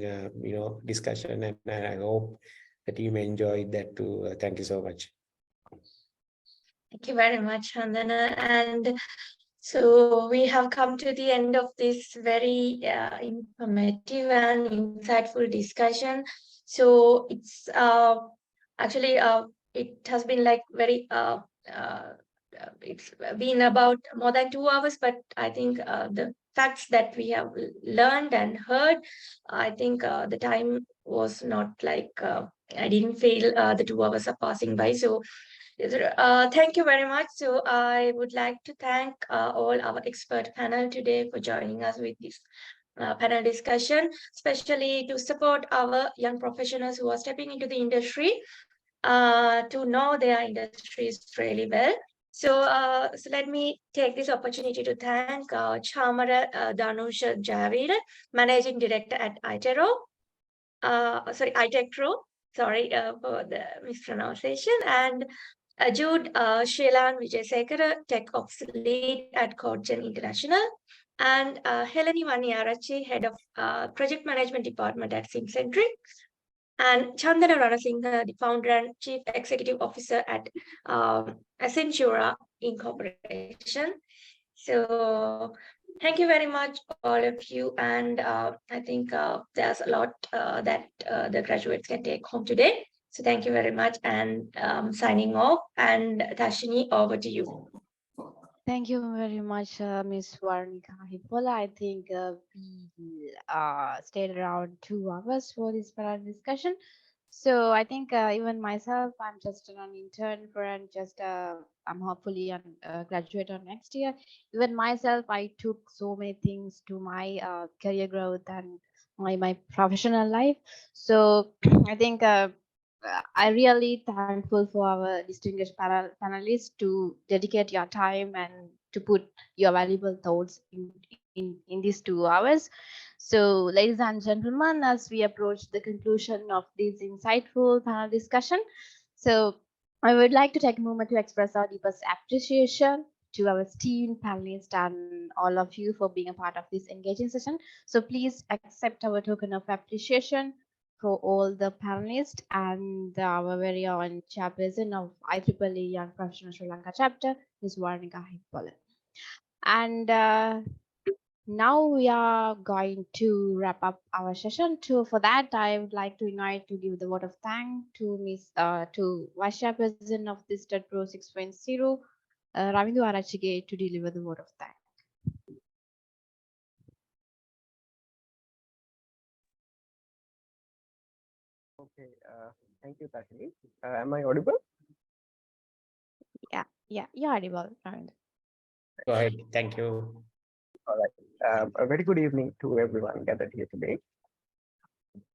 discussion. And I hope the team enjoyed that too. Thank you so much. Thank you very much, Chandana. And so we have come to the end of this very informative and insightful discussion. So it's actually it has been like very it's been about more than 2 hours, but I think the facts that we have learned and heard, I think the time was not like I didn't feel the 2 hours are passing by. So thank you very much. So I would like to thank all our expert panel today for joining us with this panel discussion, especially to support our young professionals who are stepping into the industry to know their industries really well. So, so let me take this opportunity to thank Chamara Danusha Javid, Managing Director at ITERO, ITECRO, sorry for the mispronunciation, and Jude Shailan Vijayasekara, Tech Ops Lead at Cogen International, and Heleni Vaniarachi, Head of Project Management Department at SimCentric, and Chandana Ranasinghe, the Founder and Chief Executive Officer at Accenture Incorporation. So thank you very much, all of you. And I think there's a lot that the graduates can take home today. So thank you very much, and signing off. And Tashini, over to you. Thank you very much, Ms. Varnika Hipola. I think we stayed around 2 hours for this panel discussion. So I think even myself, I'm just an intern for and just I'm hopefully a graduate on next year. Even myself, I took so many things to my career growth and my professional life. So I think I really thankful for our distinguished panelists to dedicate your time and to put your valuable thoughts in these 2 hours. So, ladies and gentlemen, as we approach the conclusion of this insightful panel discussion, so I would like to take a moment to express our deepest appreciation to our esteemed panelists and all of you for being a part of this engaging session. So please accept our token of appreciation for all the panelists and our very own chairperson of IEEE Young Professional Sri Lanka chapter, Ms. Varnika Hipola. And now we are going to wrap up our session. For that, I would like to invite to give the word of thanks to Vice Chairperson of this TED Pro 6.0, Ravindu Arachige, to deliver the word of thanks. Okay, thank you, Tashini. Am I audible? Yeah, you're audible, Ravindu. Go ahead. Thank you. All right. A very good evening to everyone gathered here today.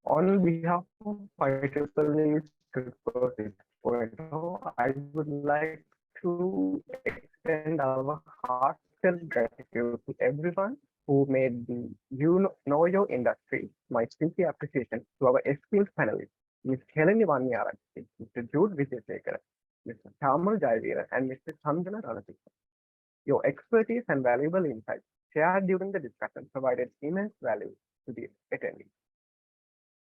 On behalf of IEEE Pro 6.0, I would like to extend our heartfelt gratitude to everyone who made the You Know Your Industry my sincere appreciation to our skilled panelists, Ms. Heleni Vanniyarakki, Mr. Jude Vijayasekara, Mr. Tamal Jayavira, and Mr. Chandana Ranathika. Your expertise and valuable insights shared during the discussion provided immense value to the attendees.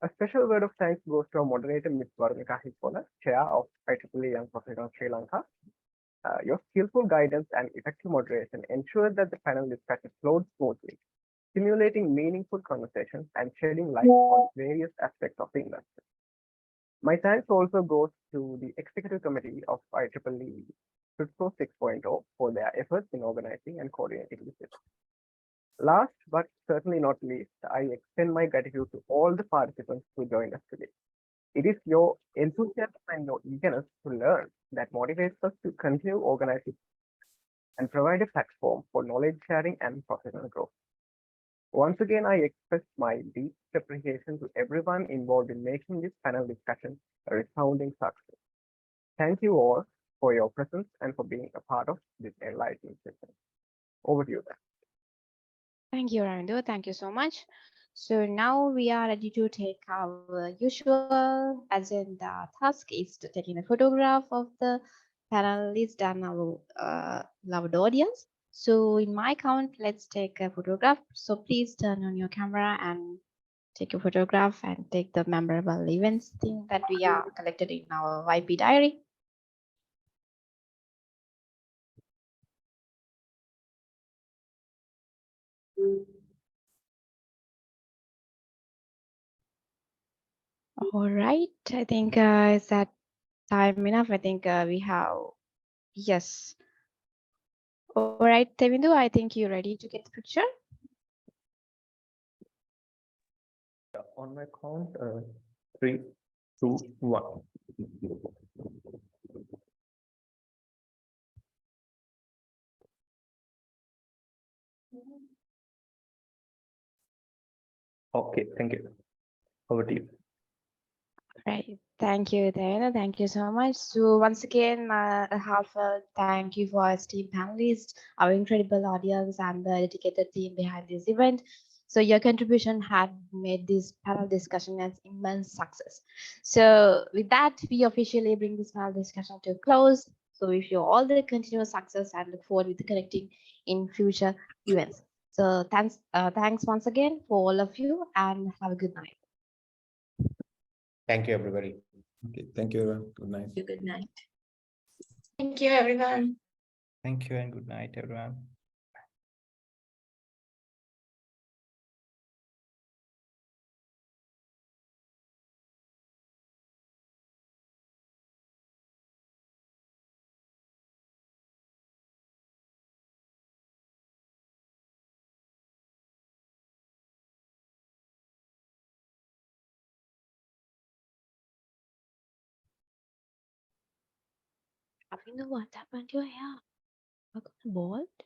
A special word of thanks goes to our moderator, Ms. Varnika Hippola, Chair of IEEE Young Professionals Sri Lanka. Your skillful guidance and effective moderation ensured that the panel discussion flowed smoothly, stimulating meaningful conversations and shedding light on various aspects of the industry. My thanks also goes to the Executive Committee of IEEE FITSO 6.0 for their efforts in organizing and coordinating this event. Last but certainly not least, I extend my gratitude to all the participants who joined us today. It is your enthusiasm and your eagerness to learn that motivates us to continue organizing and provide a platform for knowledge sharing and professional growth. Once again, I express my deep appreciation to everyone involved in making this panel discussion a resounding success. Thank you all for your presence and for being a part of this enlightening session. Over to you, Dan. Thank you, Rando. Thank you so much. So now we are ready to take our usual agenda task is to taking a photograph of the panelists and our loved audience. So in my count, let's take a photograph. So please turn on your camera and take a photograph and take the memorable events thing that we are collected in our YP diary. All right, I think is that time enough? I think we have, yes. All right, Tevindu, I think you're ready to get the picture. On my count, 3, 2, 1. Okay, thank you. Over to you. Right. Thank you, Diana. Thank you so much. So once again, a heartfelt thank you for our esteemed panelists, our incredible audience, and the dedicated team behind this event. So your contribution had made this panel discussion an immense success. So with that, we officially bring this panel discussion to a close. So wish you all the continuous success and look forward to connecting in future events. So thanks once again for all of you and have a good night. Thank you, everybody. Okay, thank you, everyone. Good night. Good night. Thank you, everyone. Thank you and good night, everyone. Avindu, what happened to your hair? I got bald.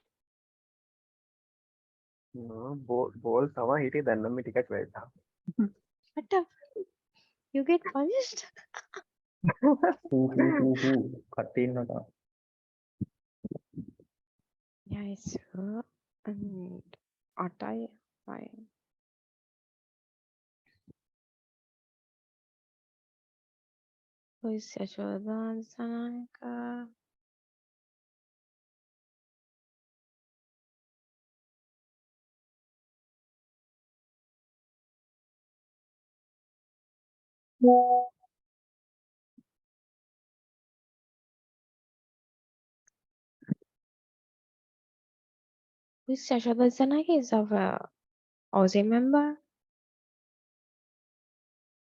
Ball තමා හිටේ දැන්නම ටිකක් වෙලා. What the? You get polished? කට්ටින්නට. Yeah, it's and attire fine. Who is Yashodan Sanaka? Who is Yashodan Sanaka? Is of a Aussie member?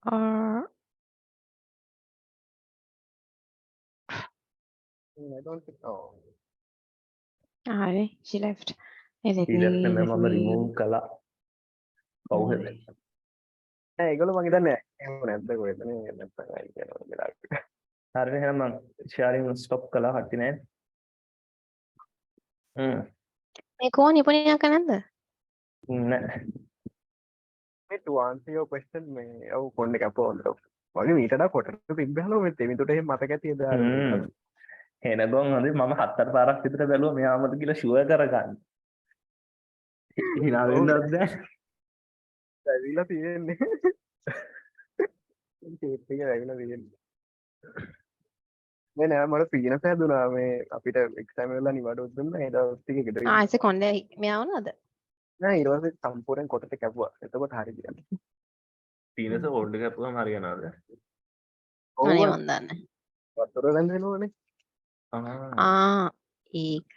Or I don't think. Oh. she left. Hey, let ඊලෙක්න me මම remove කළා. කවුද? ඒගොල්ලෝ මං හිතන්නේ එහෙම නැද්ද කොහෙද නේ නැත්නම් අය කියනවා වෙලාවට. හරිනේ එහෙනම් මම ෂෙයාරින් ස්ටොප් කළා හටි නෑ. මේ කෝ නිපුණයක් නැද්ද? නෑ. To answer your question මේ ඔව් ෆෝන් එක අපෝන්ද. වගේ මීටර් කොටට පිබ්බහලෝ මේ තෙමිතුට එහෙම මතක ඇති එදා. එනගොන් හරි මම 7 පාරක් විතර බැලුවා මෙයාමද කියලා ෂුවර් කරගන්න. hina වෙන්නත් බෑ. ඇවිල්ලා තියෙන්නේ. ටේප් එක ඇවිල්ලා තියෙන්නේ. නෑ මට පීනස් හැදුනා මේ අපිට එක්සෑම් වල නිවාඩුවක් දුන්නා ඒ දවස් ටික එකට. ආයෙත් කොණ්ඩේ මෙයා වුණාද? නෑ ඊට පස්සේ සම්පූර්ණ කොටට කැපුවා. එතකොට හරි ගියා. පීනස හෝල්ඩ් එක අපුවම හරියනවාද? අනේ මන් දන්නේ. වතුර ගන්නවා නේ. ඒක.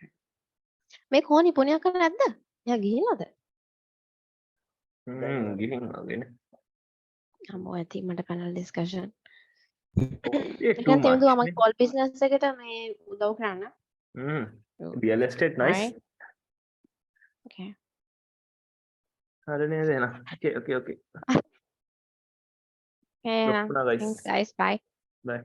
මේ කෝණි පුණයක් කරන්නේ නැද්ද? එයා ගිහිල්ලාද? ගිහින් වගේනේ. අම්මෝ ඇති මට පැනල් ඩිස්කෂන්. too නිකන් තෙමුදුවා much මගේ කොල් බිස්නස් එකට මේ උදව් කරන්න. real estate nice. Right. Okay. හරි නේද එහෙනම්. okay. Okay. Look, guys. Thanks guys. Bye. Bye.